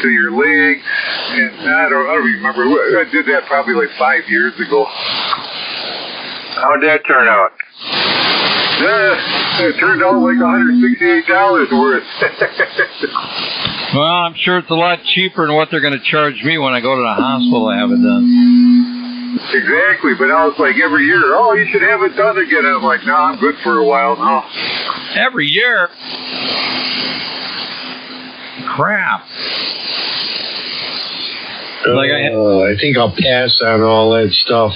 to your legs, and I don't remember. I did that probably 5 years ago. How'd that turn out? It turned out like $168 worth. Well, I'm sure it's a lot cheaper than what they're going to charge me when I go to the hospital to have it done. Exactly, but I was like every year, "Oh, you should have it done again." And I'm like, "No, I'm good for a while now." Every year? Crap. I think I'll pass on all that stuff.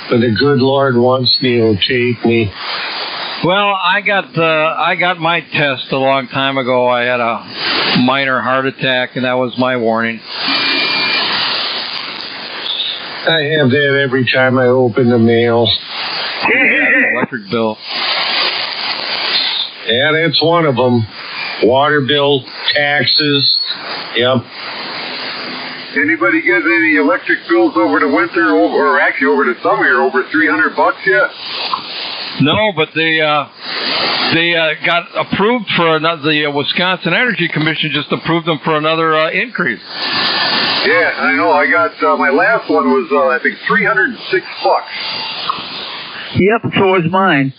But the good Lord wants me, He'll take me. Well, I got my test a long time ago. I had a minor heart attack, and that was my warning. I have that every time I open the mail. Electric bill. Yeah, that's one of them. Water bill, taxes. Yep. Anybody get any electric bills over the winter, or actually over the summer, over $300 yet? No, but They got approved for another. The Wisconsin Energy Commission just approved them for another increase. Yeah, I know. I got my last one was I think $306. Yep, so was mine.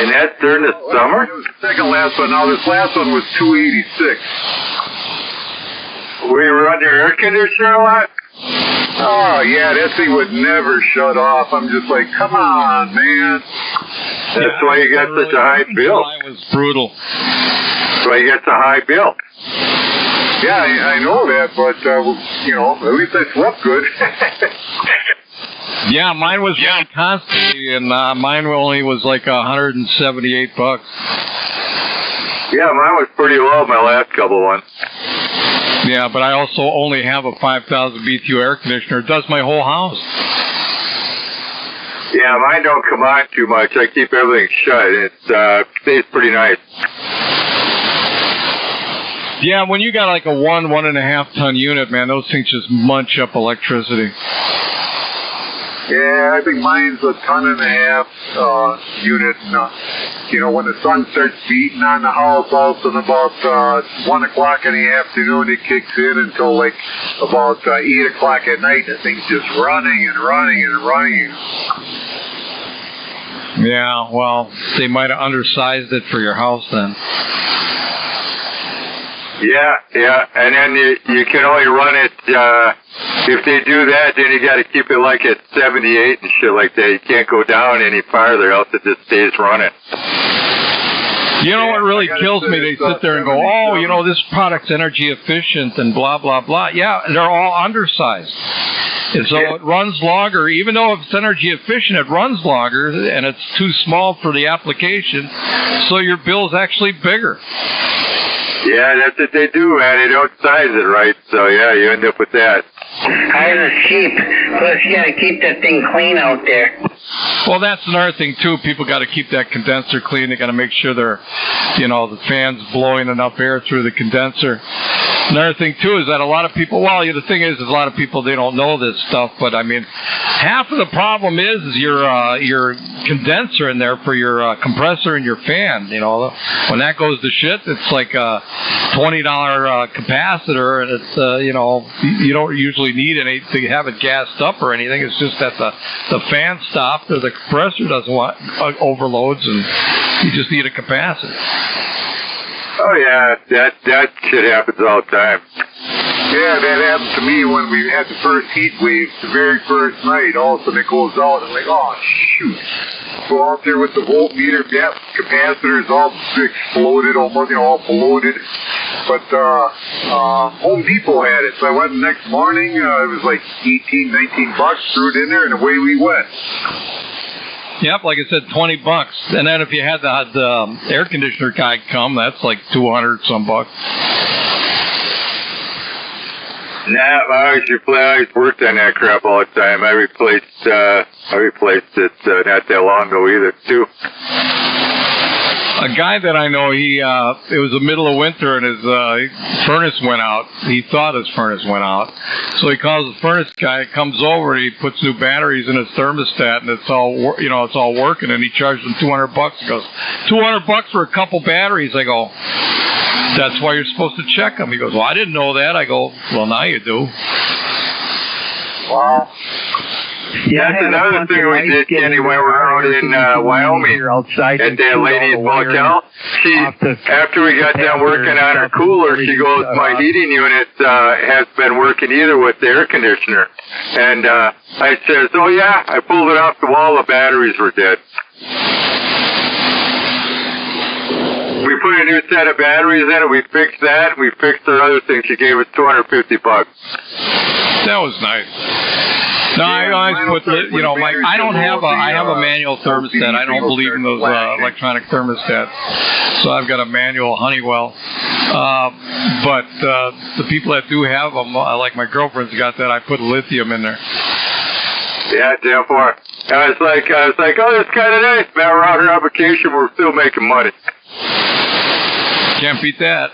And that's during the summer? It was the second last one. Now this last one was $286. Were you running your air conditioner a lot? Oh yeah, that thing would never shut off. I'm just like, come on, man. That's why you got such a high bill. July was brutal. That's why you got the high bill. Yeah, I know that, but you know, at least I slept good. Yeah, mine was running constantly, and mine only was like $178. Yeah, mine was pretty low, my last couple ones. Yeah, but I also only have a 5,000 BTU air conditioner. It does my whole house. Yeah, mine don't come on too much. I keep everything shut. It stays pretty nice. Yeah, when you got like a 1.5 ton unit, man, those things just munch up electricity. Yeah, I think mine's a 1.5 ton unit. You know, when the sun starts beating on the house, all of a sudden about 1 o'clock in the afternoon, it kicks in until like about 8 o'clock at night. The thing's just running and running and running. Yeah, well, they might have undersized it for your house then. Yeah, and then you can only run it, if they do that, then you got to keep it like at 78 and shit like that. You can't go down any farther, else it just stays running. You know what really kills me? They sit there and go, oh, you know, this product's energy efficient and blah, blah, blah. Yeah, they're all undersized. And so it runs longer. Even though it's energy efficient, it runs longer, and it's too small for the application, so your bill's actually bigger. Yeah, that's what they do, man. They don't size it right, so yeah, you end up with that. Higher cheap. Plus, you gotta keep that thing clean out there. Well, that's another thing, too. People got to keep that condenser clean. They got to make sure they're, you know, the fan's blowing enough air through the condenser. Another thing, too, is that a lot of people, well, the thing is a lot of people, they don't know this stuff, but, I mean, half of the problem is your condenser in there for your compressor and your fan, you know. When that goes to shit, it's like a $20 capacitor, and it's, you know, you don't usually need any to have it gassed up or anything. It's just that the fan stopped or the compressor doesn't want overloads, and you just need a capacitor. Oh yeah, that shit happens all the time. Yeah, that happened to me when we had the first heat wave, the very first night. All of a sudden it goes out, and I'm like, oh shoot. Go out there with the voltmeter, capacitors all exploded, almost, you know, all bloated. But Home Depot had it, so I went the next morning. It was like $18, $19, threw it in there, and away we went. Yep, like I said, $20. And then if you had the air conditioner guy come, that's like $200 bucks. Nah, I always worked on that crap all the time. I replaced it not that long ago either, too. A guy that I know, it was the middle of winter and his furnace went out. He thought his furnace went out. So he calls the furnace guy, comes over, and he puts new batteries in his thermostat, and it's all working, and he charged him $200. He goes, $200 for a couple batteries. I go, that's why you're supposed to check them. He goes, well, I didn't know that. I go, well, now you do. Wow. Yeah, that's another thing we did, Kenny, when we were out in Wyoming at that lady's motel. She, after we got done working on her cooler, she goes, my heating unit has been working either with the air conditioner. And I says, oh yeah, I pulled it off the wall, the batteries were dead. We put a new set of batteries in it, we fixed that, we fixed her other thing. She gave us $250. That was nice. No, I always put, you know, I have a manual thermostat. I don't believe in those electronic thermostats. So I've got a manual Honeywell. But the people that do have them, like my girlfriend's got that, I put lithium in there. Yeah, damn far. I was like, oh, that's kind of nice. Now we're out here on vacation, we're still making money. Can't beat that.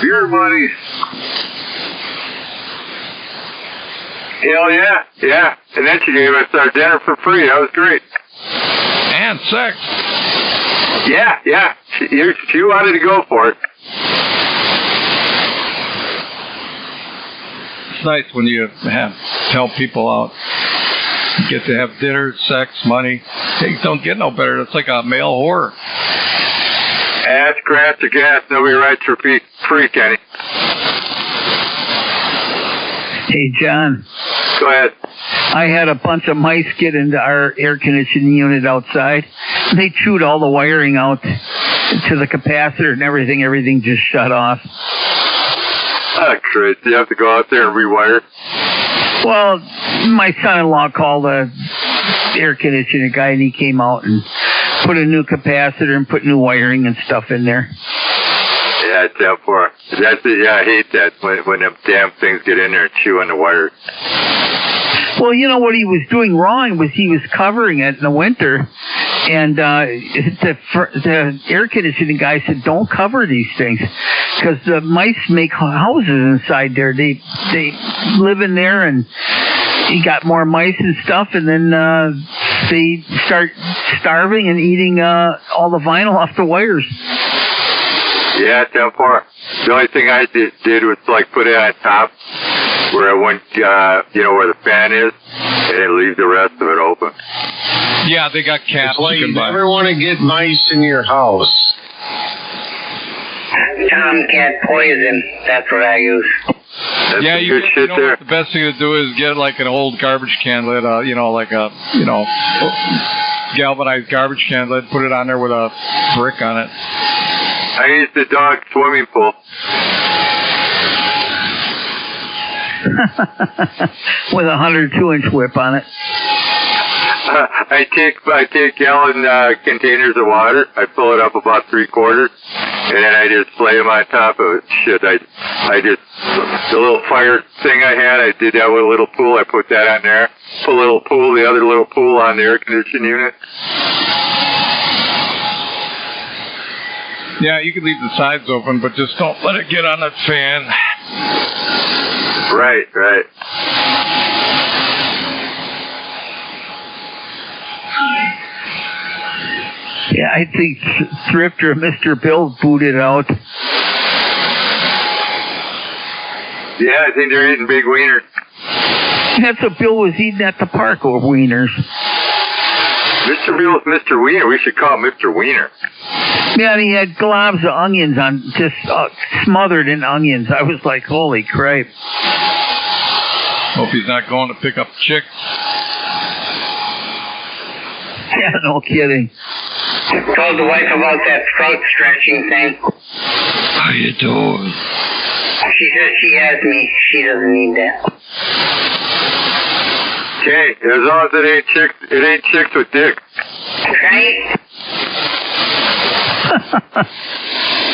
Beer money. Hell yeah. And then she gave us our dinner for free. That was great. And sex. Yeah. She wanted to go for it. It's nice when you help people out. You get to have dinner, sex, money. Things don't get no better. It's like a male whore. Ass, grass, or gas. Nobody rides for free, Kenny. Hey, John. Go ahead. I had a bunch of mice get into our air conditioning unit outside. They chewed all the wiring out to the capacitor and everything. Everything just shut off. Oh, crazy. You have to go out there and rewire? Well, my son-in-law called the air conditioning guy, and he came out and put a new capacitor and put new wiring and stuff in there. Yeah, it's out for it. I hate that when them damn things get in there and chew on the wires. Well, you know what he was doing wrong was he was covering it in the winter, and the air conditioning guy said, "Don't cover these things, because the mice make houses inside there. They live in there, and you got more mice and stuff, and then they start starving and eating all the vinyl off the wires." Yeah, it's down for it. The only thing I did was put it on top where it went, where the fan is, and then leave the rest of it open. Yeah, they got caps. It's like you never want to get mice in your house. Tomcat poison, that's what I use. That's you good shit there. What the best thing to do is get like an old garbage can lid, galvanized garbage can lid, put it on there with a brick on it. I used the dog swimming pool. With a 102-inch whip on it. I take gallon containers of water. I fill it up about 3/4, and then I just lay them on top of it. Shit, I just the little fire thing I had. I did that with a little pool. I put that on there. Put a little pool, the other little pool on the air conditioning unit. Yeah, you can leave the sides open, but just don't let it get on that fan. Right. Yeah, I think Thrifter Mr. Bill booted out. Yeah, I think they're eating big wieners. That's what Bill was eating at the park, over wieners. Mr. Bill's Mr. Wiener. We should call him Mr. Wiener. Yeah, and he had globs of onions on, just smothered in onions. I was like, holy crap. Hope he's not going to pick up chicks. Yeah, no kidding. Told the wife about that throat stretching thing. How you doing? She says she has me. She doesn't need that. Okay, as long as it ain't chicks with dicks. Right?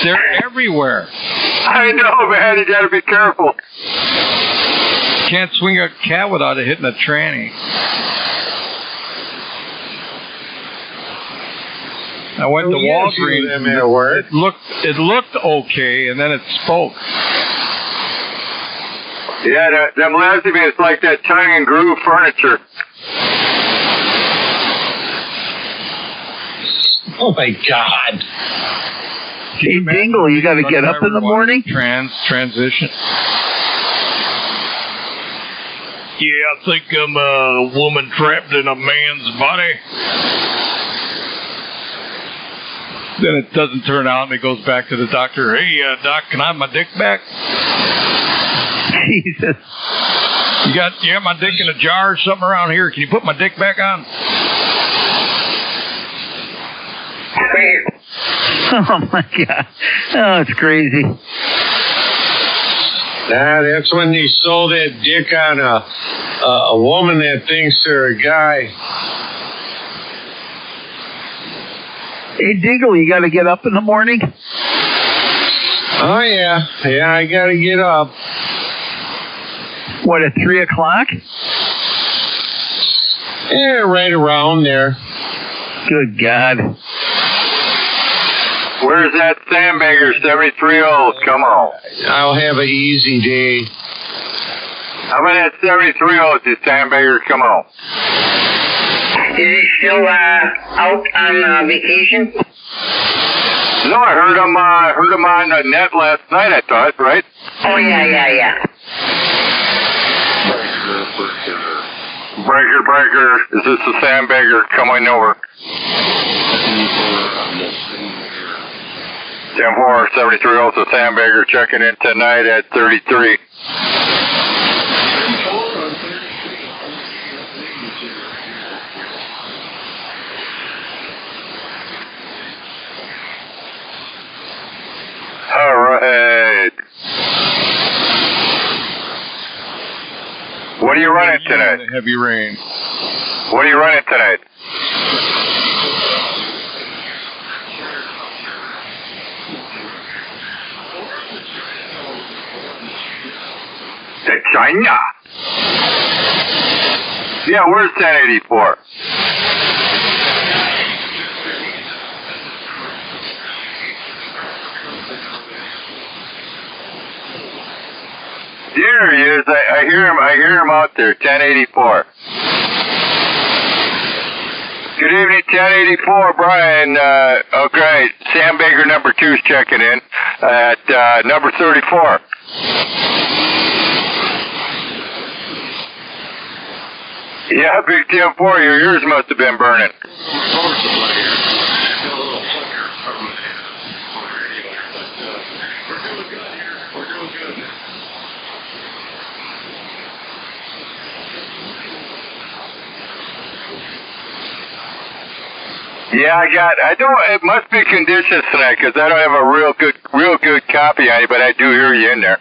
They're everywhere. I know, man. You gotta be careful. Can't swing a cat without it hitting a tranny. I went to Walgreens. It looked okay, and then it spoke. Yeah, them lesbians like that tongue and groove furniture. Oh my God! Hey, Dingle, you got to get up in the morning? Transition. Yeah, I think I'm a woman trapped in a man's body. Then it doesn't turn out, and it goes back to the doctor. Hey, doc, can I have my dick back? Jesus. You got my dick in a jar or something around here. Can you put my dick back on? Oh, my God. Oh, it's crazy. Nah, that's when they sold that dick on a woman that thinks they're a guy. Hey, Dingle, you got to get up in the morning? Oh, yeah. Yeah, I got to get up. What, at 3 o'clock? Yeah, right around there. Good God. Where's that sandbagger 73-0? Come on. I'll have an easy day. How about that 73-0, this sandbagger? Come on. Is he still out on vacation? No, I heard him on the net last night, I thought, right? Oh, yeah. Breaker. Is this the sandbagger coming over? 10-4, 73 also sandbagger checking in tonight at 33. All right. What are you running tonight? Heavy rain. What are you running tonight? To China. Yeah, where's 1084? There he is. I hear him out there. 1084. Good evening, 1084, Brian. Okay, sandbagger number 2's checking in at number 34. Yeah, Big 10-4, your ears must have been burning. Yeah, it must be conditions tonight because I don't have a real good copy on you, but I do hear you in there.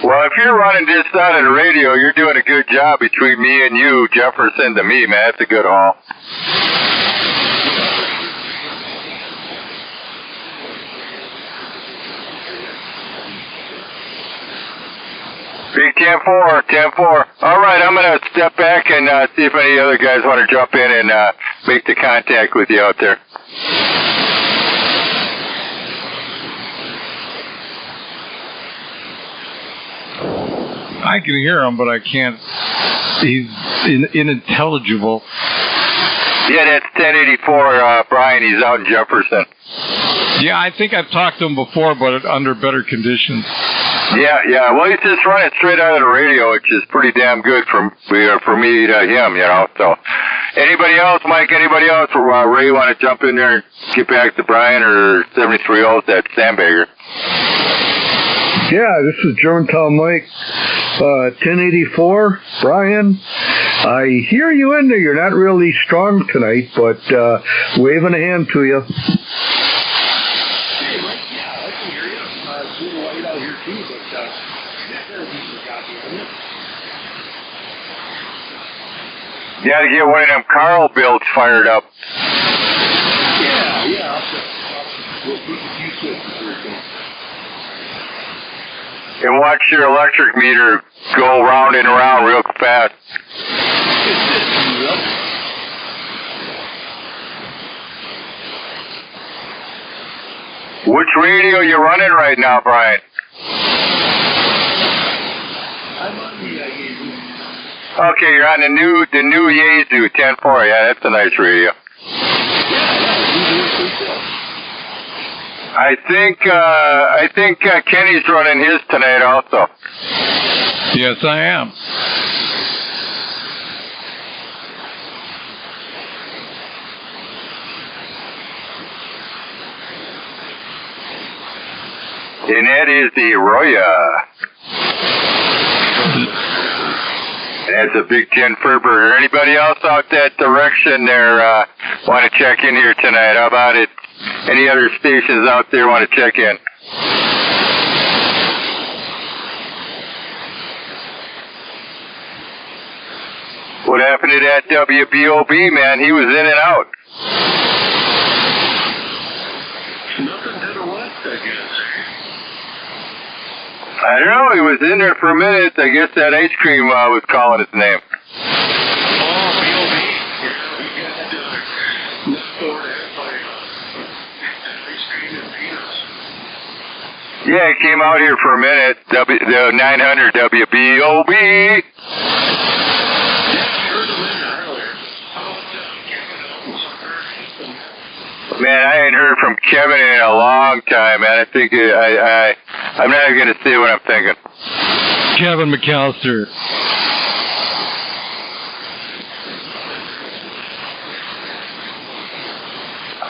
Well, if you're running this side of the radio, you're doing a good job between me and you, Jefferson to me, man. That's a good haul. Big 10-4. All right, I'm going to step back and see if any other guys want to jump in and make the contact with you out there. I can hear him, but I can't. He's unintelligible. Yeah, that's 1084, Brian. He's out in Jefferson. Yeah, I think I've talked to him before, but under better conditions. Yeah. Well, he's just running straight out of the radio, which is pretty damn good for me to him, you know. So, anybody else, Mike? Anybody else? Ray, want to jump in there and get back to Brian or 73 O's at Sandbagger? Yeah, this is Germantown Mike. 1084, Brian. I hear you in there. You're not really strong tonight, but waving a hand to you. You got to get one of them Carl builds fired up. Yeah. And watch your electric meter go round and around real fast. Which radio you running right now, Brian? I'm on the Yaesu. Okay, you're on the new Yaesu 10-4. Yeah, that's a nice radio. I think Kenny's running his tonight also. Yes, I am. And that is the Roya. That's a Big 10 fur burger. Anybody else out that direction there want to check in here tonight? How about it? Any other stations out there want to check in? What happened to that WBOB, man? He was in and out. Nothing to the left, I guess. I don't know. He was in there for a minute. I guess that ice cream was calling his name. Yeah, he came out here for a minute. the 900 WBOB. Man, I ain't heard from Kevin in a long time, man. I think I'm not even going to say what I'm thinking. Kevin McAllister.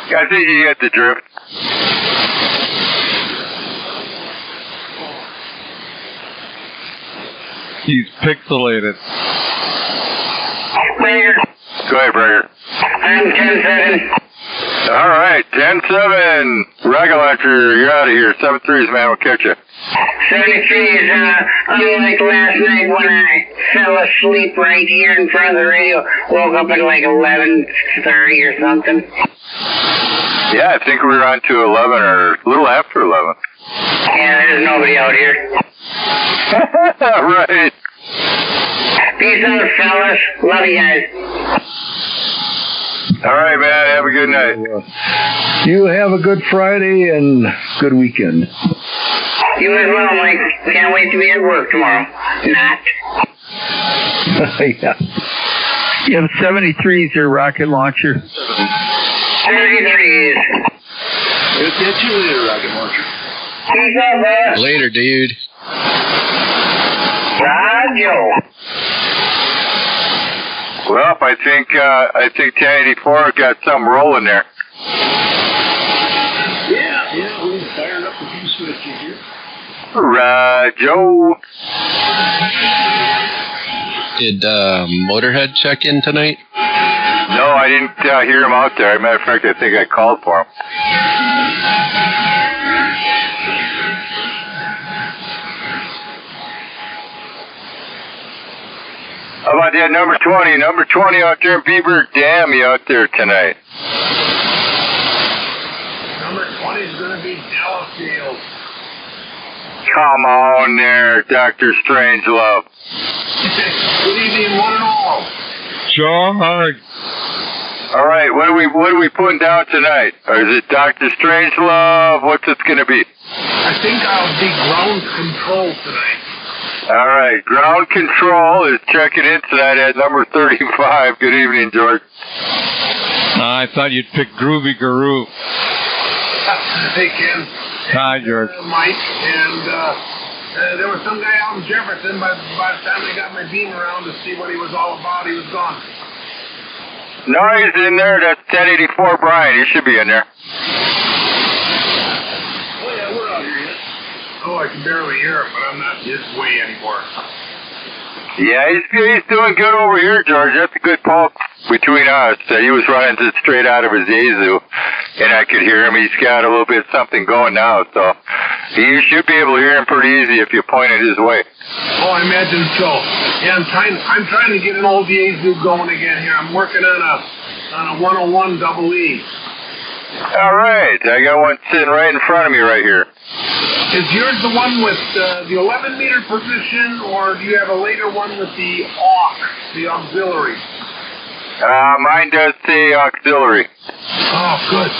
I think you get the drift. He's pixelated. Go ahead, Breger. I'm 10-7. All right, 10-7. Rocket launcher, you're out of here. 7-3s, man. We'll catch you. 73 is, unlike last night when I fell asleep right here in front of the radio, woke up at like 11:30 or something. Yeah, I think we were on to 11 or a little after 11. Yeah, there's nobody out here. Right. Peace out, fellas. Love you guys. All right, man. Have a good night. You have a good Friday and good weekend. You as well, Mike. Can't wait to be at work tomorrow. Not. Yeah. You have 73s here, rocket launcher. 33s. We'll catch you later, rocket launcher. Peace out, man. Later, dude. Roger. Well, I think 1084 got something rolling there. Yeah, we fired up a few switches here. Right, Joe. Did Motorhead check in tonight? No, I didn't hear him out there. As a matter of fact, I think I called for him. How about that number 20? Number 20 out there in Beaver Dam, you out there tonight? Number 20 is going to be Delafield. Come on there, Dr. Strangelove. Good evening, one and all. George. All right, what are we putting down tonight? Or is it Dr. Strangelove? What's it going to be? I think I'll be ground control tonight. All right, ground control is checking in tonight at number 35. Good evening, George. I thought you'd pick Groovy Guru. Hey, Ken. Hi, George. Mike, and there was some guy out in Jefferson, but by the time I got my beam around to see what he was all about, he was gone. No, he's in there. That's 1084 Brian. He should be in there. Oh, yeah, we're out here yet. Oh, I can barely hear him, but I'm not his way anymore. Yeah, he's doing good over here, George. That's a good pulse between us. He was running just straight out of his Yaesu, and I could hear him. He's got a little bit something going now, so you should be able to hear him pretty easy if you point it his way. Oh, I imagine so. Yeah, I'm trying to get an old Yaesu going again here. I'm working on a 101 double E. All right, I got one sitting right in front of me right here. Is yours the one with the 11-meter position, or do you have a later one with the AUX, the auxiliary? Mine does say auxiliary. Oh, good.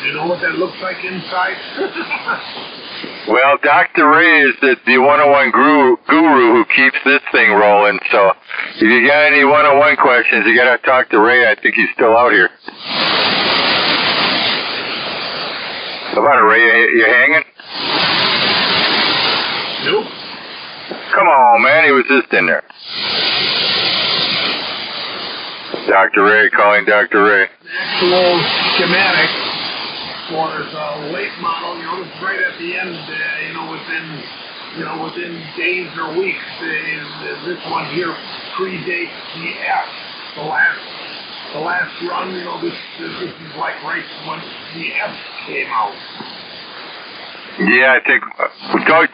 Do you know what that looks like inside? Well, Dr. Ray is the 101 guru who keeps this thing rolling, so if you got any 101 questions, you got to talk to Ray. I think he's still out here. How about it, Ray? You hanging? Nope. Come on, man. He was just in there. Dr. Ray calling Dr. Ray. Actual schematic for the late model, it's right at the end, within days or weeks. This one here predates the F, the last run. This is like right when the F came out. Yeah, I think.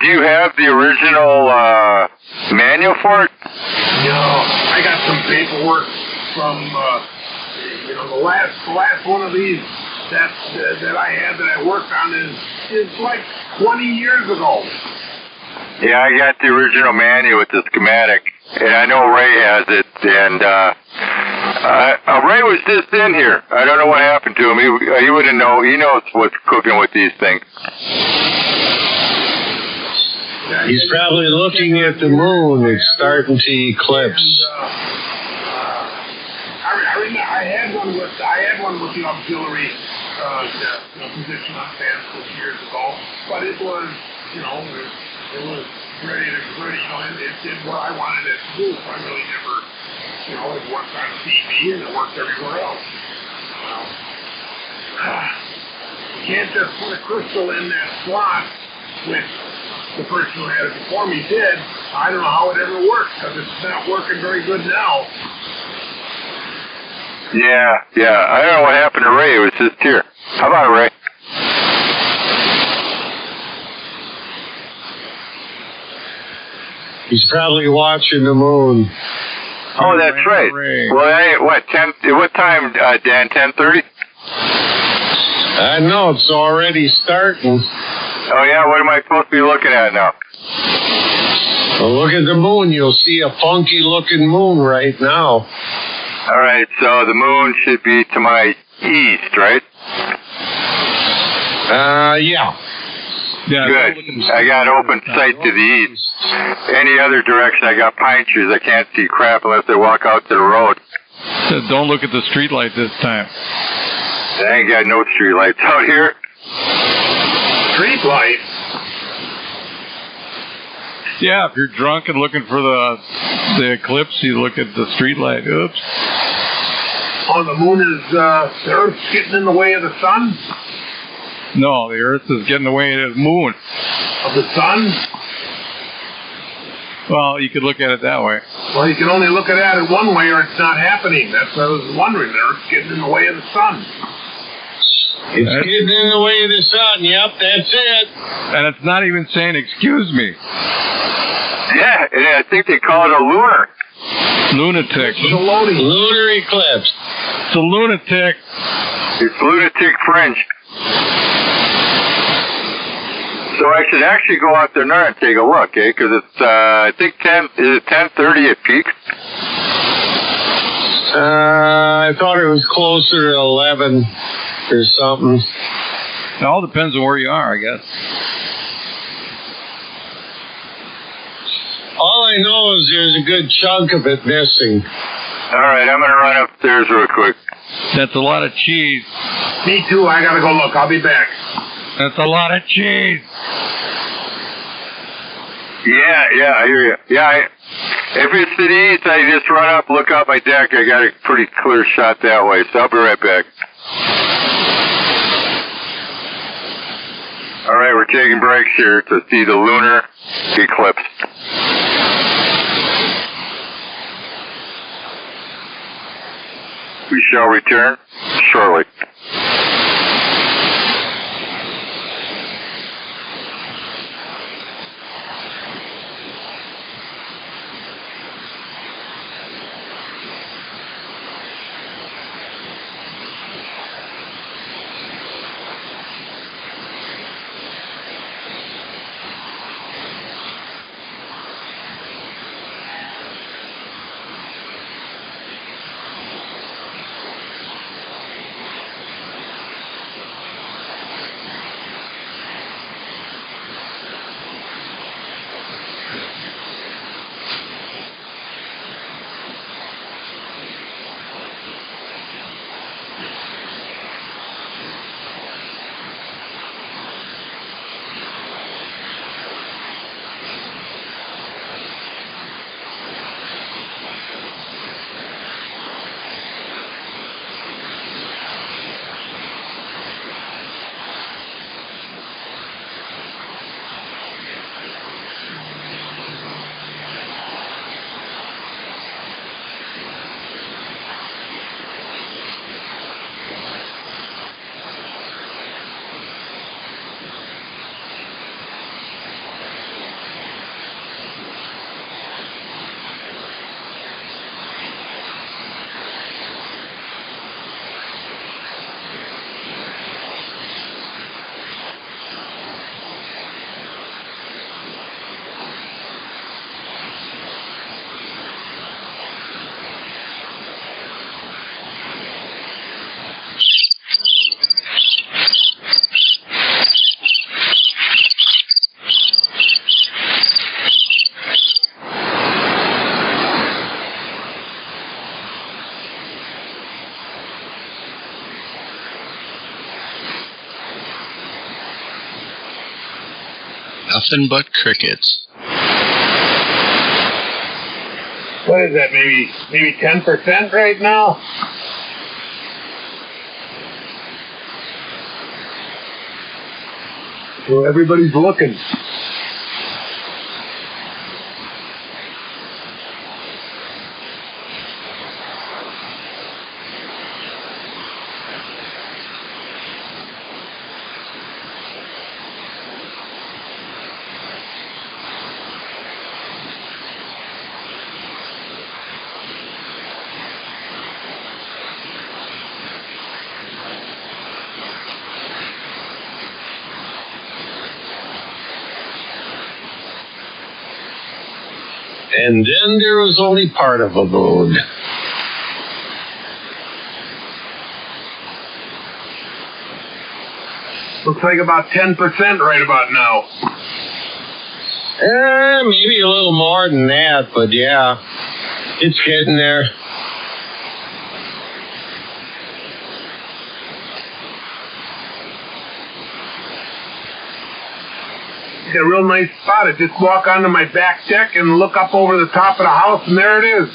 Do you have the original manual for it? No, I got some paperwork from the last one of these that I had that I worked on is like 20 years ago. Yeah, I got the original manual with the schematic, and I know Ray has it, and Ray was just in here. I don't know what happened to him. He wouldn't know. He knows what's cooking with these things. He's probably looking at the moon. It's starting to eclipse. I had one with the auxiliary position on fans years ago, but it was ready, and it did what I wanted it to do. So I really never, it worked on TV and it worked everywhere else. You can't just put a crystal in that slot, which the person who had it before me did. I don't know how it ever works because it's not working very good now. Yeah. I don't know what happened to Ray. It was just here. How about Ray? He's probably watching the moon. Oh, that's right. Well, what time, Dan? 10:30? I know, it's already starting. Oh, yeah? What am I supposed to be looking at now? Well, look at the moon. You'll see a funky-looking moon right now. All right, so the moon should be to my east, right? Yeah. Good. I got open sight to the east. Any other direction, I got pine trees. I can't see crap unless I walk out to the road. So don't look at the street light this time. I ain't got no street lights out here. Street light? Yeah, if you're drunk and looking for the eclipse, you look at the street light. Oops. Oh, the moon is, the Earth's getting in the way of the sun? No, the Earth is getting away of the moon. Of the sun? Well, you could look at it that way. Well, you can only look at it one way or it's not happening. That's what I was wondering. The Earth's getting in the way of the sun. It's getting in the way of the sun. Yep, that's it. And it's not even saying, excuse me. Yeah, I think they call it a lunar. Lunatic. It's a loading. Lunar eclipse. It's a lunatic. It's lunatic French. So I should actually go out there now and take a look, eh? Because it's, I think 10:30 at peak? I thought it was closer to 11 or something. It all depends on where you are, I guess. All I know is there's a good chunk of it missing. All right, I'm going to run upstairs real quick. That's a lot of cheese. Me too. I got to go look. I'll be back. That's a lot of cheese. Yeah, I hear you. Yeah, if it's to the east, I just run up, look out my deck. I got a pretty clear shot that way, so I'll be right back. All right, we're taking breaks here to see the lunar eclipse. We shall return shortly. Nothing but crickets. What is that, maybe 10% right now? So everybody's looking. And then there was only part of a moon. Looks like about 10% right about now. Maybe a little more than that, but yeah, it's getting there. A real nice spot. I just walk onto my back deck and look up over the top of the house, and there it is.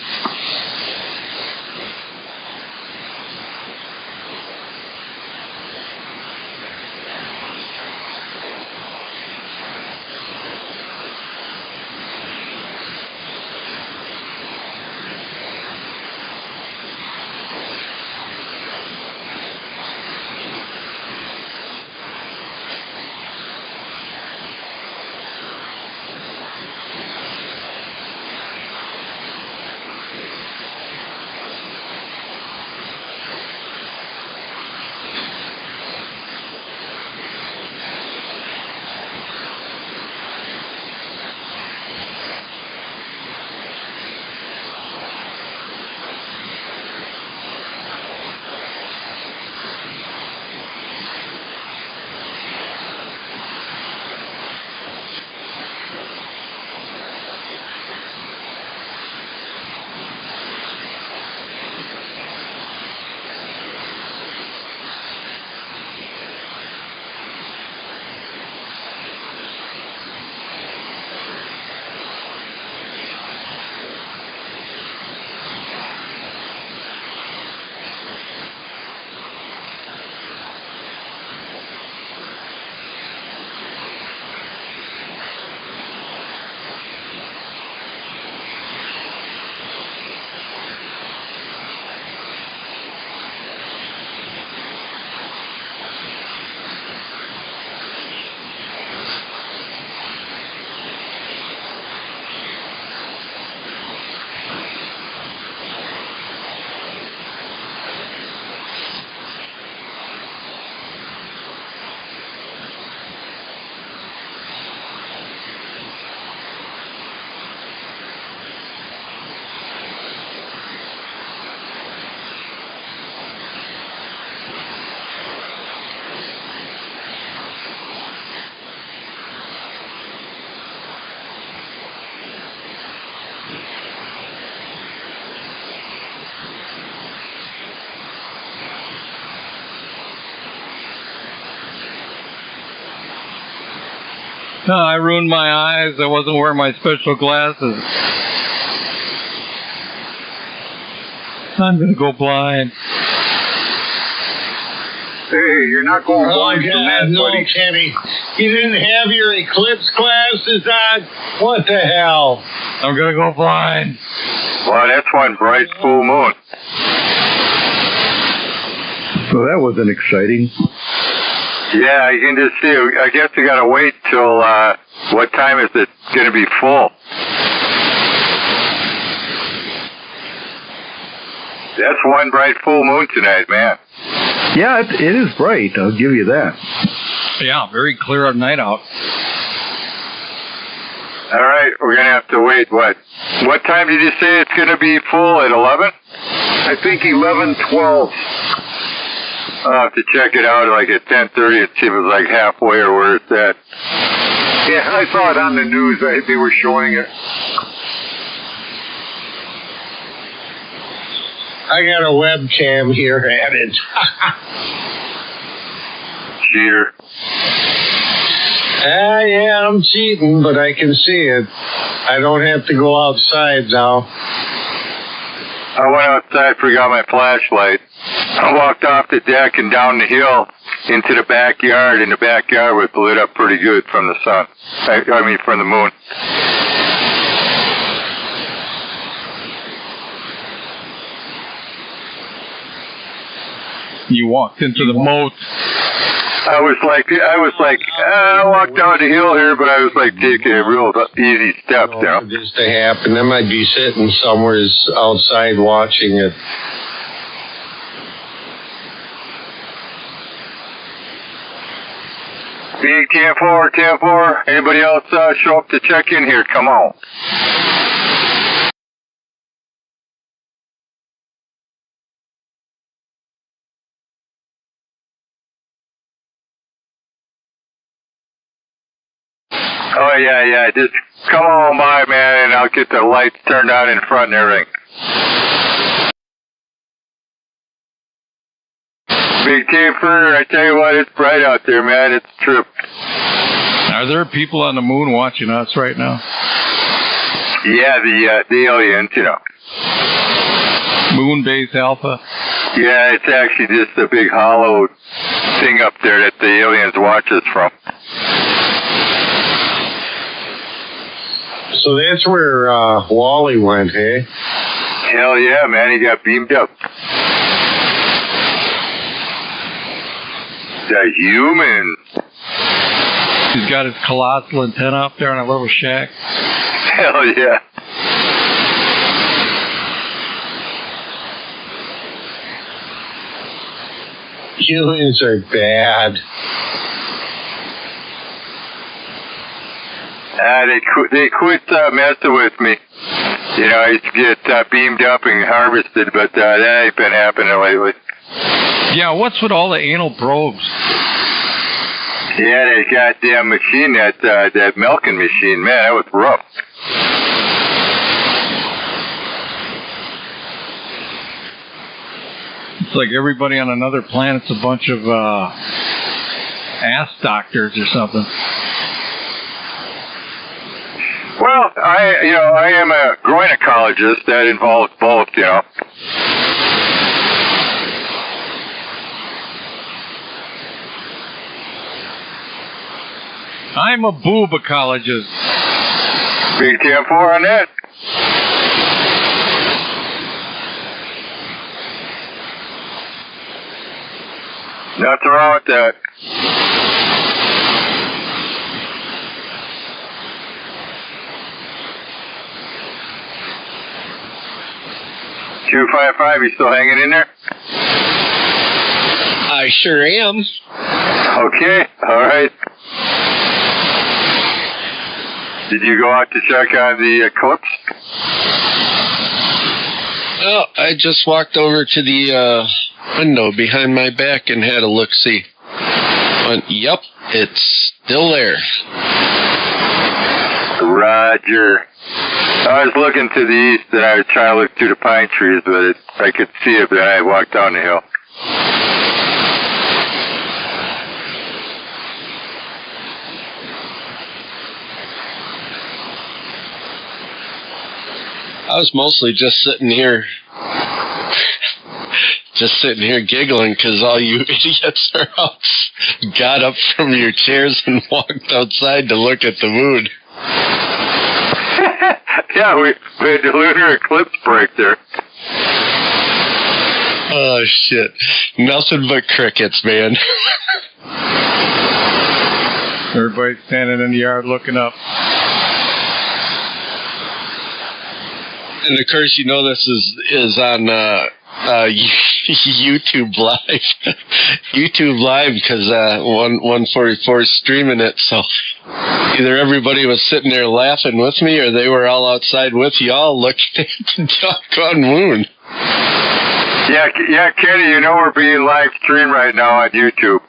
I ruined my eyes. I wasn't wearing my special glasses. I'm gonna go blind. Hey, you're not going blind from that, no, buddy. Kenny. You didn't have your eclipse glasses on? What the hell? I'm gonna go blind. Well, that's one bright full moon. So that wasn't exciting. Yeah, you can just see. I guess you gotta wait till what time is it gonna be full? That's one bright full moon tonight, man. Yeah, it is bright. I'll give you that. Yeah, very clear night out. All right, we're gonna have to wait. What time did you say it's gonna be full? At 11? I think 11:12. I'll have to check it out like at 10:30 and see if it's like halfway or where it's at. Yeah, I saw it on the news. They were showing it. I got a webcam here at it. Cheater. Yeah, I'm cheating, but I can see it. I don't have to go outside now. I went outside, forgot my flashlight. I walked off the deck and down the hill into the backyard, and the backyard was lit up pretty good from the sun. I mean, from the moon. You walked into the moat. I walked down the hill here, but I was like taking a real easy step, you know. Just to happen, I might be sitting somewhere outside watching it. Big 10-4. Anybody else show up to check in here? Come on. Oh, yeah. Just come on by, man, and I'll get the lights turned on in front and everything. Big camper, I tell you what, it's bright out there, man. It's a trip. Are there people on the moon watching us right now? Yeah, the aliens, you know. Moon base Alpha? Yeah, it's actually just a big hollow thing up there that the aliens watch us from. So that's where Wally went, hey? Hell yeah, man. He got beamed up. The human. He's got his colossal antenna up there in a little shack. Hell yeah. Humans are bad. They quit messing with me. You know, I used to get beamed up and harvested, but that ain't been happening lately. Yeah, what's with all the anal probes? Yeah, that goddamn machine, that milking machine, man, that was rough. It's like everybody on another planet's a bunch of ass doctors or something. Well, I am a gynecologist. That involves both, you know. I'm a boobacologist. Big 10-4 on that. Nothing wrong with that. $255, you still hanging in there? I sure am. Okay, all right. Did you go out to check on the eclipse? Oh, I just walked over to the window behind my back and had a look-see. Yep, it's still there. Roger. I was looking to the east and I was trying to look through the pine trees, but I could see it, but I walked down the hill. I was mostly just sitting here giggling because all you idiots are out, got up from your chairs and walked outside to look at the moon. Yeah, we had the lunar eclipse break there. Oh, shit. Nothing but crickets, man. Everybody's standing in the yard looking up. And of course, you know this is on YouTube Live. YouTube Live, because 144 is streaming it, so either everybody was sitting there laughing with me or they were all outside with y'all looking at the doggone moon. Yeah, Kenny, you know we're being live streamed right now on YouTube.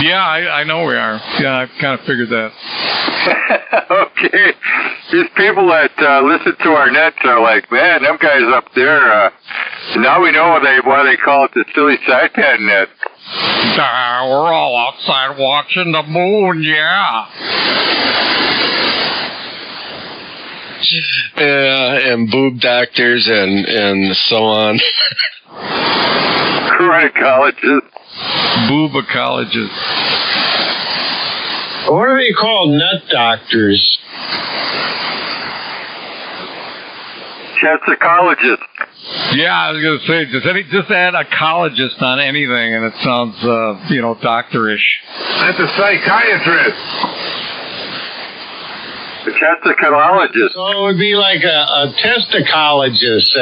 Yeah, I know we are. Yeah, I kind of figured that. Okay. These people that listen to our nets are like, man, them guys up there, now we know why they call it the silly Sideband net. We're all outside watching the moon, yeah. And boob doctors and so on. Gynecologist. Boobacologist. What are they called? Nut doctors. Chesticologist. Yeah, I was going to say, just add ecologist on anything, and it sounds, doctorish. That's a psychiatrist. The chesticologist. So it would be like a testicologist,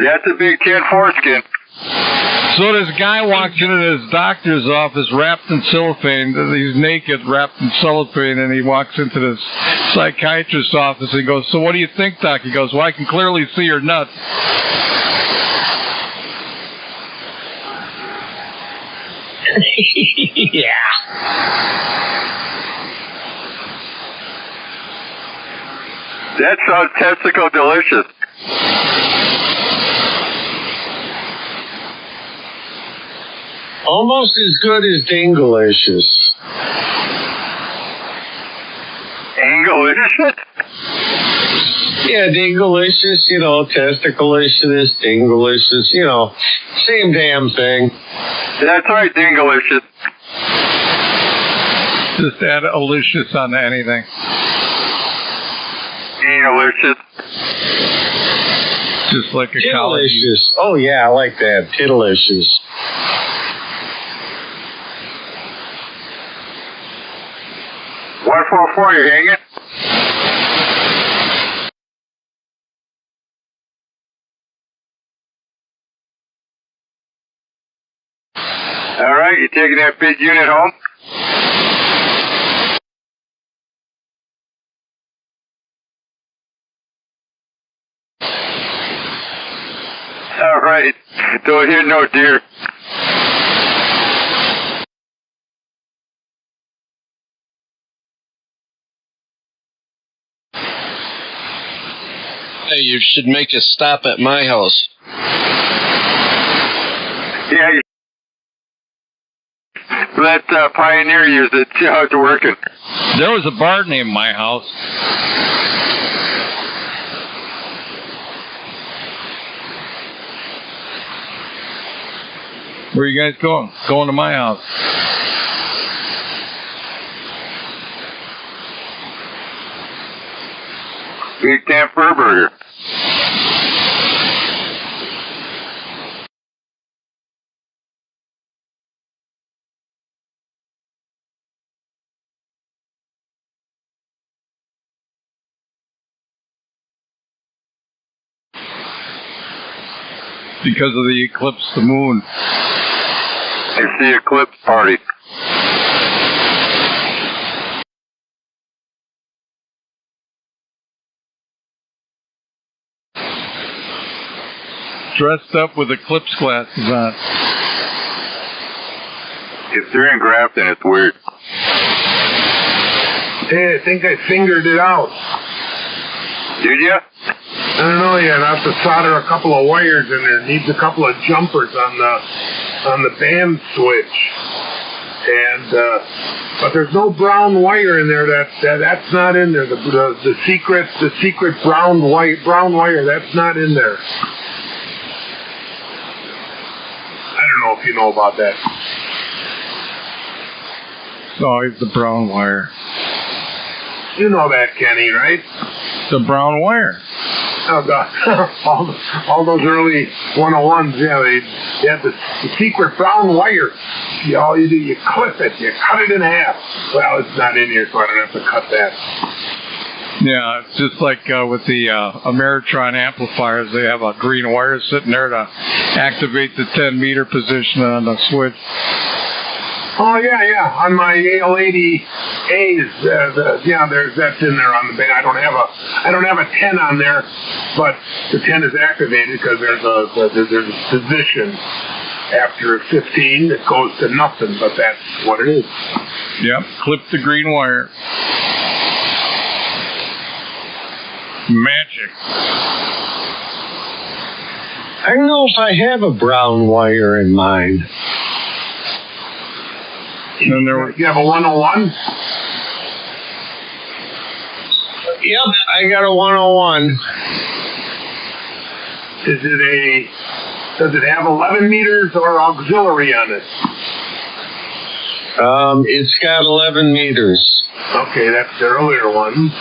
That's a big 10 foreskin. So this guy walks into his doctor's office wrapped in cellophane. He's naked, wrapped in cellophane, and he walks into this psychiatrist's office and goes, "So what do you think, Doc?" He goes, "Well, I can clearly see your nuts." Yeah. That sounds testicle delicious. Almost as good as Dingalicious. Angalicious? Yeah, Dingalicious, Testicalicious, Dingalicious, same damn thing. That's right, Dingalicious. Just add alicious on anything. Angalicious. Just like a Tiddalicious. Oh, yeah, I like that. Tiddalicious. What for you hanging? All right, you taking that big unit home? All right, don't hit no deer. Hey, you should make a stop at my house. Yeah, let Pioneer use it, see how it's working. There was a bar named My House. Where are you guys going? Going to my house. Big Damn Fur Burger. Because of the eclipse, the moon. It's the eclipse party. Dressed up with eclipse glasses on. If they're in Grafton, it's weird. Hey, I think I fingered it out. Did ya? I don't know yet. I have to solder a couple of wires in there. Needs a couple of jumpers on the band switch. And but there's no brown wire in there. That's not in there. The secret brown wire. That's not in there. I don't know if you know about that. It's always the brown wire. You know that, Kenny, right? The brown wire. Oh, God. all those early 101s, yeah, they had the secret brown wire. All you do, you clip it, you cut it in half. Well, it's not in here, so I don't have to cut that. Yeah, it's just like with the Ameritron amplifiers, they have a green wire sitting there to activate the 10-meter position on the switch. Oh yeah. On my AL80As, that's in there on the band. I don't have a 10 on there, but the 10 is activated because there's a position after 15 that goes to nothing. But that's what it is. Yep, clip the green wire. Magic. I don't know if I have a brown wire in mine. And there You have a 101? Yep, I got a 101. Does it have 11 meters or auxiliary on it? It's got 11 meters. Okay, that's the earlier one.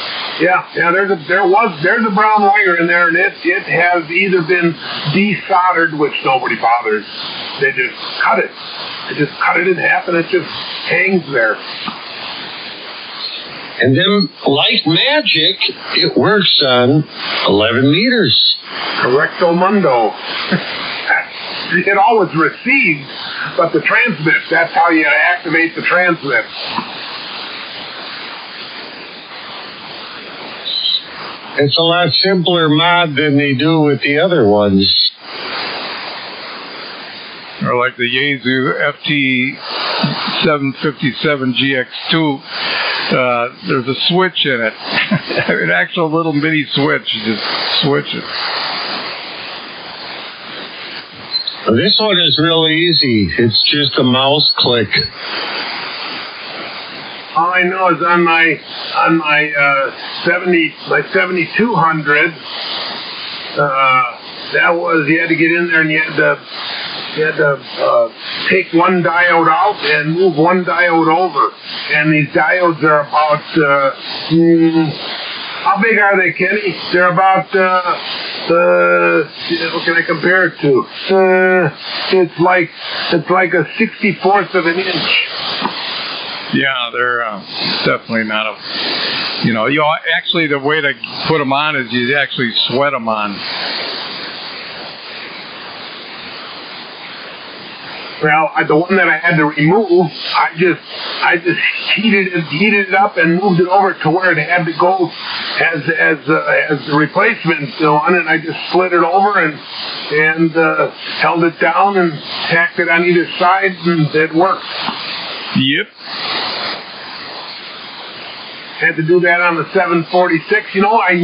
Yeah, there's a brown wire in there, and it has either been desoldered, which nobody bothers. They just cut it. They just cut it in half, and it just hangs there. And then, like magic, it works on 11 meters. Correcto mundo. It always receives, but the transmit, that's how you activate the transmit. It's a lot simpler mod than they do with the other ones. or like the Yaesu FT757GX2, there's a switch in it. An actual little mini switch. You just switch it. This one is really easy. It's just a mouse click. All I know is on my 7200, that was, you had to get in there and you had to take one diode out and move one diode over. And these diodes are about, how big are they, Kenny? They're about, what can I compare it to? It's like a 64th of an inch. Yeah, they're definitely not a, actually the way to put them on is you actually sweat them on. Well, the one that I had to remove, I just heated it up and moved it over to where it had to go as the replacement on it. I just slid it over and held it down and tacked it on either side, and it worked. Yep. Had to do that on the 746. I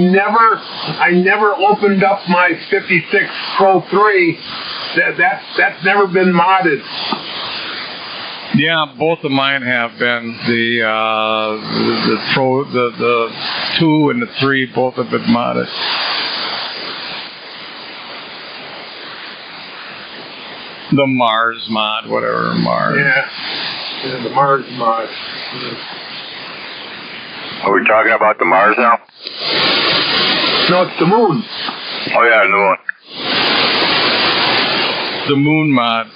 never opened up my 56 Pro 3. That's never been modded. Yeah, both of mine have been. The Pro, the 2 and the 3 both have been modded. The Mars mod, whatever Mars. Yeah, the Mars mod. Are we talking about the Mars now? No, it's the moon. Oh yeah, the moon. The moon mod.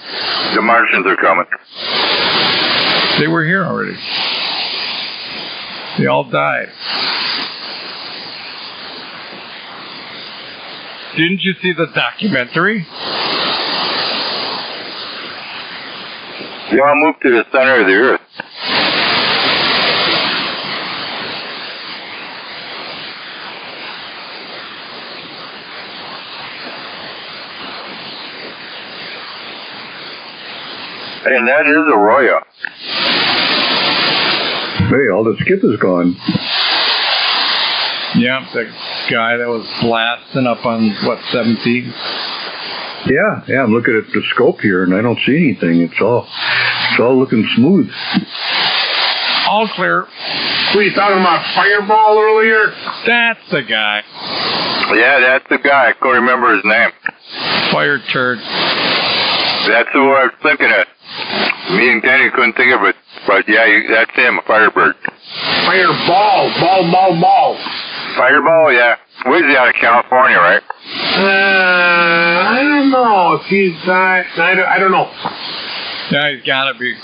The Martians are coming. They were here already. They all died. Didn't you see the documentary? They all moved to the center of the Earth. And that is Arroyo. Hey, all the skip is gone. Yeah, the guy that was blasting up on, 17? Yeah, I'm looking at the scope here, and I don't see anything. It's all looking smooth. All clear. Were you talking about Fireball earlier? That's the guy. Yeah, that's the guy. I can't remember his name. Fire turd. That's who I was thinking of. Me and Kenny couldn't think of it, but yeah, that's him, a Firebird. Fireball, ball. Fireball, yeah. Where's he out of California, right? I don't know if he's I don't know. Yeah, he's gotta be.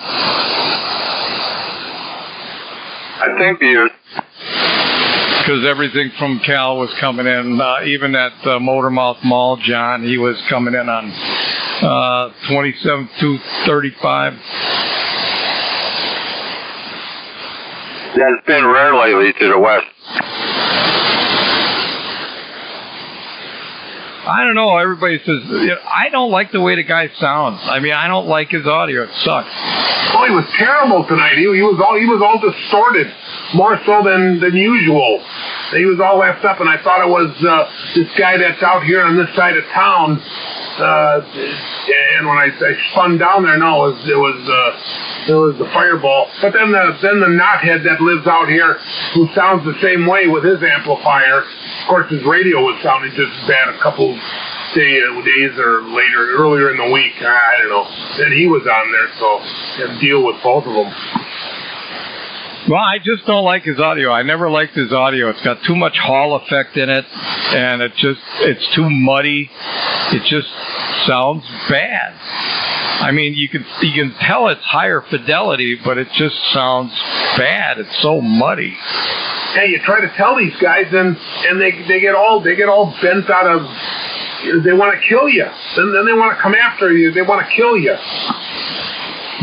I think he is. Because everything from Cal was coming in, even at Motormouth Mall, John, he was coming in on 27-235. Yeah, it's been rare lately to the west. I don't know. Everybody says, I don't like the way the guy sounds. I mean, I don't like his audio. It sucks. Oh, he was terrible tonight. He was all distorted, more so than usual. He was all left up, and I thought it was this guy that's out here on this side of town And when I spun down there, no, it was the Fireball. But then the knothead that lives out here, who sounds the same way with his amplifier. Of course, his radio was sounding just as bad a couple days or earlier in the week. I don't know. Then he was on there, so I had to deal with both of them. Well, I just don't like his audio. I never liked his audio. It's got too much Hall effect in it, and it's too muddy. It just sounds bad. I mean, you can tell it's higher fidelity, but it just sounds bad. It's so muddy. Hey, you try to tell these guys, and they get all bent out of. They want to kill you. Then they want to come after you. They want to kill you.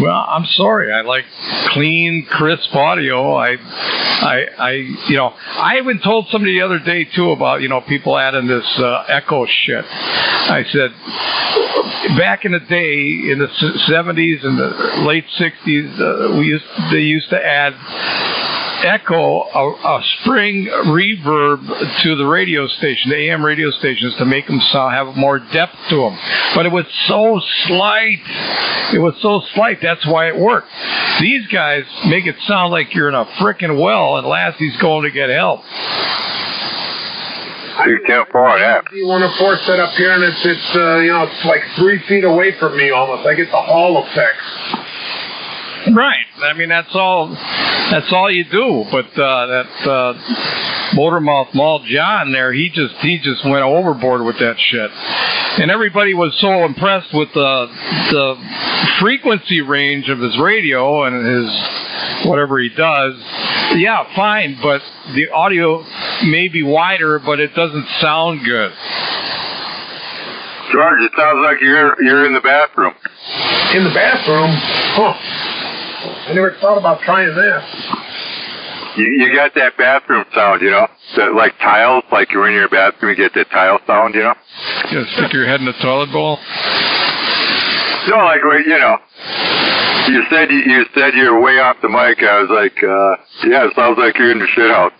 Well, I'm sorry. I like clean, crisp audio. I even told somebody the other day too about people adding this echo shit. I said back in the day, in the 70s and the late 60s, they used to add echo, a spring reverb to the radio station, the AM radio stations, to make them have more depth to them. But it was so slight. That's why it worked. These guys make it sound like you're in a frickin' well and Lassie's going to get help. Big 10-4, yeah. D104 set up here, and it's like 3 feet away from me almost. I get the Hall effect. Right. I mean, that's all you do. But that Motormouth Mall John there, he just went overboard with that shit. And everybody was so impressed with the frequency range of his radio and his whatever he does. Yeah, fine, but the audio may be wider, but it doesn't sound good. George, it sounds like you're in the bathroom. In the bathroom? Huh. I never thought about trying that. You got that bathroom sound, that like tiles, like you're in your bathroom, you get that tile sound, You stick your head in the toilet bowl? No, like, you said you're way off the mic. I was like, yeah, it sounds like you're in the shit house.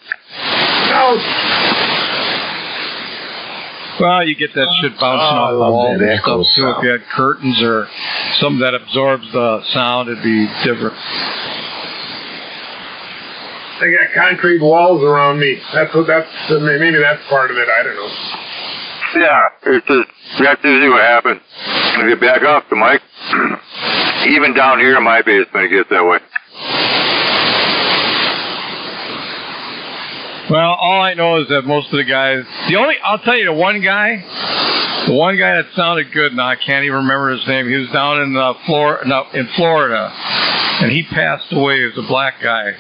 Well, you get that shit bouncing off the wall and stuff too. If you had curtains or something that absorbs the sound, it'd be different. They got concrete walls around me. Maybe that's part of it. I don't know. Yeah, that's usually what happens. If you back off the mic, even down here in my basement, it gets that way. Well, all I know is that most of the guys, I'll tell you, the one guy that sounded good, now I can't even remember his name. He was down in Florida, and he passed away. He was a black guy,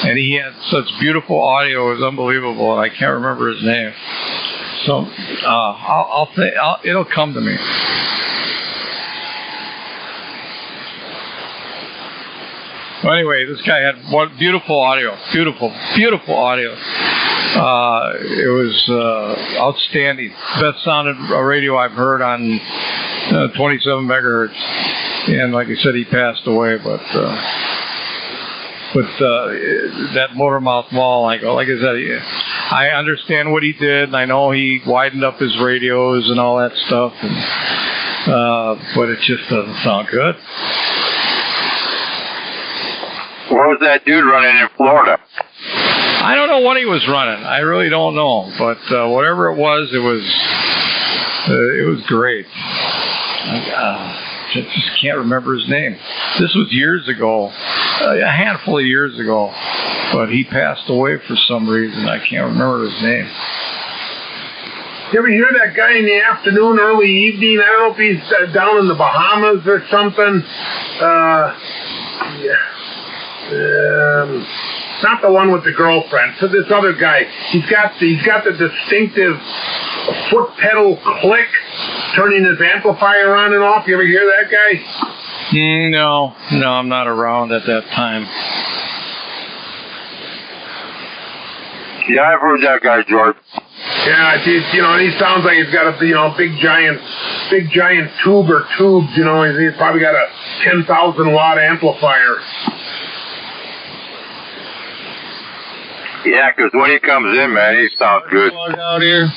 and he had such beautiful audio. It was unbelievable, and I can't remember his name. So it'll come to me. Well, anyway, this guy had beautiful audio. Beautiful audio. It was outstanding. Best sounded radio I've heard on 27 megahertz. And like I said, he passed away. But that Motormouth Mall, like I said, I understand what he did, and I know he widened up his radios and all that stuff. But it just doesn't sound good. What was that dude running in Florida? I don't know what he was running. I really don't know. But whatever it was great. I just can't remember his name. This was years ago, a handful of years ago. But he passed away for some reason. I can't remember his name. You ever hear that guy in the afternoon, early evening? I don't know if he's down in the Bahamas or something. Not the one with the girlfriend. So this other guy, he's got the distinctive foot pedal click, turning his amplifier on and off. You ever hear that guy? No, I'm not around at that time. Yeah, I've heard that guy, George. Yeah, he sounds like he's got a big giant tube or tubes. He's probably got a 10,000 watt amplifier. Yeah, because when he comes in, man, he sounds good. Out here.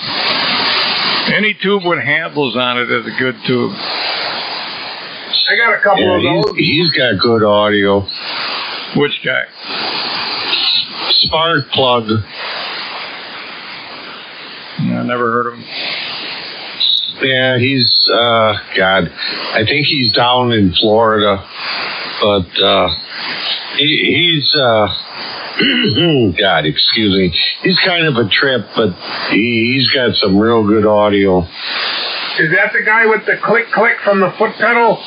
Any tube with handles on it is a good tube. I got a couple of those. He's got good audio. Which guy? Spark Plug. I never heard of him. Yeah, he's, God, I think he's down in Florida, but, he's, God, excuse me, he's kind of a trip, but he's got some real good audio. Is that the guy with the click from the foot pedal?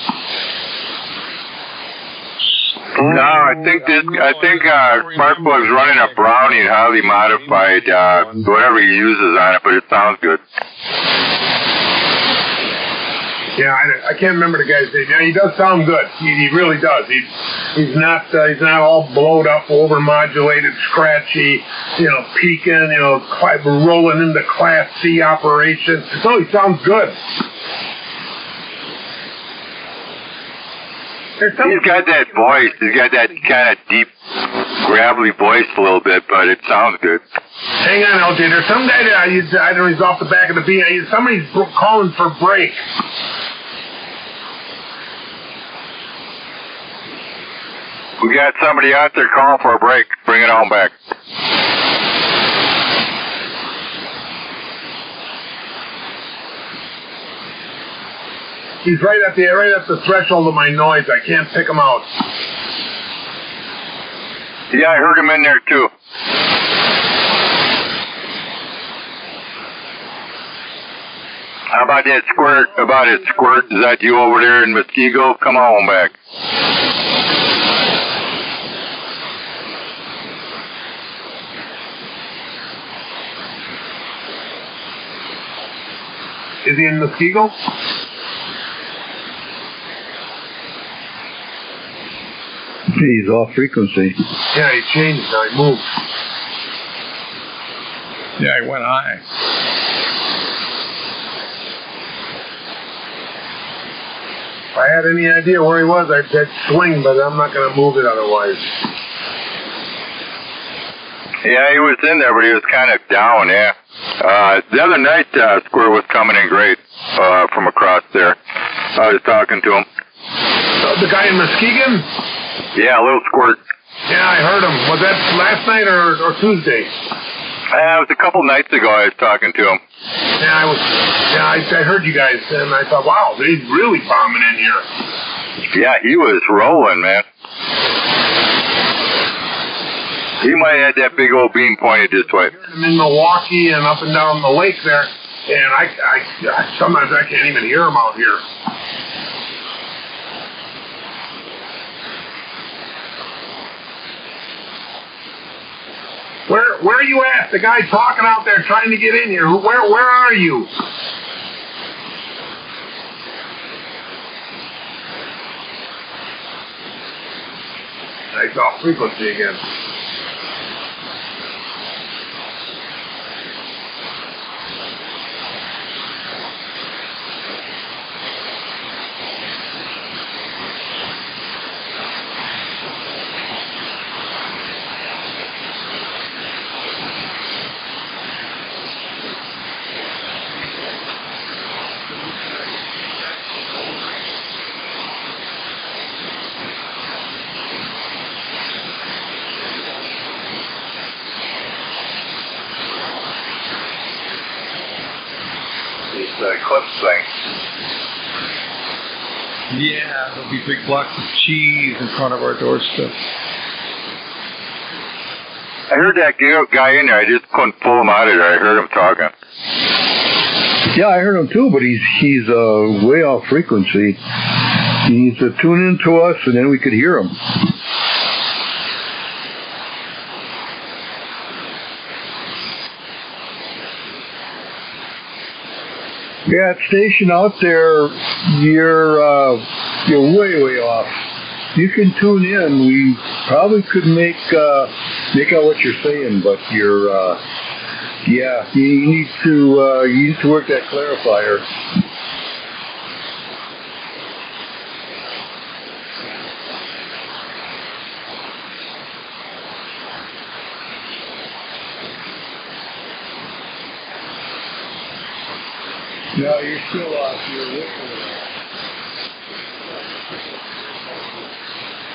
No, I think Sparkplug's running a Browning highly modified, whatever he uses on it, but it sounds good. Yeah, I can't remember the guy's name. Yeah, he does sound good. He really does. He's not all blowed up, overmodulated, scratchy, peaking, rolling into Class C operations. No, he sounds good. He's got that voice. He's got that kind of deep, gravelly voice a little bit, but it sounds good. Hang on, LJ. There's some guy that I know he's off the back of the beam. Somebody's calling for break. We got somebody out there calling for a break. Bring it on back. He's right at the threshold of my noise. I can't pick him out. Yeah, I heard him in there too. How about that squirt? About it, squirt? Is that you over there in Muskego? Come on back. Is he in Muskego? He's off frequency. Yeah, he changed now. He moved. Yeah, he went high. If I had any idea where he was, I'd swing, but I'm not going to move it otherwise. Yeah, he was in there, but he was kind of down, yeah. The other night, Square was coming in great from across there. I was talking to him. The guy in Muskegon? Yeah, a little squirt. Yeah, I heard him. Was that last night or Tuesday? It was a couple nights ago I was talking to him. Yeah, I heard you guys, and I thought, wow, they're really bombing in here. Yeah, he was rolling, man. He might have had that big old beam pointed this way. I'm in Milwaukee and up and down the lake there, and I sometimes I can't even hear him out here. Where are you at? The guy talking out there trying to get in here. Where are you? Nice off frequency again. Eclipse thing. Yeah, there'll be big blocks of cheese in front of our doorstep. I heard that guy in there. I just couldn't pull him out of there. I heard him talking. Yeah, I heard him too, but he's way off frequency. He needs to tune in to us, and then we could hear him. Yeah, station out there, you're way off. You can tune in. We probably could make out what you're saying, but you need to work that clarifier. No, you're still off. You're listening.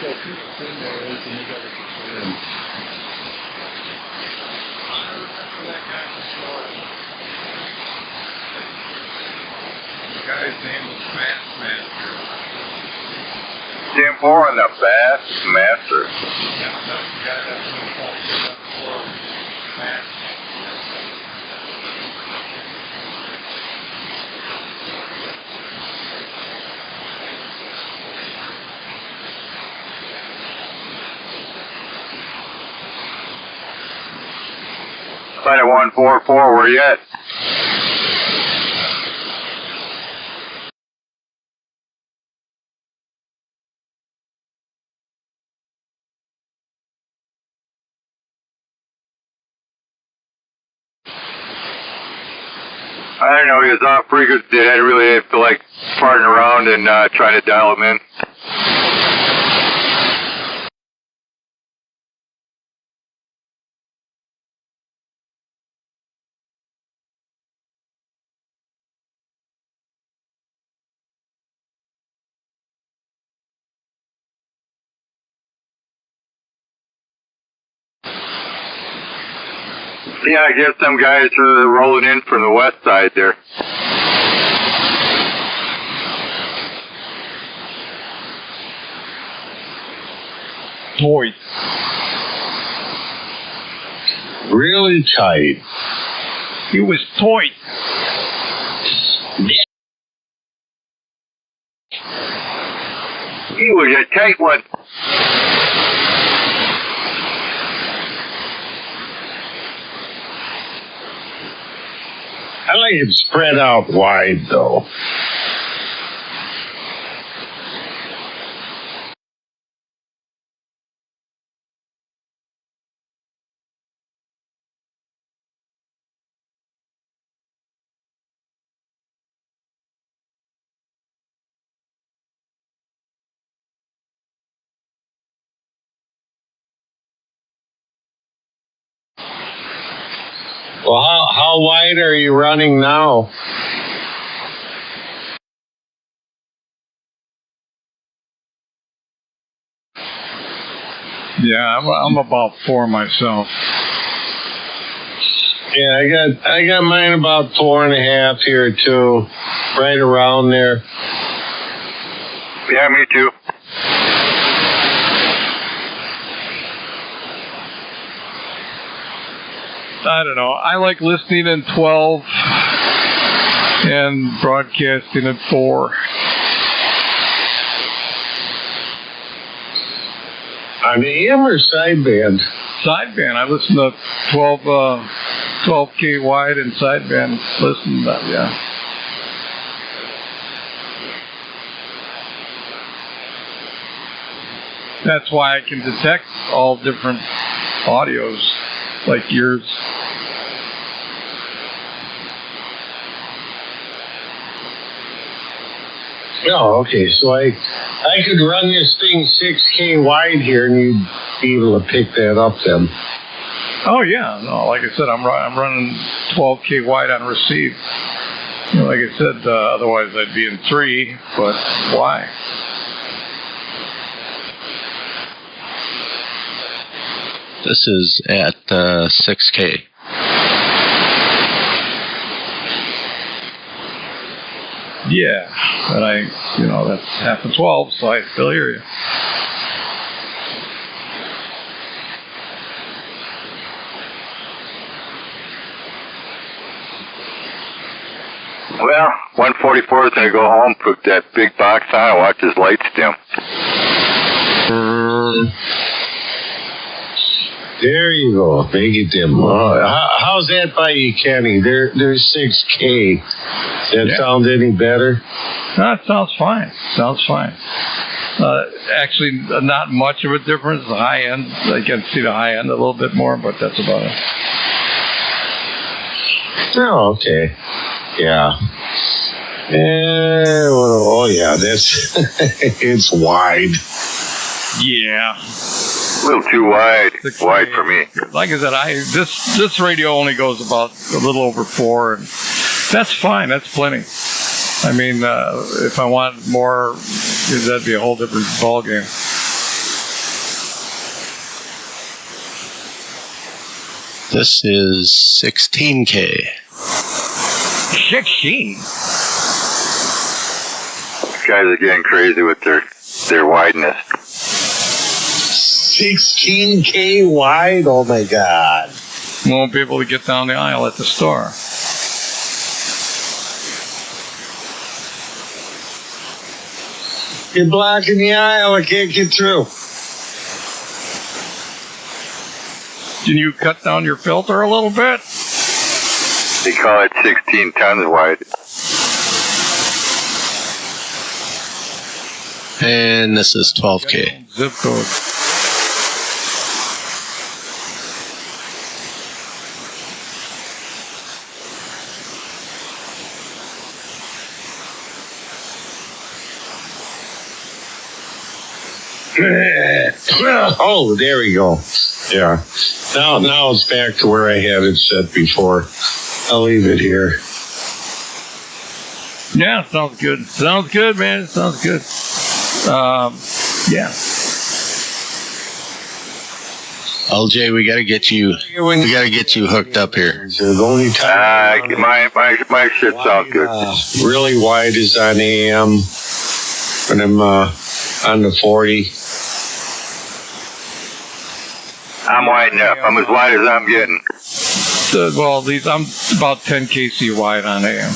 So keep it in there, and you got to keep it in. The guy's name was Bassmaster. 10-4 on the Bassmaster. Yeah, that's the guy that's been called Bassmaster. Side at 144, where you at? I don't know, he was off frequency. I really didn't feel like farting around and trying to dial him in. Yeah, I guess some guys are rolling in from the west side there. Toy. Really tight. He was toy. He was a tight one. I like it spread out wide, though. Well, how wide are you running now? Yeah, I'm about 4 myself. Yeah, I got mine about 4.5 here too, right around there. Yeah, me too. I don't know. I like listening in 12 and broadcasting at 4. On AM or sideband? Sideband. I listen to 12K wide and sideband. Listen to that, yeah. That's why I can detect all different audios, like yours. Oh, okay. So I could run this thing 6K wide here, and you'd be able to pick that up then. Oh yeah, no. Like I said, I'm running 12K wide on receive. You know, like I said, otherwise I'd be in 3. But why? This is at 6K. Yeah, but that's half of 12, so I still hear you. Well, 144 is going to go home, put that big box on, and watch his lights dim. There you go. Make it dim. How's that by you, Kenny? There's 6K. That sound any better? No, it sounds fine. Sounds fine. Actually, not much of a difference. The high end, I can see the high end a little bit more, but that's about it. Oh, okay. Yeah. Oh, yeah. That's it's wide. Yeah. A little too wide. Wide for me. Like I said, this radio only goes about a little over 4. And That's fine. That's plenty. I mean, if I want more, that'd be a whole different ballgame. This is 16K. 16? These guys are getting crazy with their wideness. 16K wide? Oh my God. Won't be able to get down the aisle at the store. You're blocking the aisle. I can't get through. Can you cut down your filter a little bit? They call it 16 tons wide. And this is 12K. Zip code. Oh, there we go. Yeah. Now it's back to where I had it set before. I'll leave it here. Yeah, sounds good. Sounds good, man. It sounds good. Yeah. LJ, we gotta get you hooked up here. The only time My shit sounds good. really wide is on AM when I'm on the 40. I'm wide enough. I'm as wide as I'm getting. Well, I'm about 10 kc wide on AM.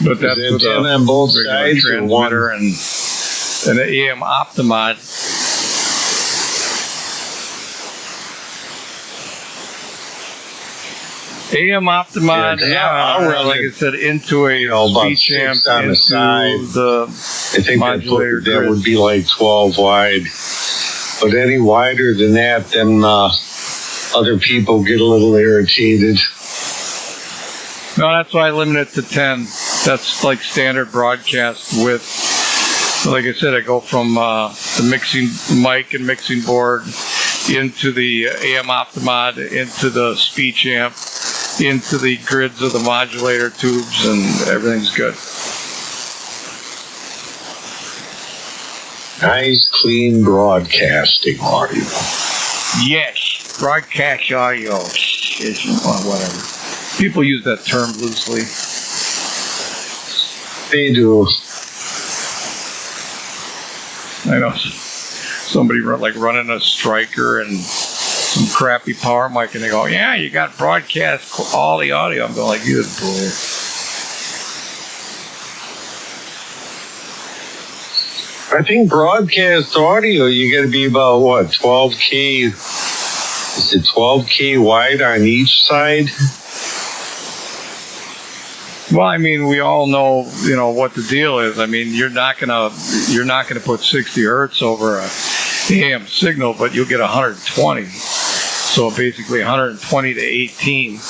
But that's with a on both regular sides or one? transmitter and an AM Optimod. AM Optimod, like I said, into a speech amp, on the side. The I think modulator that would be like 12 wide. But any wider than that, then other people get a little irritated. No, that's why I limit it to 10. That's like standard broadcast width. So like I said, I go from the mixing mic and mixing board into the AM Optimod, into the speech amp, into the grids of the modulator tubes, and everything's good. Nice, clean broadcasting audio. Yes, broadcast audio. Whatever. People use that term loosely. They do. I know somebody running a striker and some crappy power mic, and they go, "Yeah, you got broadcast all the audio." I'm going like, "You bull." I think broadcast audio, you got to be about, what, 12K? Is it 12K wide on each side? Well, I mean, we all know, what the deal is. I mean, you're not gonna put 60 hertz over a AM signal, but you'll get 120. So basically 120 to 18.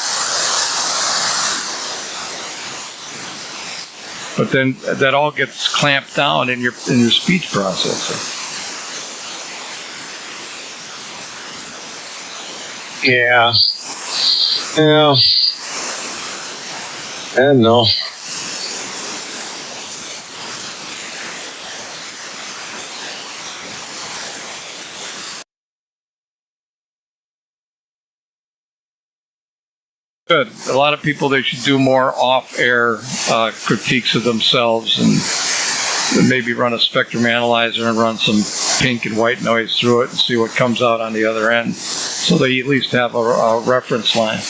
But then that all gets clamped down in your speech processor. Yeah. I don't know. Good. A lot of people, they should do more off-air critiques of themselves and maybe run a spectrum analyzer and run some pink and white noise through it and see what comes out on the other end, so they at least have a reference line.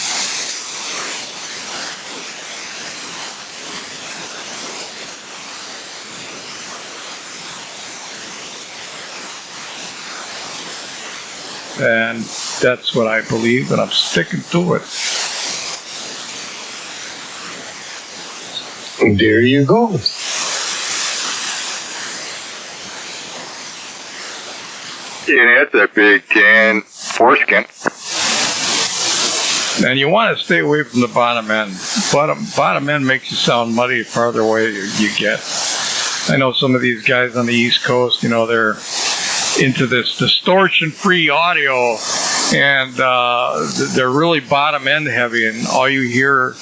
And that's what I believe, and I'm sticking to it. There you go. Yeah, that's a big tan foreskin. And you want to stay away from the bottom end. Bottom end makes you sound muddy the farther away you get. I know some of these guys on the East Coast, they're into this distortion-free audio, and they're really bottom end heavy, and all you hear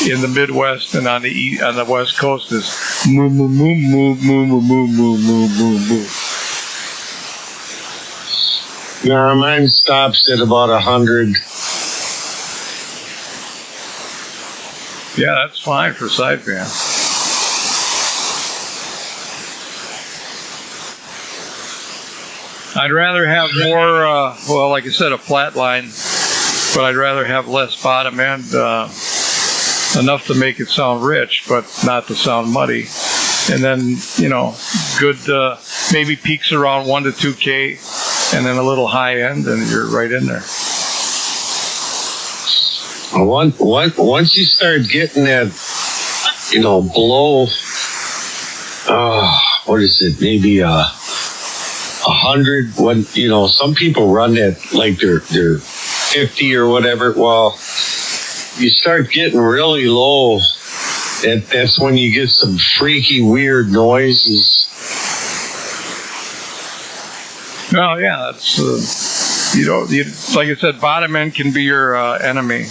in the Midwest and on the West Coast is moo moo moo moo moo moo moo moo moo moo moo. No, mine stops at about 100. Yeah, that's fine for sideband. I'd rather have more, well, like I said, a flat line, but I'd rather have less bottom end, enough to make it sound rich, but not to sound muddy. And then, you know, good, maybe peaks around 1 to 2K, and then a little high end, and you're right in there. Once you start getting that, you know, below, what is it, maybe 100, when, you know, some people run that like they're 50 or whatever. Well, you start getting really low, that's when you get some freaky, weird noises. Well, yeah, that's, you know, like I said, bottom end can be your enemy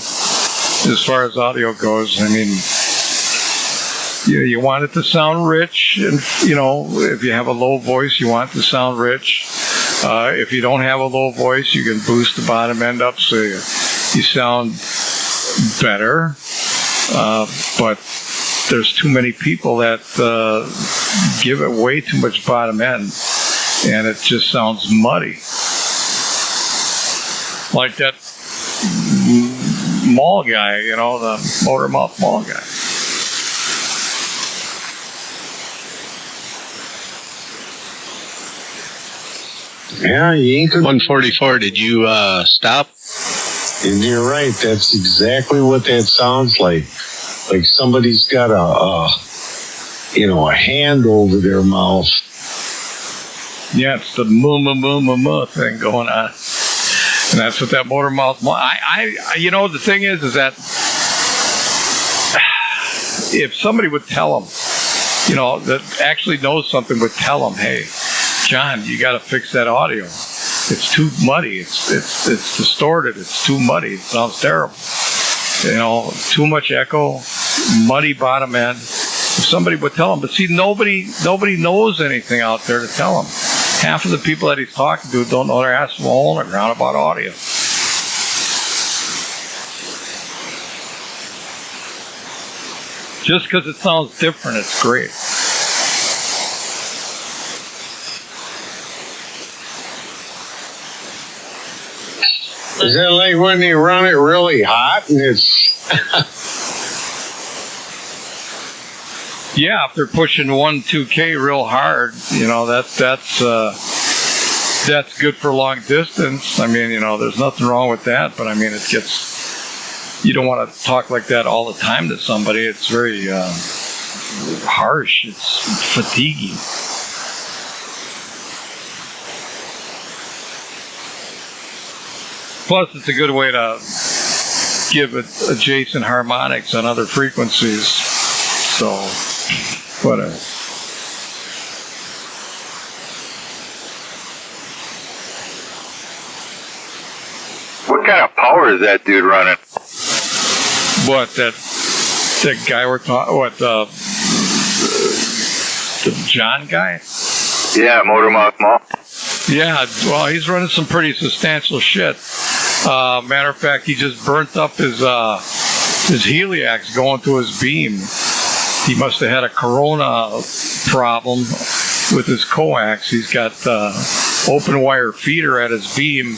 as far as audio goes. I mean, you want it to sound rich, and, you know, if you have a low voice, you want it to sound rich. If you don't have a low voice, you can boost the bottom end up so you sound better. But there's too many people that give it way too much bottom end, and it just sounds muddy. Like that mall guy, you know, the motor mouth mall guy. Yeah, you ain't gonna... 144, did you stop? And you're right, that's exactly what that sounds like. Like somebody's got a hand over their mouth. Yeah, it's the moo moo moo moo moo thing going on. And that's what that motor mouth, you know, the thing is that if somebody would tell them, you know, that actually knows something, would tell them, hey, John, you got to fix that audio. It's too muddy. It's distorted. It's too muddy. It sounds terrible. You know, too much echo, muddy bottom end. If somebody would tell them, but see, nobody knows anything out there to tell them. Half of the people that he's talking to don't know their ass from a hole in the ground about audio. Just because it sounds different, it's great. Is that like when they run it really hot and it's... Yeah, if they're pushing 1-2K real hard, you know, that's good for long distance. I mean, you know, there's nothing wrong with that, but I mean, it gets, you don't want to talk like that all the time to somebody. It's very harsh. It's fatiguing. Plus, it's a good way to give it adjacent harmonics on other frequencies. So, whatever. What kind of power is that dude running? What, that guy we're talking, what, the John guy? Yeah, Motor Mouth Mall. Yeah, well, he's running some pretty substantial shit. Matter of fact, he just burnt up his heliacs going to his beam. He must have had a corona problem with his coax. He's got open wire feeder at his beam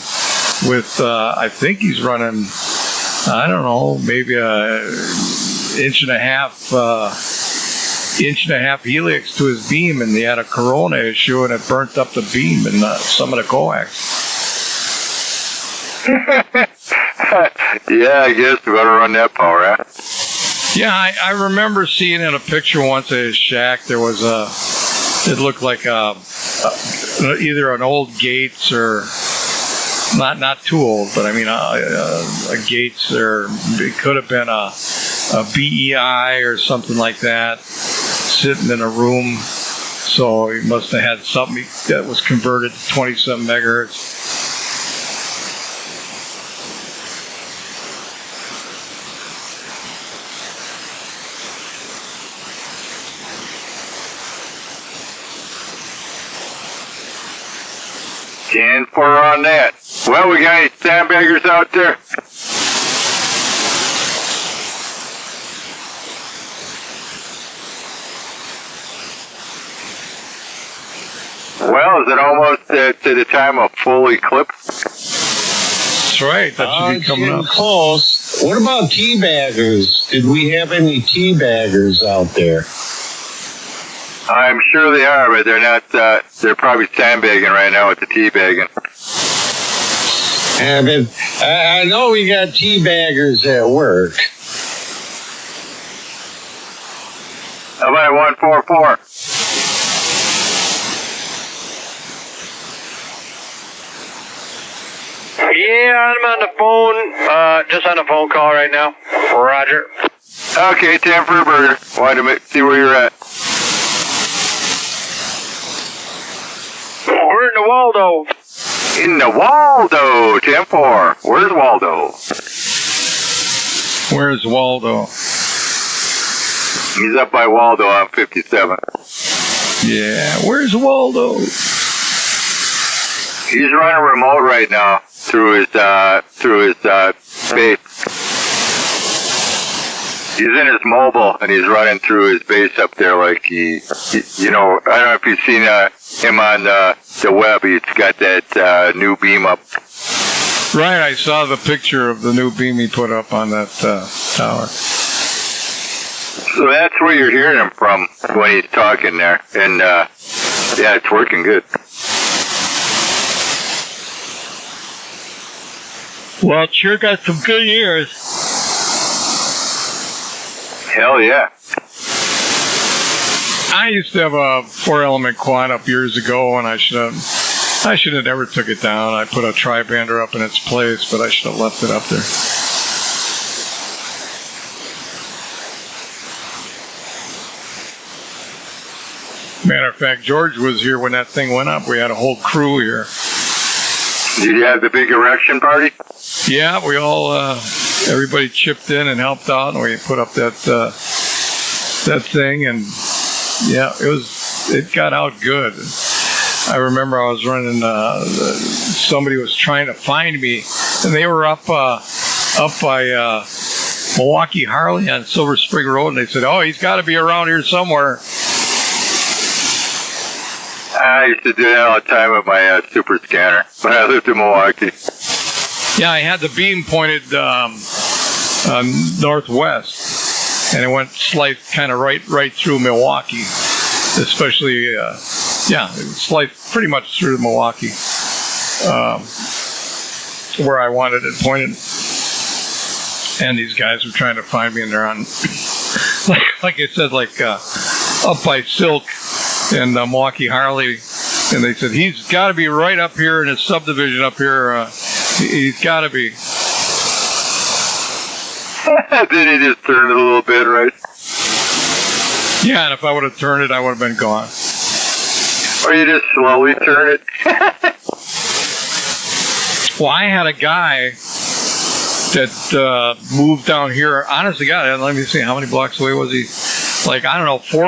with, I think he's running, I don't know, maybe a inch and a half helix to his beam, and he had a corona issue, and it burnt up the beam and some of the coax. Yeah, I guess we better run that power, huh? Yeah, I remember seeing in a picture once at his shack, there was it looked like either an old Gates or, not too old, but I mean a Gates, or it could have been a BEI or something like that, sitting in a room. So he must have had something that was converted to 27 megahertz. 10-4 on that. Well, we got any sandbaggers out there? Well, is it almost to the time of full eclipse? That's right. That should be coming up. Close. What about teabaggers? Did we have any teabaggers out there? I'm sure they are, but they're not. They're probably sandbagging right now with the teabagging. I know we got teabaggers at work. How about 144? Yeah, I'm on the phone. Just on a phone call right now. Roger. Okay, 10 for a burger. Wanted to see where you're at. We're in the Waldo. In the Waldo, 10-4. Where's Waldo? Where's Waldo? He's up by Waldo on 57. Yeah, where's Waldo? He's running remote right now through his base. He's in his mobile and he's running through his base up there like he you know, I don't know if you've seen him on the web. He's got that new beam up. Right, I saw the picture of the new beam he put up on that tower. So that's where you're hearing him from when he's talking there. And yeah, it's working good. Well, it sure got some good years. Hell yeah. I used to have a 4-element quad up years ago, and I should have never took it down. I put a tri-bander up in its place, but I should have left it up there. Matter of fact, George was here when that thing went up. We had a whole crew here. Did you have the big erection party? Yeah, we all, everybody chipped in and helped out, and we put up that thing, and yeah, it got out good. I remember I was running, somebody was trying to find me, and they were up by Milwaukee Harley on Silver Spring Road, and they said, oh, he's got to be around here somewhere. I used to do that all the time with my super scanner when I lived in Milwaukee. Yeah, I had the beam pointed northwest, and it went sliced kind of right through Milwaukee, especially, it sliced pretty much through Milwaukee, where I wanted it pointed. And these guys were trying to find me, and they're on, like I said, up by Silk and Milwaukee Harley, and they said, he's got to be right up here in his subdivision up here. He's got to be. Did he just turn it a little bit, right? Yeah, and if I would have turned it, I would have been gone. Or you just slowly turn it? Well, I had a guy that moved down here. Honest to God, let me see, how many blocks away was he? 4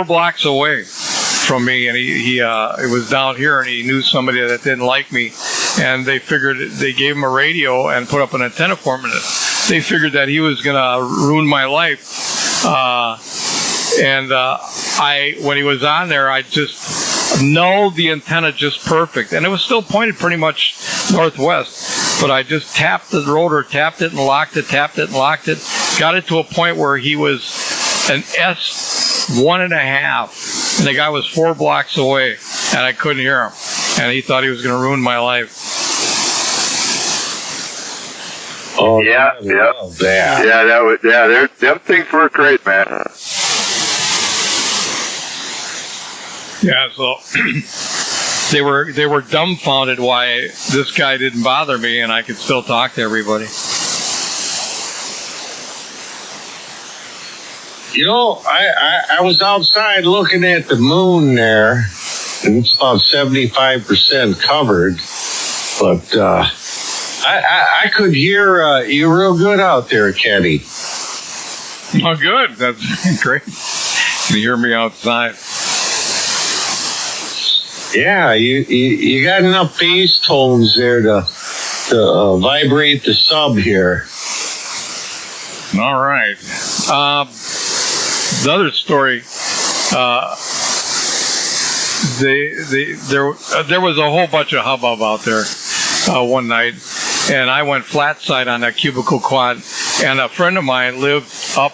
blocks away from me, and he was down here, and he knew somebody that didn't like me, and they gave him a radio and put up an antenna for him, and they figured that he was gonna ruin my life. When he was on there, I just nulled the antenna just perfect, and it was still pointed pretty much northwest, but I just tapped the rotor, tapped it and locked it, tapped it and locked it, got it to a point where he was an S1.5, and the guy was 4 blocks away, and I couldn't hear him, and he thought he was going to ruin my life. Oh, yeah. Them things work great, man. Yeah, so they were dumbfounded why this guy didn't bother me, and I could still talk to everybody. You know, I was outside looking at the moon there, and it's about 75% covered, but I could hear you real good out there, Kenny. Oh, good. That's great. You can hear me outside. Yeah, you got enough bass tones there to vibrate the sub here. All right. The other story, there was a whole bunch of hubbub out there one night, and I went flat side on that cubicle quad, and a friend of mine lived up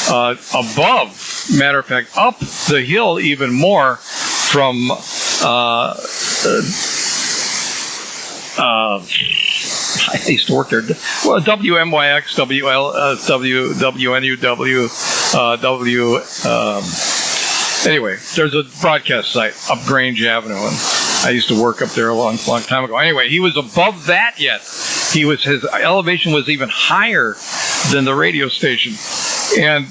above, matter of fact, up the hill even more from I used to work there. Well, WMYX, WNUW, anyway, there's a broadcast site up Grange Avenue, and I used to work up there a long time ago. Anyway, he was above that yet. His elevation was even higher than the radio station, and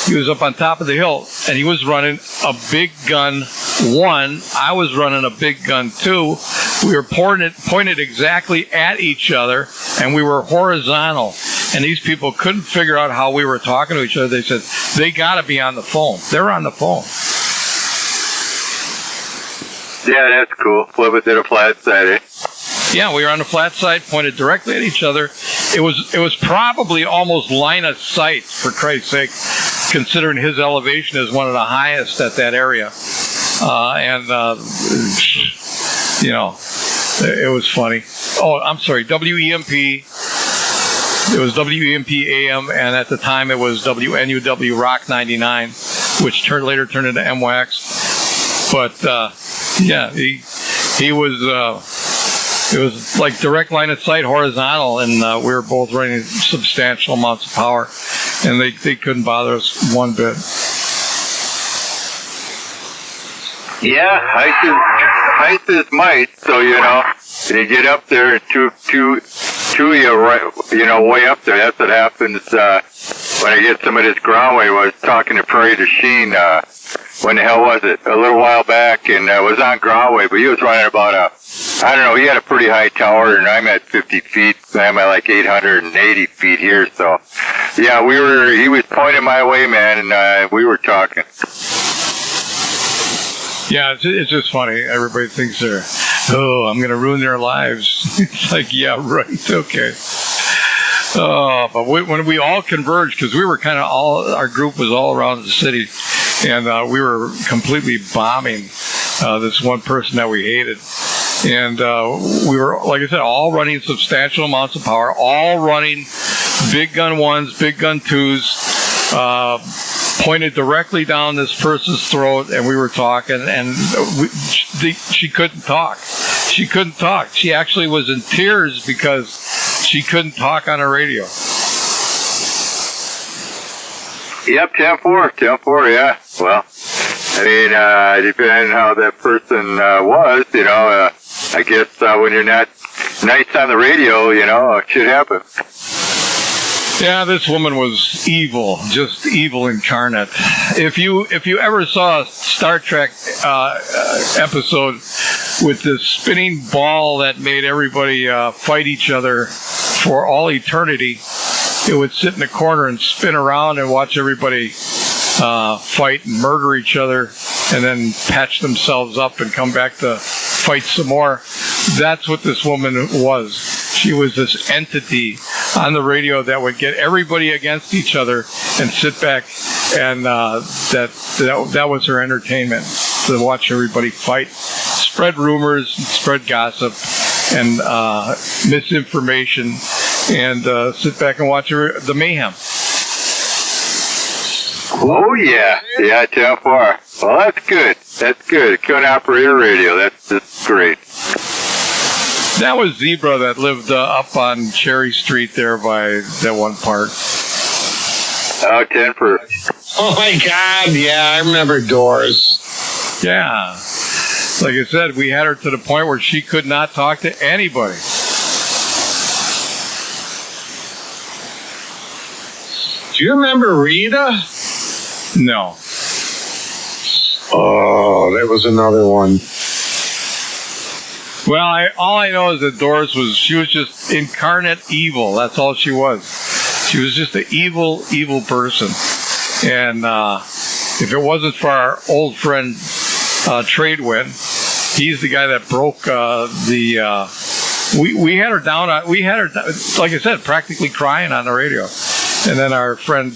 he was up on top of the hill, and he was running a big gun 1. I was running a big gun 2. We were pointed exactly at each other, and we were horizontal. And these people couldn't figure out how we were talking to each other. They said, they got to be on the phone. They're on the phone. Yeah, that's cool. Flip it to the flat side, eh? Yeah, we were on the flat side, pointed directly at each other. It was probably almost line of sight, for Christ's sake, considering his elevation is one of the highest at that area. You know, it was funny. Oh, I'm sorry, WEMP. It was WEMP AM, and at the time it was WNUW Rock 99, which later turned into MYX. But yeah, he was. It was like direct line of sight, horizontal, and we were both running substantial amounts of power, and they couldn't bother us one bit. Yeah, height is might, so, you know, you get up there and two you right, you know, way up there. That's what happens when I get some of this ground wave. I was talking to Prairie to Sheen, when the hell was it? A little while back, and it was on ground wave, but he was running about I don't know, he had a pretty high tower, and I'm at 50 feet, I'm at like 880 feet here, so, yeah, he was pointing my way, man, and we were talking. Yeah, it's just funny. Everybody thinks I'm going to ruin their lives. It's like, yeah, right, okay. But when we all converged, because we were kind of our group was all around the city, and we were completely bombing this one person that we hated. And we were, like I said, all running substantial amounts of power, all running big gun 1s, big gun 2s, pointed directly down this person's throat, and we were talking, and she couldn't talk. She couldn't talk. She actually was in tears because she couldn't talk on the radio. Yep, 10-4, yeah. Well, I mean, depending on how that person was, you know, I guess when you're not nice on the radio, you know, it should happen. Yeah, this woman was evil, just evil incarnate. If you ever saw a Star Trek episode with this spinning ball that made everybody fight each other for all eternity, it would sit in the corner and spin around and watch everybody fight and murder each other, and then patch themselves up and come back to fight some more. That's what this woman was. She was this entity on the radio that would get everybody against each other and sit back, and that was her entertainment, to watch everybody fight, spread rumors, spread gossip, and misinformation, and sit back and watch the mayhem. Oh yeah, 10-4. Well, that's good. That's good. Couldn't operate a radio. That's great. That was Zebra that lived up on Cherry Street there by that one park. Oh, 10-4. Oh my God! Yeah, I remember Doris. Yeah, like I said, we had her to the point where she could not talk to anybody. Do you remember Rita? No. Oh, that was another one. Well, all I know is that Doris she was just incarnate evil. That's all she was. She was just an evil, evil person. And if it wasn't for our old friend Tradewind He's the guy that broke we had her down. We had her, like I said, practically crying on the radio. And then our friend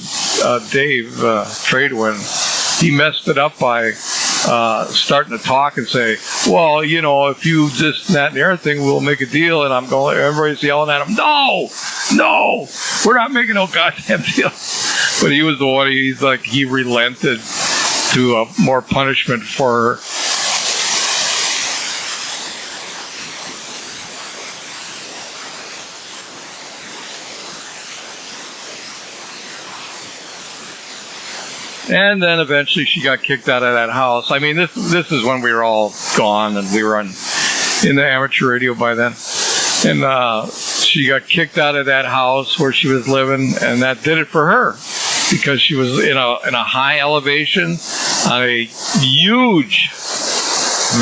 Dave Tradewin, he messed it up by starting to talk and say, well, you know, if you this, that, and the other thing, we'll make a deal. And I'm going, everybody's yelling at him, no, we're not making no goddamn deal. But he was the one, he's like, he relented to more punishment for her. And then eventually she got kicked out of that house. I mean, this is when we were all gone and we were in the amateur radio by then. And she got kicked out of that house where she was living, and that did it for her because she was in a high elevation on a huge,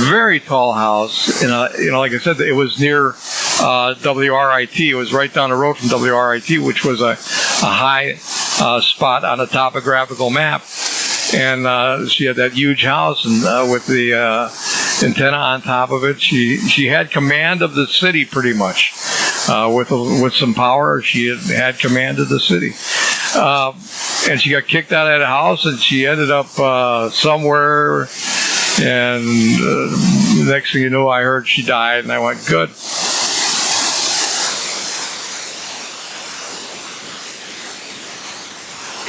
very tall house. Like I said, it was near WRIT. It was right down the road from WRIT, which was a high spot on a topographical map. And she had that huge house, and with the antenna on top of it, she had command of the city pretty much. With some power, she had command of the city. And she got kicked out of that house, and she ended up somewhere. And next thing you know, I heard she died, and I went, good.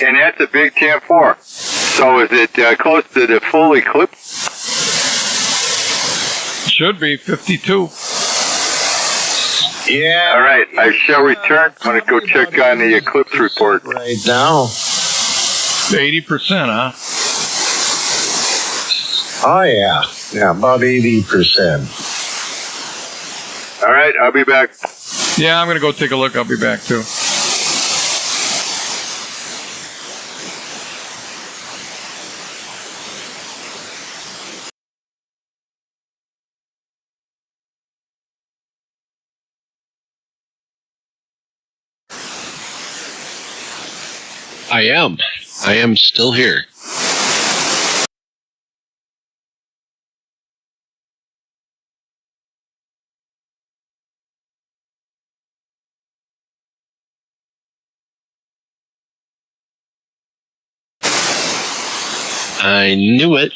And that's a big 10-4. So is it close to the full eclipse? Should be 52. Yeah. All right, I shall return. I'm going to go check on the eclipse report. Right now. 80%, huh? Oh, yeah. Yeah, about 80%. All right, I'll be back. Yeah, I'm going to go take a look. I'll be back, too. I am still here. I knew it.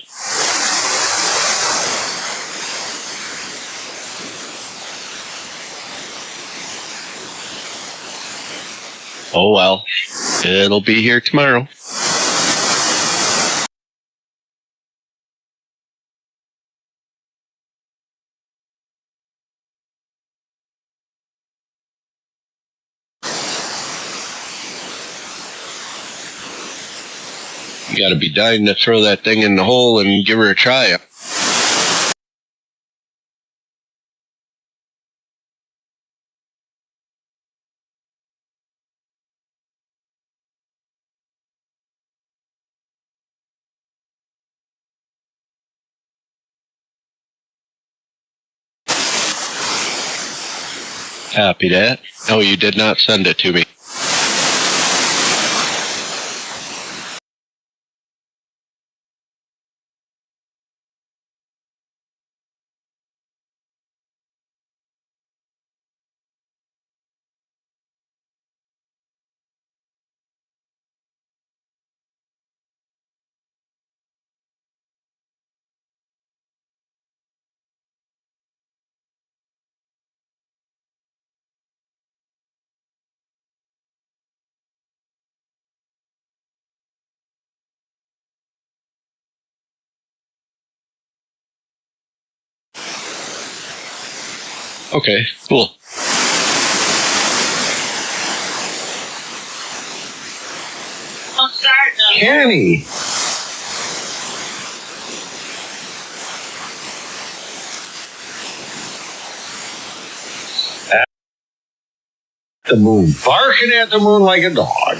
Oh well, it'll be here tomorrow. You gotta be dying to throw that thing in the hole and give her a try. Copy that. Oh, you did not send it to me. Okay, cool. I'll start now. Kenny. At the moon. Barking at the moon like a dog.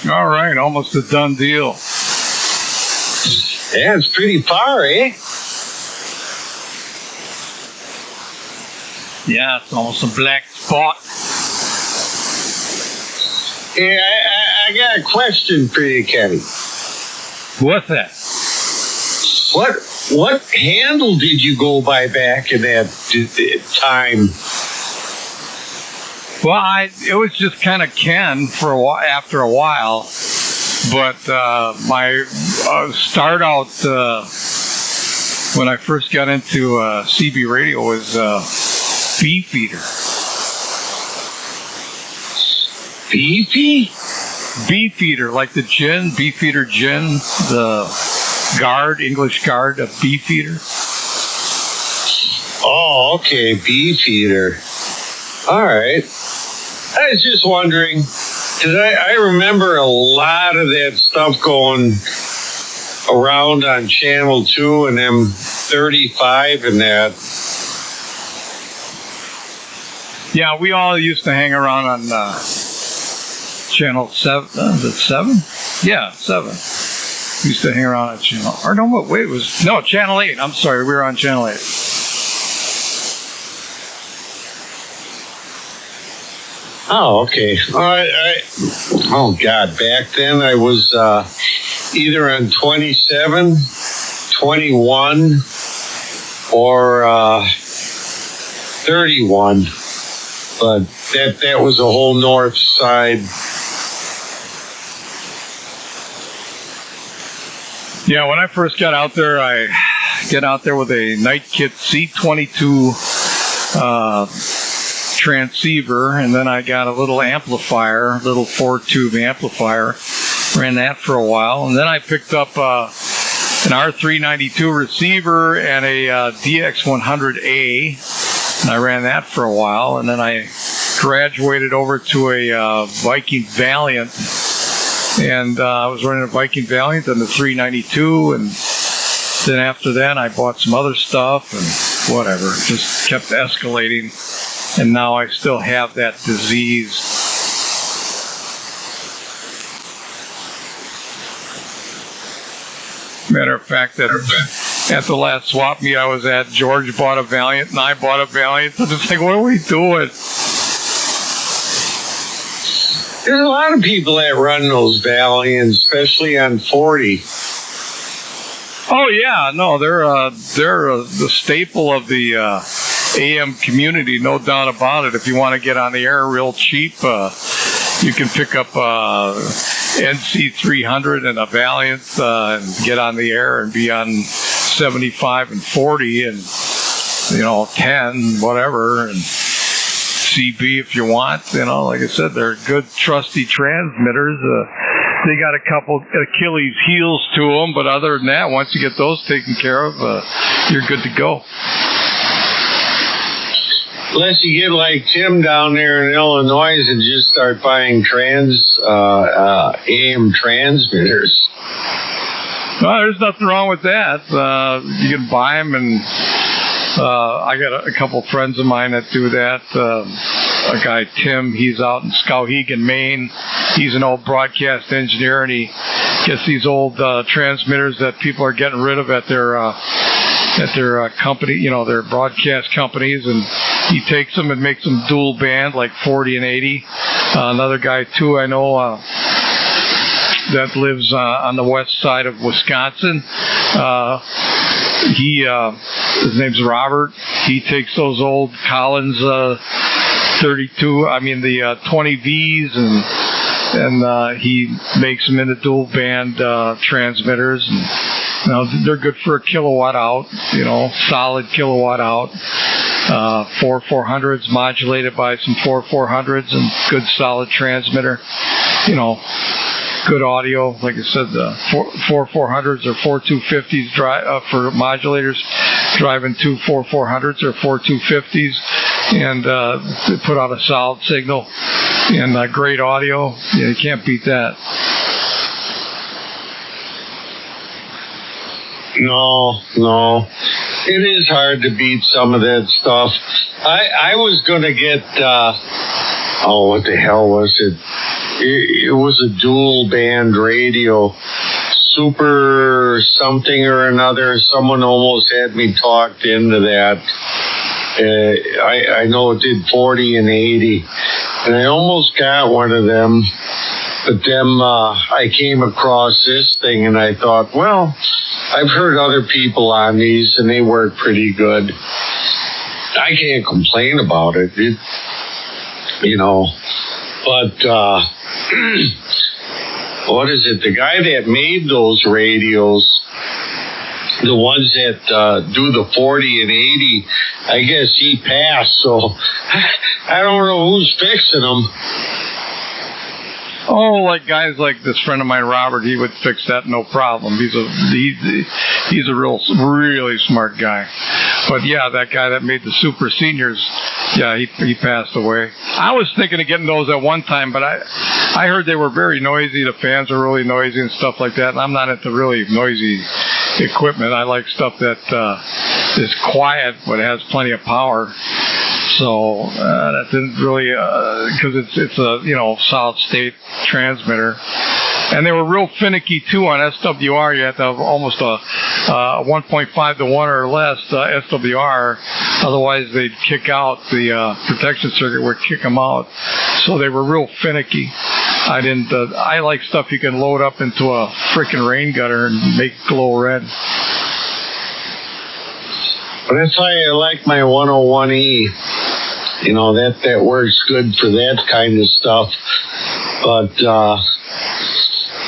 All right, almost a done deal. Yeah, it's pretty far, eh? Yeah, it's almost a black spot. Yeah, I got a question for you, Kenny. What's that? What handle did you go by back in that time? Well, it was just kind of Ken for a while, after a while, but my start out when I first got into CB radio was Beefeater. Beefy? Beefeater, like the gin, Beefeater gin, the guard, English guard of Beefeater. Oh, okay, Beefeater. All right. I was just wondering, because I remember a lot of that stuff going around on Channel 2 and M35 and that. Yeah, we all used to hang around on Channel 7. Is it 7? Yeah, 7. We used to hang around on Channel... Or no, wait, it was... No, Channel 8. I'm sorry, we were on Channel 8. Oh, okay. Oh, God. Back then I was either on 27, 21, or 31. But that was the whole north side. Yeah, when I first got out there, I get out there with a Night Kit C22 transceiver, and then I got a little amplifier, little 4-tube amplifier. Ran that for a while, and then I picked up an R392 receiver and a DX100A, and I ran that for a while, and then I graduated over to a Viking Valiant, and I was running a Viking Valiant and the 392, and then after that I bought some other stuff and whatever, just kept escalating, and now I still have that disease. Matter of fact, at the last swap meet I was at, George bought a Valiant and I bought a Valiant. So it's like, what are we doing? There's a lot of people that run those Valiants, especially on 40. Oh yeah, no, they're the staple of the AM community, no doubt about it. If you want to get on the air real cheap, you can pick up NC300 and a Valiant and get on the air and be on 75 and 40 and 10, whatever, and CB if you want. Like I said, they're good, trusty transmitters. They got a couple Achilles heels to them, but other than that, once you get those taken care of, you're good to go. Unless you get like Tim down there in Illinois and just start buying AM transmitters. Well, there's nothing wrong with that. You can buy them, and I got a couple friends of mine that do that. A guy, Tim, he's out in Skowhegan, Maine. He's an old broadcast engineer, and he gets these old transmitters that people are getting rid of at their company, their broadcast companies, and he takes them and makes them dual band, like 40 and 80. Another guy, too, I know, that lives on the west side of Wisconsin. His name's Robert. He takes those old Collins 32, the 20Vs, and he makes them into dual band transmitters, and they're good for a kilowatt out, solid kilowatt out. 400s modulated by some 400s, and good solid transmitter. Good audio, like I said, the 400s or 4250s for modulators, driving two 400s or 4250s, and they put out a solid signal and great audio. Yeah, you can't beat that. No. It is hard to beat some of that stuff. I was going to get, what the hell was it? it was a dual band radio. Super something or another. Someone almost had me talked into that. I know it did 40 and 80, and I almost got one of them. But then I came across this thing, and I thought, well, I've heard other people on these, and they work pretty good. I can't complain about it. But what is it? The guy that made those radios, the ones that do the 40 and 80, I guess he passed, so I don't know who's fixing them. Oh, like guys like this friend of mine, Robert, he would fix that no problem. He's a really smart guy. But yeah, that guy that made the Super Seniors, yeah, he passed away. I was thinking of getting those at one time, but I heard they were very noisy. The fans are really noisy and stuff like that. And I'm not into really noisy equipment. I like stuff that is quiet but has plenty of power. So that didn't really, because it's a solid state transmitter, and they were real finicky too on SWR. You have to have almost a 1.5 to 1 or less SWR, otherwise they'd kick out. The protection circuit would kick them out. So they were real finicky. I didn't. I like stuff you can load up into a frickin' rain gutter and make glow red. But that's why I like my 101E. That works good for that kind of stuff. But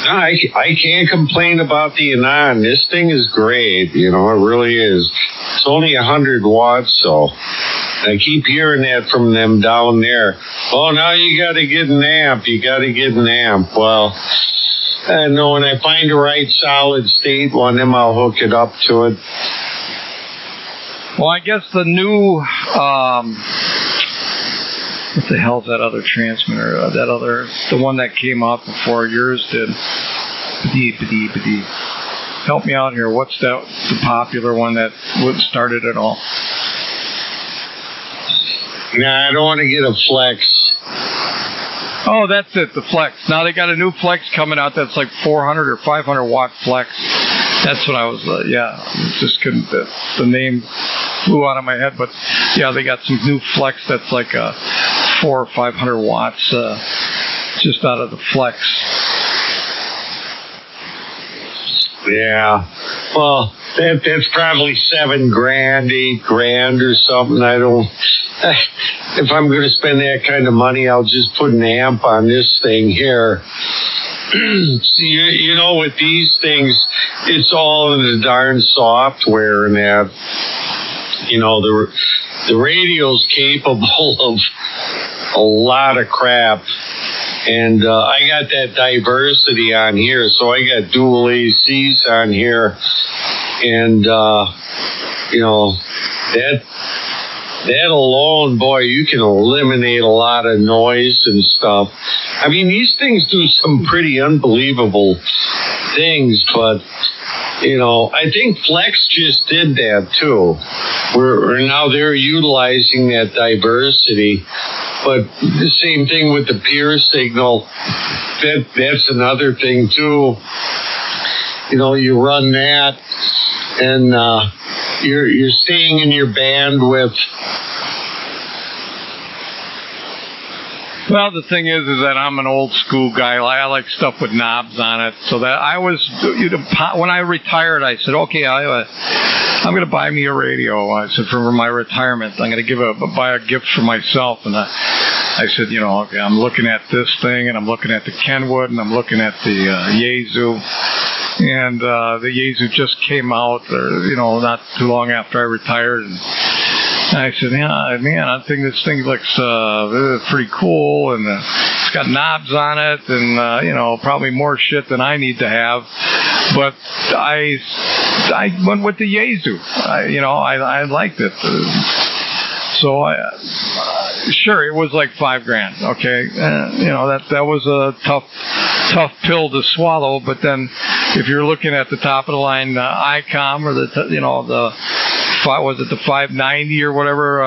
I can't complain about the Anon. This thing is great. It really is. It's only 100 watts, so I keep hearing that from them down there. Oh, now you got to get an amp. Well, I know when I find the right solid state one, then I'll hook it up to it. Well, I guess the new, what the hell's that other transmitter? The one that came out before yours did. Help me out here. What's the popular one that started it all? Nah, I don't want to get a Flex. Oh, that's it, the Flex. Now they got a new Flex coming out that's like 400 or 500 watt Flex. That's what I was, just couldn't, the name flew out of my head, but yeah, they got some new Flex that's like 400 or 500 watts just out of the Flex. Yeah, well, that's probably $7,000, $8,000 or something. If I'm going to spend that kind of money, I'll just put an amp on this thing here. See, with these things, it's all in the darn software and that. The radio's capable of a lot of crap. And I got that diversity on here, so I got dual ACs on here. And, that alone, boy, you can eliminate a lot of noise and stuff. I mean, these things do some pretty unbelievable things, but, I think Flex just did that too. Now they're utilizing that diversity. But the same thing with the pure signal. That's another thing too. You run that, and you're staying in your bandwidth. Well, the thing is that I'm an old school guy. I like stuff with knobs on it. So that I was, when I retired, I said, okay, I'm going to buy me a radio. I said, for my retirement, I'm going to buy a gift for myself. And I said, okay, I'm looking at this thing, and I'm looking at the Kenwood, and I'm looking at the Yaesu. And the Yaesu just came out, not too long after I retired. And I said, man, I think this thing looks pretty cool, and it's got knobs on it, and probably more shit than I need to have. But I went with the Yaesu. I liked it. So sure, it was like $5,000. Okay, that was a tough pill to swallow. But then, if you're looking at the top of the line ICOM or the 590 or whatever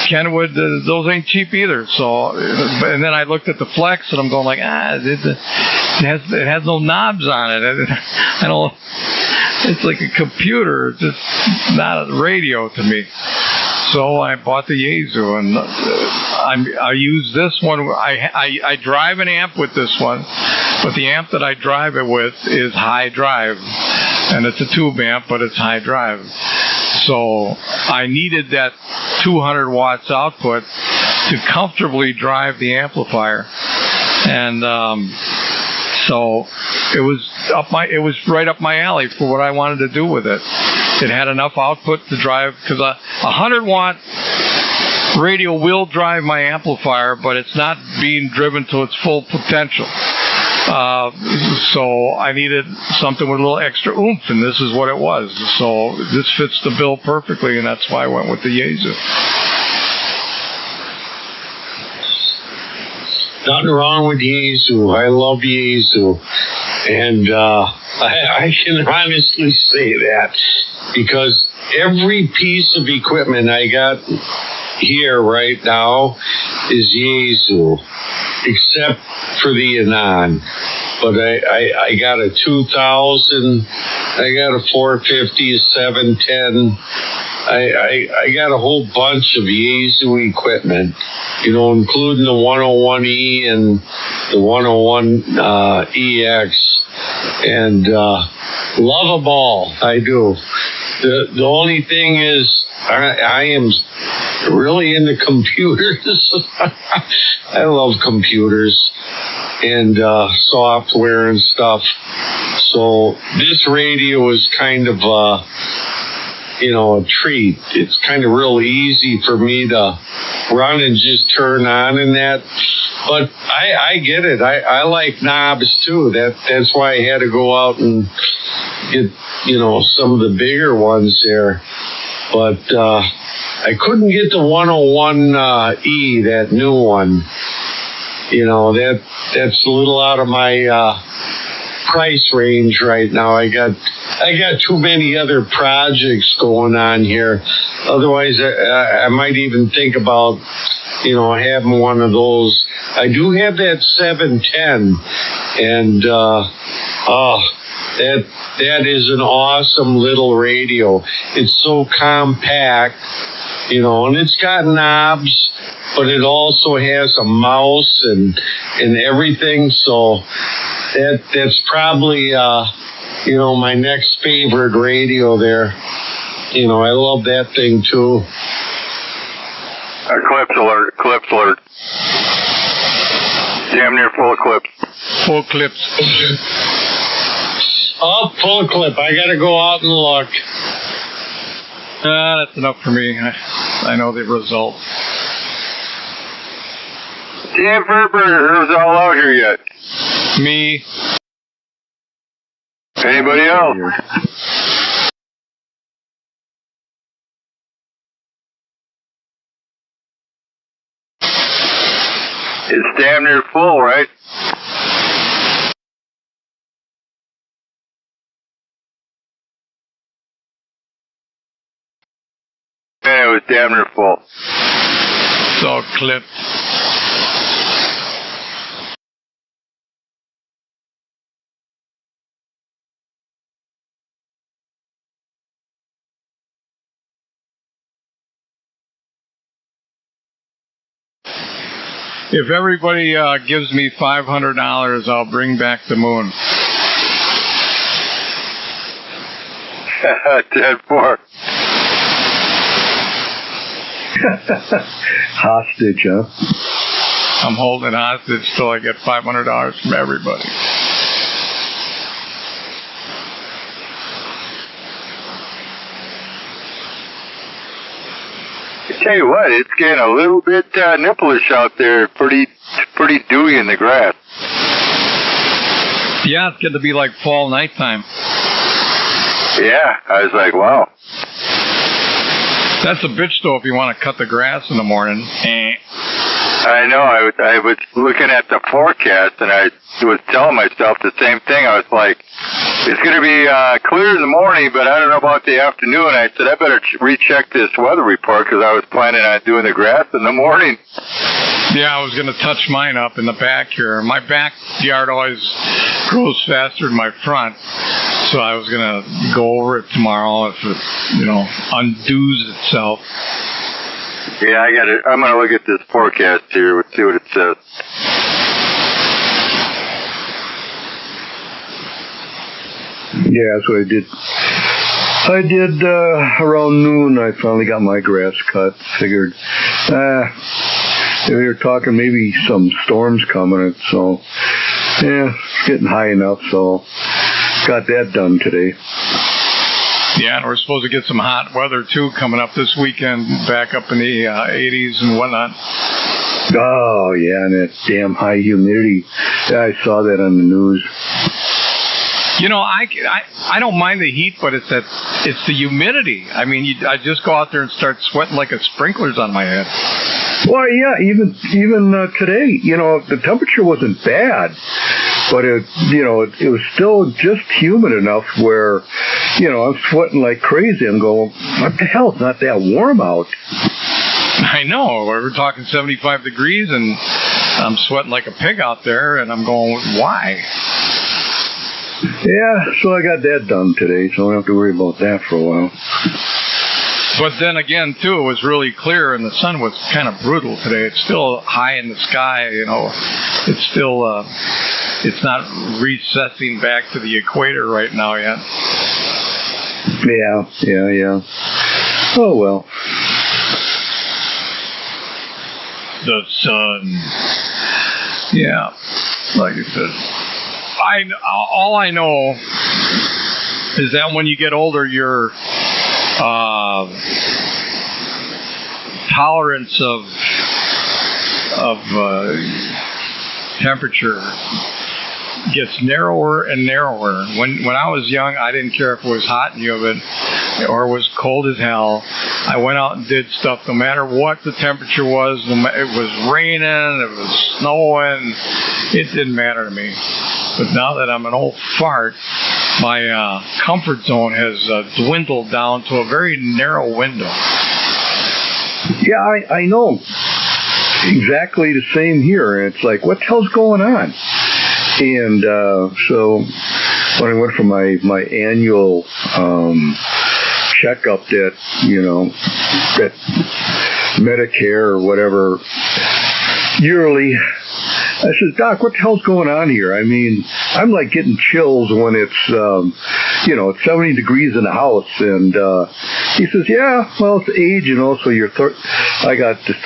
Kenwood, those ain't cheap either. So, and then I looked at the Flex, and I'm going like, it has no knobs on it. I don't. It's like a computer. It's just not a radio to me. So I bought the Yaesu, and I use this one. I drive an amp with this one, but the amp that I drive it with is high drive, and it's a tube amp, but it's high drive. So I needed that 200 watts output to comfortably drive the amplifier, and so it was right up my alley for what I wanted to do with it. It had enough output to drive, because a 100-watt radio will drive my amplifier, but it's not being driven to its full potential. So I needed something with a little extra oomph, and this is what it was. So this fits the bill perfectly, and that's why I went with the Yaesu. Nothing wrong with Yaesu. I love Yaesu. And I can honestly say that, because every piece of equipment I got here right now is Yaesu, except for the Anon. But I got a 2000, I got a 450, a 710. I got a whole bunch of Yaesu equipment, including the 101E and the 101EX, and love them all. I do. The only thing is, I am really into computers. I love computers and software and stuff. So this radio is kind of a treat. It's kind of real easy for me to run and just turn on and that. But I get it. I like knobs too. That's why I had to go out and get, some of the bigger ones there. But I couldn't get the 101E, that new one. That's a little out of my price range right now. I got too many other projects going on here. Otherwise, I might even think about, having one of those. I do have that 710, and that is an awesome little radio. It's so compact, and it's got knobs, but it also has a mouse and everything. So that's probably my next favorite radio there. I love that thing too. Clips alert. Damn near full of clips. Full clips. Oh, full clip. I gotta go out and look. That's enough for me. I know the result. Dan Verberger, who's all out here yet? Me. Anybody else? It's damn near full, right? Yeah, it was damn near full. So clipped. If everybody gives me $500, I'll bring back the moon. 10-4. Hostage, huh? I'm holding hostage till I get $500 from everybody. I tell you what, it's getting a little bit nippleish out there. Pretty dewy in the grass. Yeah, it's getting to be like fall nighttime. Yeah, I was like, wow. That's a bitch though if you want to cut the grass in the morning. I know. I was looking at the forecast, and I was telling myself the same thing. I was like, it's going to be clear in the morning, but I don't know about the afternoon. I said, I better recheck this weather report because I was planning on doing the grass in the morning. Yeah, I was going to touch mine up in the back here. My backyard always grows faster than my front, so I was going to go over it tomorrow if it, undoes itself. Yeah, I'm going to look at this forecast here, see what it says. Yeah, that's what I did. I did around noon. I finally got my grass cut. Figured, we were talking maybe some storms coming, so yeah, it's getting high enough. So got that done today. Yeah, and we're supposed to get some hot weather too coming up this weekend, back up in the 80s and whatnot. Oh yeah, and that damn high humidity. Yeah, I saw that on the news. I don't mind the heat, but it's the humidity. I mean, I just go out there and start sweating like a sprinkler's on my head. Well, yeah, even today, the temperature wasn't bad, but it was still just humid enough where, I'm sweating like crazy. I'm going, what the hell? It's not that warm out. I know. We're talking 75 degrees, and I'm sweating like a pig out there, and I'm going, why? Yeah, so I got that done today, so I don't have to worry about that for a while. But then again, too, it was really clear, and the sun was kind of brutal today. It's still high in the sky, It's still, it's not recessing back to the equator right now yet. Yeah. Oh, well. The sun. Yeah, like I said. All I know is that when you get older, your tolerance of temperature gets narrower and narrower. When I was young, I didn't care if it was hot and humid or it was cold as hell. I went out and did stuff no matter what the temperature was. It was raining, it was snowing. It didn't matter to me. But now that I'm an old fart, my comfort zone has dwindled down to a very narrow window. Yeah, I know. Exactly the same here. It's like, what the hell's going on? And so when I went for my annual checkup that Medicare or whatever yearly, I said, Doc, what the hell's going on here? I mean, I'm like getting chills when it's, it's 70 degrees in the house. And he says, yeah, well, it's age, so I got this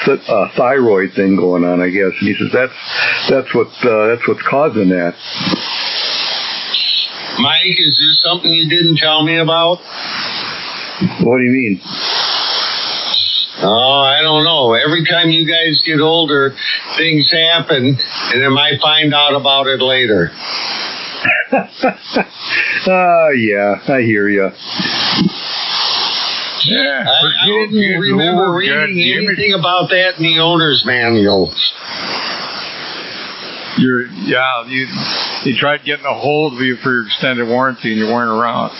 thyroid thing going on, I guess. And he says, that's what's causing that. Mike, is there something you didn't tell me about? What do you mean? Oh, I don't know. Every time you guys get older, things happen, and then I find out about it later. Yeah, I hear you. Yeah, I didn't remember reading anything about that in the owner's manual. You tried getting a hold of you for your extended warranty, and you weren't around.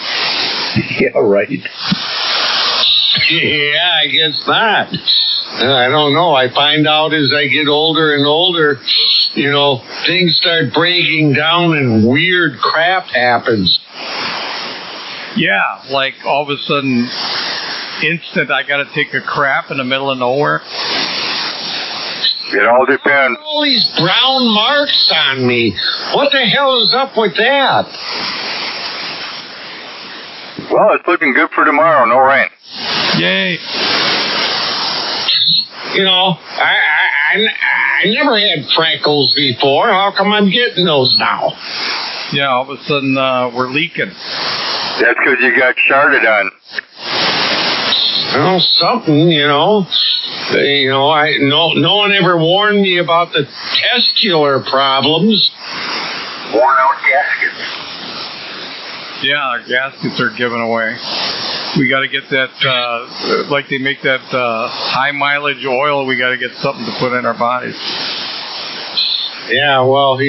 Yeah, right. Yeah, I guess not. I don't know. I find out as I get older and older, things start breaking down and weird crap happens. Yeah, like all of a sudden, instant, I got to take a crap in the middle of nowhere. It all depends. All these brown marks on me. What the hell is up with that? Well, it's looking good for tomorrow. No rain. Yay. I never had freckles before. How come I'm getting those now? Yeah, all of a sudden we're leaking. That's because you got sharded on. Well, something, no one ever warned me about the testicular problems. Worn out gaskets. Yeah, our gaskets are given away. We got to get that, like they make that high mileage oil. We got to get something to put in our bodies. Yeah, well,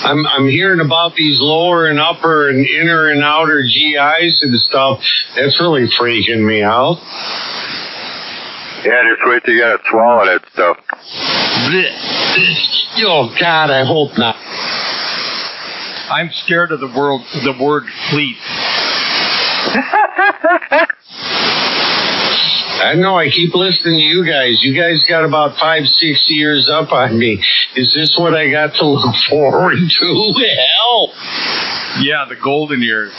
I'm hearing about these lower and upper and inner and outer GIs and stuff. That's really freaking me out. Yeah, just wait till you gotta swallow that stuff. Oh, God, I hope not. I'm scared of the word fleet. I know, I keep listening to you guys. You guys got about 5-6 years up on me. Is this what I got to look forward to? Hell. Yeah, the golden years.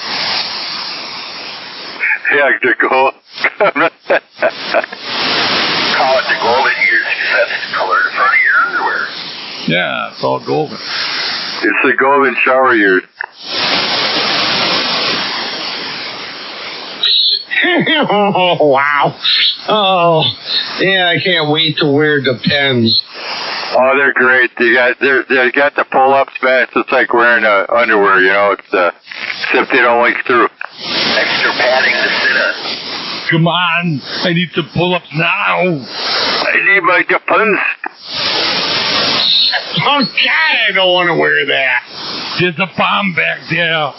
Yeah, the gold. Call it the golden years because that's the color in front of your underwear. Yeah, it's all golden. It's the golden shower years. Oh, wow. Oh, yeah, I can't wait to wear Depends. Oh, they're great. They got the pull-ups, man. It's just like wearing underwear, It's except they don't leak through. Extra padding to sit on. Come on, I need some pull-ups now. I need my Depends. Oh, God, I don't want to wear that. There's a bomb back there.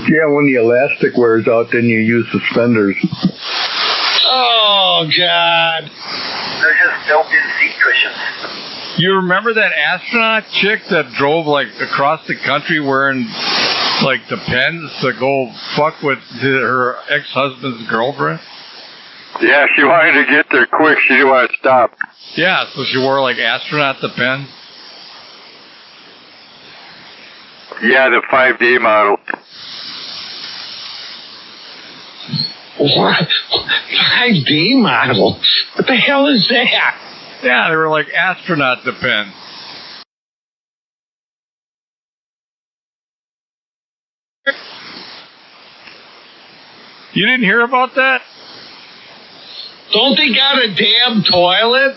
Yeah, when the elastic wears out, then you use suspenders. Oh, God. They're just built-in seat cushions. You remember that astronaut chick that drove, like, across the country wearing, like, Depends to go fuck with her ex-husband's girlfriend? Yeah, she wanted to get there quick. She didn't want to stop. Yeah, so she wore, like, astronaut Depends? Yeah, the 5D model. What? 5D model? What the hell is that? Yeah, they were like astronaut Depends. You didn't hear about that? Don't they got a damn toilet?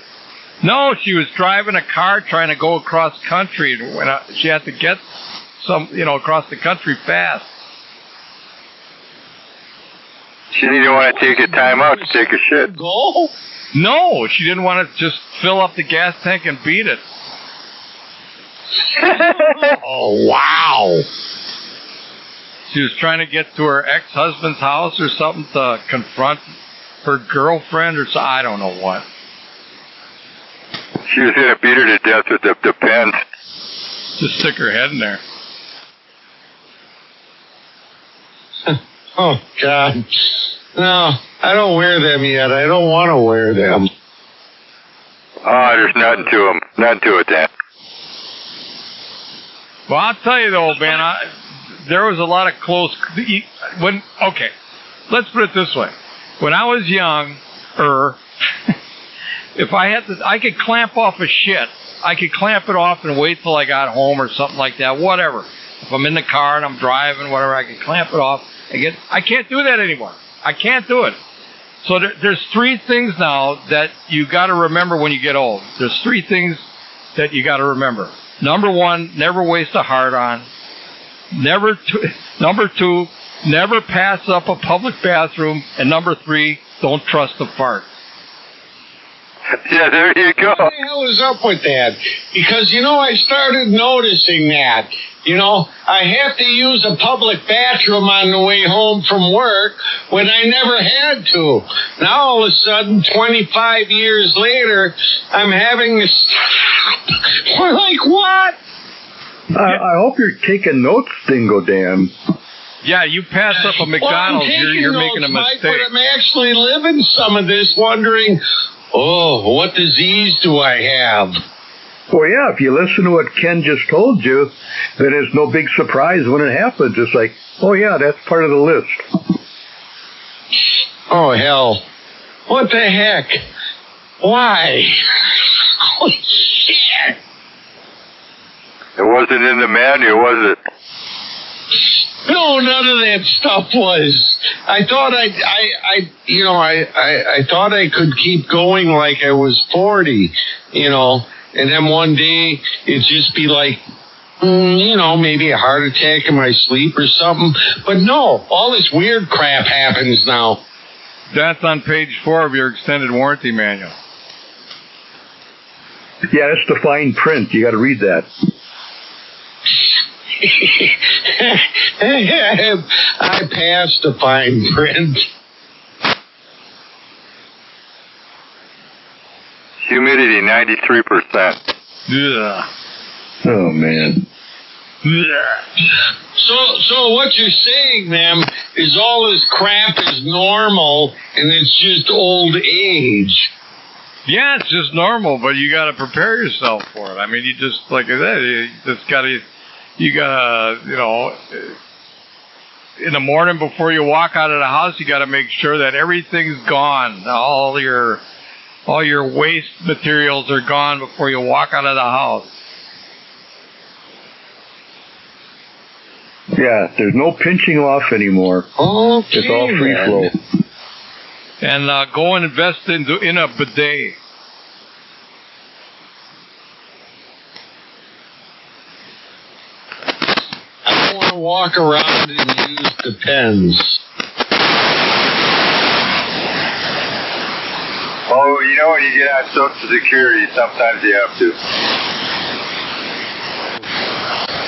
No, she was driving a car trying to go across country, and she had to get across the country fast. She didn't want to take a time out to take a shit. Go? No, she didn't want to just fill up the gas tank and beat it. Oh, wow. She was trying to get to her ex-husband's house or something to confront her girlfriend or so. I don't know what. She was going to beat her to death with the Depends. Just stick her head in there. Oh, God. No, I don't wear them yet. I don't want to wear them. Oh, there's nothing to them. Nothing to it, Dan. Well, I'll tell you though, man, there was a lot of close... Okay, let's put it this way. When I was younger, if I could clamp off a shit. I could clamp it off and wait till I got home or something like that, whatever. If I'm in the car and I'm driving, whatever, I can clamp it off. I can't do that anymore. I can't do it. So there's 3 things now that you got to remember when you get old. There's 3 things that you got to remember. Number 1, never waste a hard-on. Number 2, never pass up a public bathroom. And number 3, don't trust a fart. Yeah, there you go. What the hell is up with that? Because, I started noticing that. I have to use a public bathroom on the way home from work when I never had to. Now, all of a sudden, 25 years later, I'm having to stop. Like what? I hope you're taking notes, Dingo Dan. Yeah, you pass up a McDonald's, you're making a mistake. But I'm actually living some of this, wondering, what disease do I have? Well, yeah, if you listen to what Ken just told you, then it's no big surprise when it happens. It's like, oh, yeah, that's part of the list. Oh, hell. What the heck? Why? Holy shit. It wasn't in the manual, was it? No, none of that stuff was. I thought I thought I could keep going like I was 40, and then one day it'd just be like you know, maybe a heart attack in my sleep or something. But no, all this weird crap happens now. That's on page 4 of your extended warranty manual. Yeah, that's the fine print. You got to read that. I passed the fine print. Humidity 93%. Yeah. Oh, man. So what you're saying, then, is all this crap is normal, and it's just old age. Yeah, it's just normal, but you got to prepare yourself for it. I mean, you just, like I said, you gotta, you know, in the morning before you walk out of the house, you got to make sure that everything's gone. All your waste materials are gone before you walk out of the house. Yeah, there's no pinching off anymore. Okay, it's all free flow. And go and invest in a bidet. I don't want to walk around and use the pens. Oh, you know when you get on Social Security, sometimes you have to.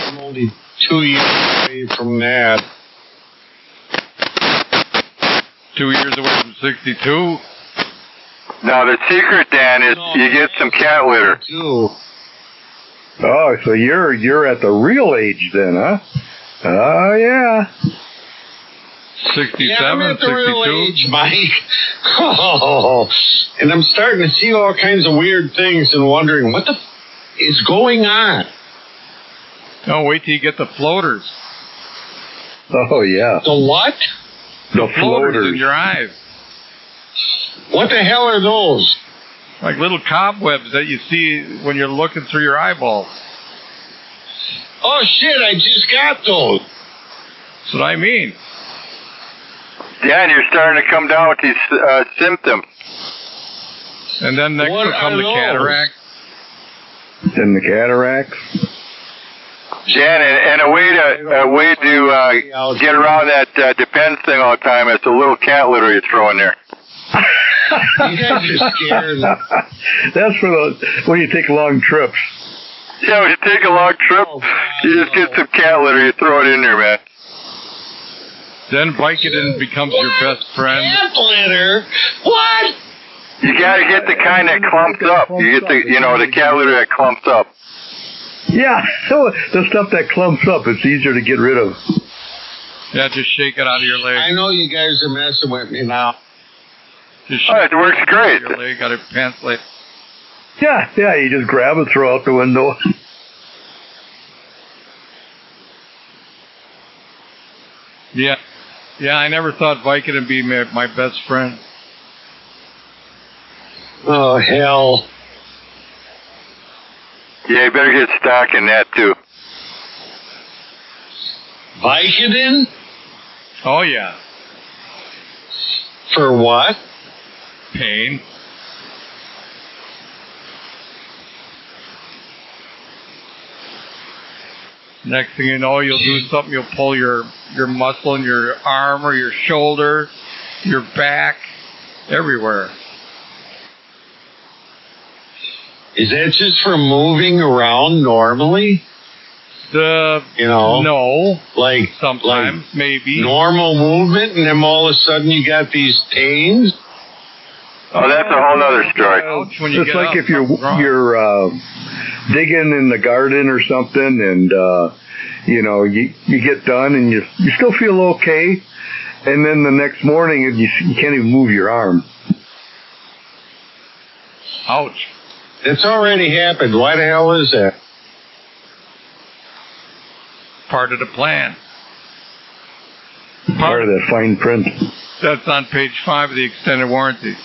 I'm only 2 years away from that. 2 years away from 62. Now the secret, Dan, is you get some cat litter. Oh, so you're at the real age then, huh? Oh, yeah. 67, yeah, I'm at the 62. real age, Mike. Oh, and I'm starting to see all kinds of weird things and wondering what the is going on. Oh, wait till you get the floaters. Oh, yeah. The what? The floaters in your eyes. What the hell are those? Like little cobwebs that you see when you're looking through your eyeballs. Oh, shit, I just got those. That's what I mean. Dan, you're starting to come down with these symptoms. And then next will come the cataract. Then the cataracts. Dan, and a way to get around that Depends thing all the time is the little cat litter you throw in there. You guys are scared. That's for when you take long trips. Yeah, when you take a long trip, you just get some cat litter, you throw it in there, man. Then Vicodin becomes your best friend. Cat litter? What? You gotta get the kind that clumps up. You get the cat litter that clumps up. Yeah, so the stuff that clumps up, it's easier to get rid of. Yeah, just shake it out of your leg. I know you guys are messing with me now. Just it works great. Your leg, out of your pants leg. Yeah, you just grab it, throw out the window. Yeah, I never thought Vicodin would be my best friend. Oh, hell. Yeah, you better get stock in that, too. Vicodin? Oh, yeah. For what? Pain. Next thing you know, you'll do something, you'll pull your muscle in your arm or your shoulder, your back, everywhere. Is that just for moving around normally? No. Like sometimes, maybe. Normal movement, and then all of a sudden you got these pains? Oh, that's a whole other story. It's like if you're digging in the garden or something, and you get done and you still feel okay, and then the next morning you can't even move your arm. Ouch. It's already happened. Why the hell is that? Part of the plan. Part of that fine print. That's on page 5 of the extended warranty.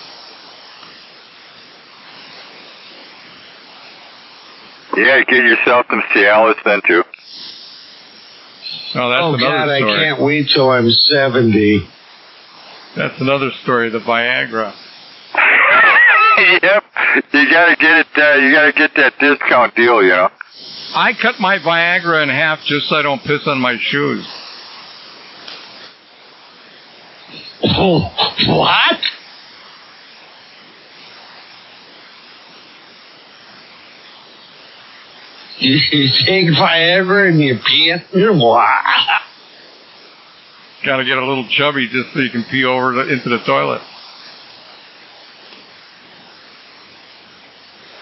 Yeah, get yourself some Cialis then, too. No, that's another God, story. I can't wait till I'm 70. That's another story, the Viagra. Yep, you gotta get it. You gotta get that discount deal, I cut my Viagra in half just so I don't piss on my shoes. Oh, what? You take Viagra and you pee it? Wow. Got to get a little chubby just so you can pee over into the toilet.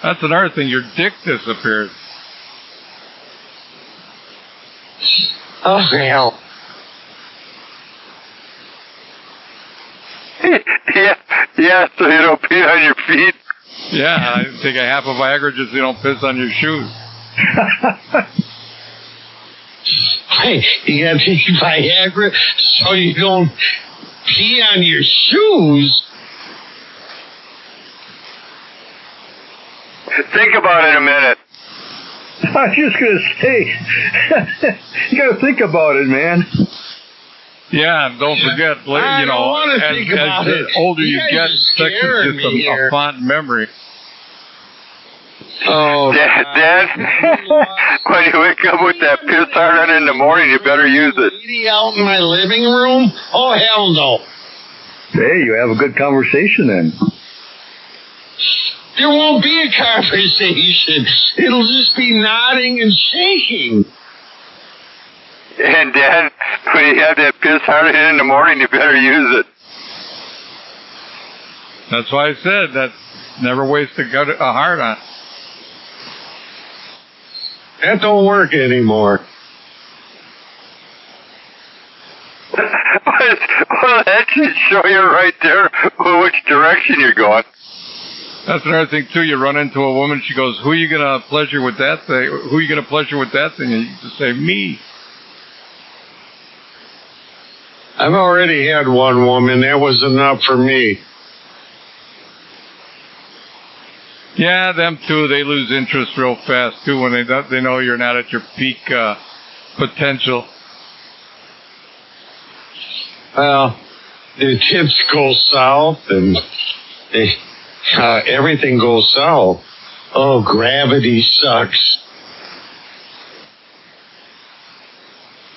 That's another thing. Your dick disappears. Oh, hell. Yeah, so you don't pee on your feet. Yeah, I take a half of Viagra just so you don't piss on your shoes. Hey, you gotta take Viagra so you don't pee on your shoes. Think about it a minute. I was just going to say, you got to think about it, man. Yeah, and don't forget, I don't want to think about as it. the older you get, sex is just a fond memory. Oh, Dad, when you wake up with that piss hard on in the morning, you better use it. lady out in my living room? Oh, hell no. Hey, you have a good conversation then. There won't be a conversation. It'll just be nodding and shaking. And Dad, when you have that piss hard in the morning, you better use it. That's why I said that never waste a heart on. That don't work anymore. Well, that should show you right there which direction you're going. That's another thing too. You run into a woman. She goes, "Who are you gonna pleasure with that thing? Who are you gonna pleasure with that thing?" And you just say, "Me." I've already had one woman. That was enough for me. Yeah, them too. They lose interest real fast too when they know you're not at your peak potential. Well, the tips go south and everything goes south. Oh, gravity sucks.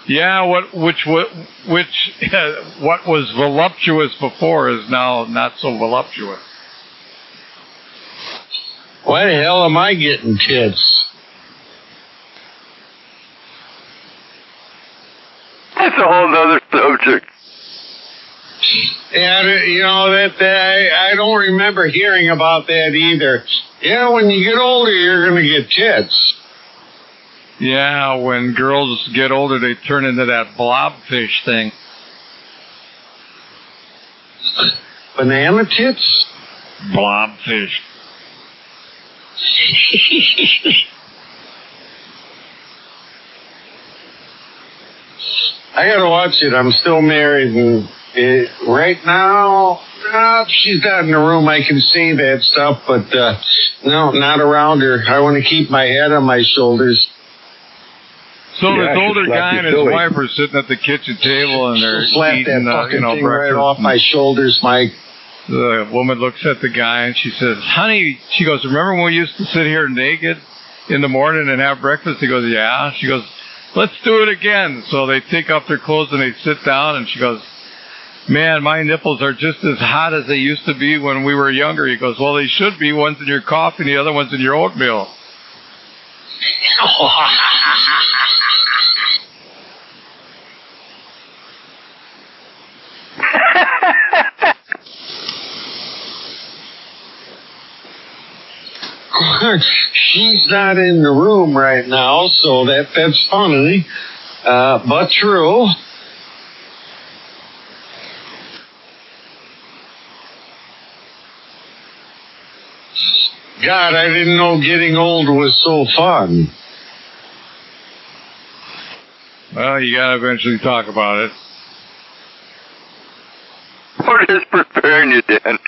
Yeah, what was voluptuous before is now not so voluptuous. Why the hell am I getting tits? That's a whole other subject. Yeah, you know, I don't remember hearing about that either. Yeah, when you get older, you're going to get tits. Yeah, when girls get older, they turn into that blobfish thing. Banana tits? Blobfish. I gotta watch it. I'm still married, and right now, she's not in the room. I can see that stuff, but no, not around her. I want to keep my head on my shoulders. So Yeah, this older guy and his silly. wife are sitting at the kitchen table and they're Slap eating, that fucking thing breakfast. right off my shoulders, Mike. The woman looks at the guy and she says, "Honey," she goes, "remember when we used to sit here naked in the morning and have breakfast?" He goes, "Yeah." She goes, "Let's do it again." So they take off their clothes and they sit down and she goes, "Man, my nipples are just as hot as they used to be when we were younger." He goes, "Well, they should be. One's in your coffee and the other one's in your oatmeal." She's not in the room right now, so that's funny, but true. God, I didn't know getting old was so fun. Well, you gotta eventually talk about it. What is preparing you, Dan?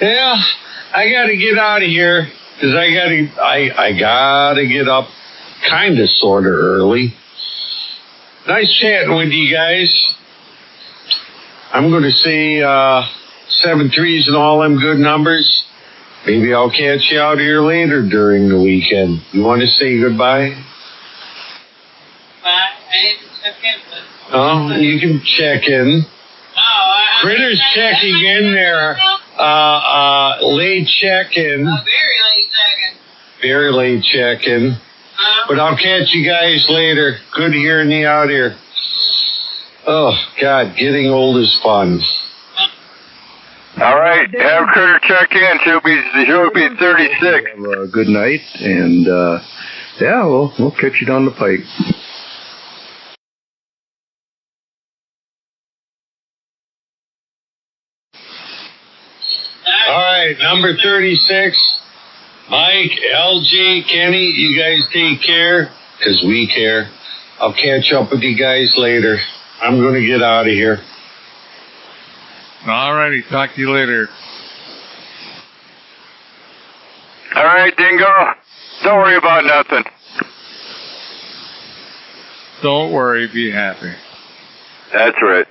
Yeah, I gotta get out of here because I gotta get up kind of sort of early. Nice chatting with you guys. I'm going to say 7 3s and all them good numbers. maybe I'll catch you out here later during the weekend. You want to say goodbye? Oh, you can check in. Critter's checking in there. Late check-in. Very late check-in. But I'll catch you guys later. Good hearing you out here. Oh, God, getting old is fun. All right, have Critter check in. She'll be 36. Have a good night, and yeah, we'll catch you down the pike. All right, number 36. Mike, LG, Kenny, you guys take care, because we care. I'll catch up with you guys later. I'm going to get out of here. All righty, talk to you later. All right, Dingo. Don't worry about nothing. Don't worry, be happy. That's right.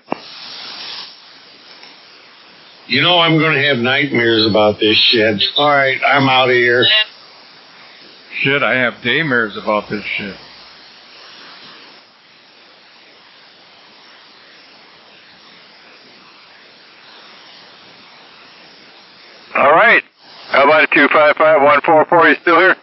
You know I'm going to have nightmares about this shit. All right, I'm out of here. Shit, I have daymares about this shit. All right. How about 255-144? You still here?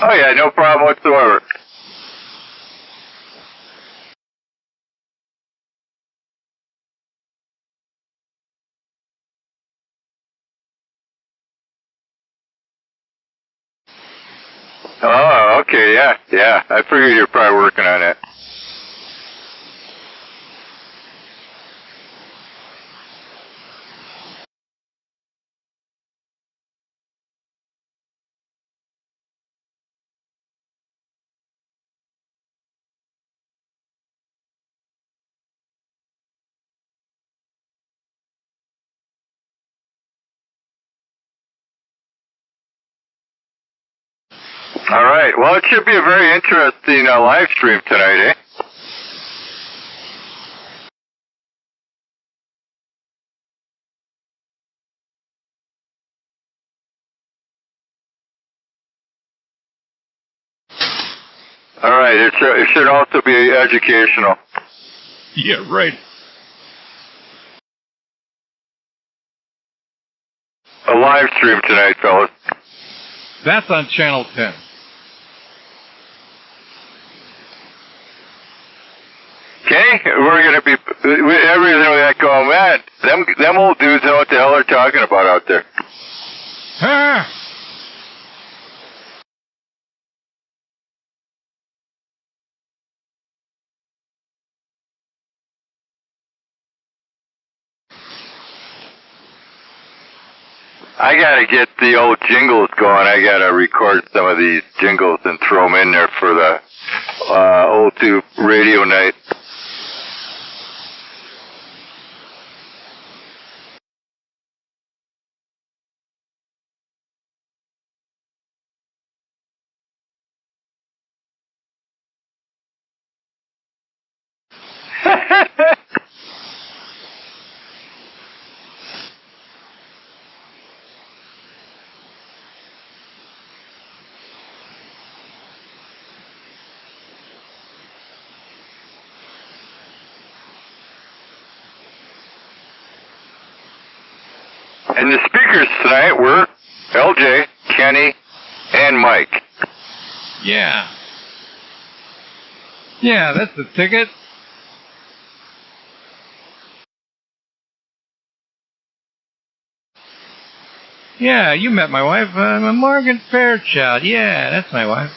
Oh, yeah, no problem whatsoever. Oh, okay, yeah. I figured you're probably working on it. All right. Well, it should be a very interesting live stream tonight, eh? All right. It should also be educational. Yeah, right. A live stream tonight, fellas. That's on Channel 10. Okay, we're gonna be everything we got going, man. Them old dudes know what the hell they're talking about out there. Ah! I gotta get the old jingles going. I gotta record some of these jingles and throw them in there for the old tube radio night. And the speakers tonight were LJ, Kenny, and Mike. Yeah. Yeah, that's the ticket. Yeah, you met my wife, Morgan Fairchild. Yeah, that's my wife.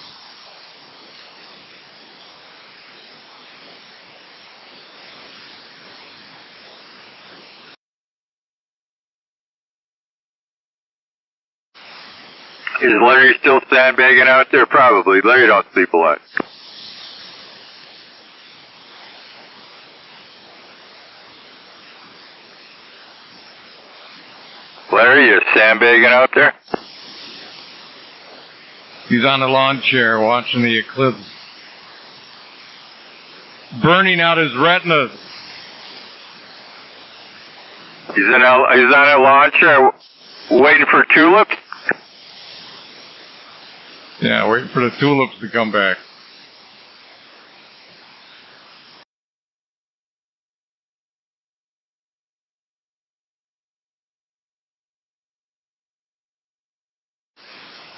Is Larry still sandbagging out there? Probably. Larry don't sleep a lot. Larry, you sandbagging out there? He's on the lawn chair watching the eclipse. burning out his retinas. He's on a launcher waiting for tulips? Yeah, waiting for the tulips to come back.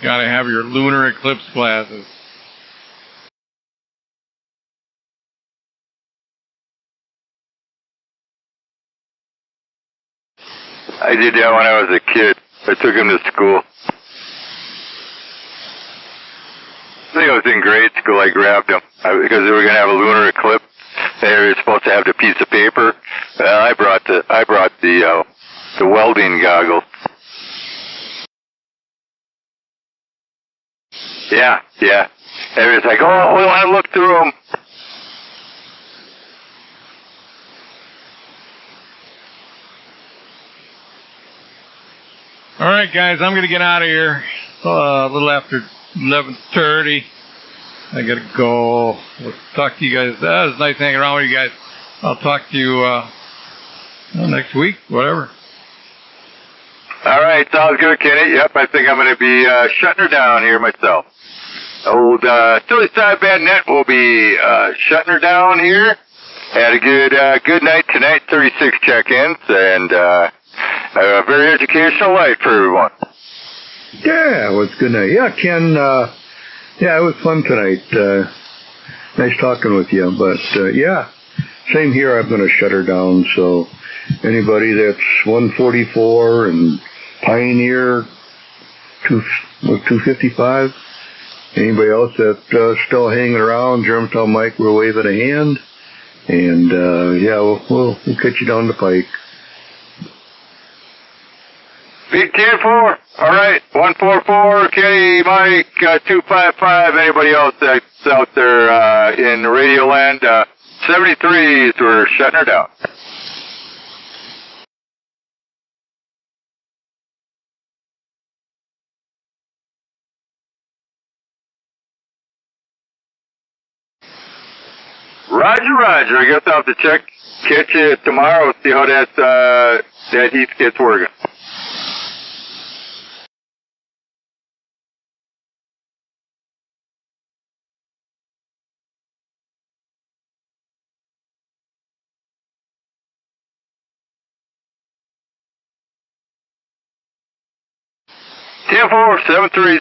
Gotta have your lunar eclipse glasses. I did that when I was a kid. I took him to school. I think I was in grade school. I grabbed him because they were going to have a lunar eclipse. They were supposed to have the piece of paper. I brought the welding goggles. Yeah. And it's like, oh, we want to look through them. All right, guys, I'm going to get out of here. A little after 11:30. I got to go. We'll talk to you guys. It was nice hanging around with you guys. I'll talk to you next week, whatever. All right, sounds good, Kenny. Yep, I think I'm going to be shutting her down here myself. Old Silly Sideband Net will be shutting her down here. Had a good night tonight, 36 check-ins, and a very educational night for everyone. Yeah, it was good night. Yeah, Ken, yeah, it was fun tonight. Nice talking with you, but yeah, same here. I'm going to shut her down, so anybody that's 144 and Pioneer 255, anybody else that's still hanging around, Germantown Mike, we're waving a hand, and yeah, we'll catch you down the pike. Big 10-4. All right, 144, Kenny, Mike, 255. Anybody else that's out there in Radio Land, 73s, we're shutting her down. Roger. I guess I'll have to catch you tomorrow, see how that heat gets working. Ten-4, 7-3.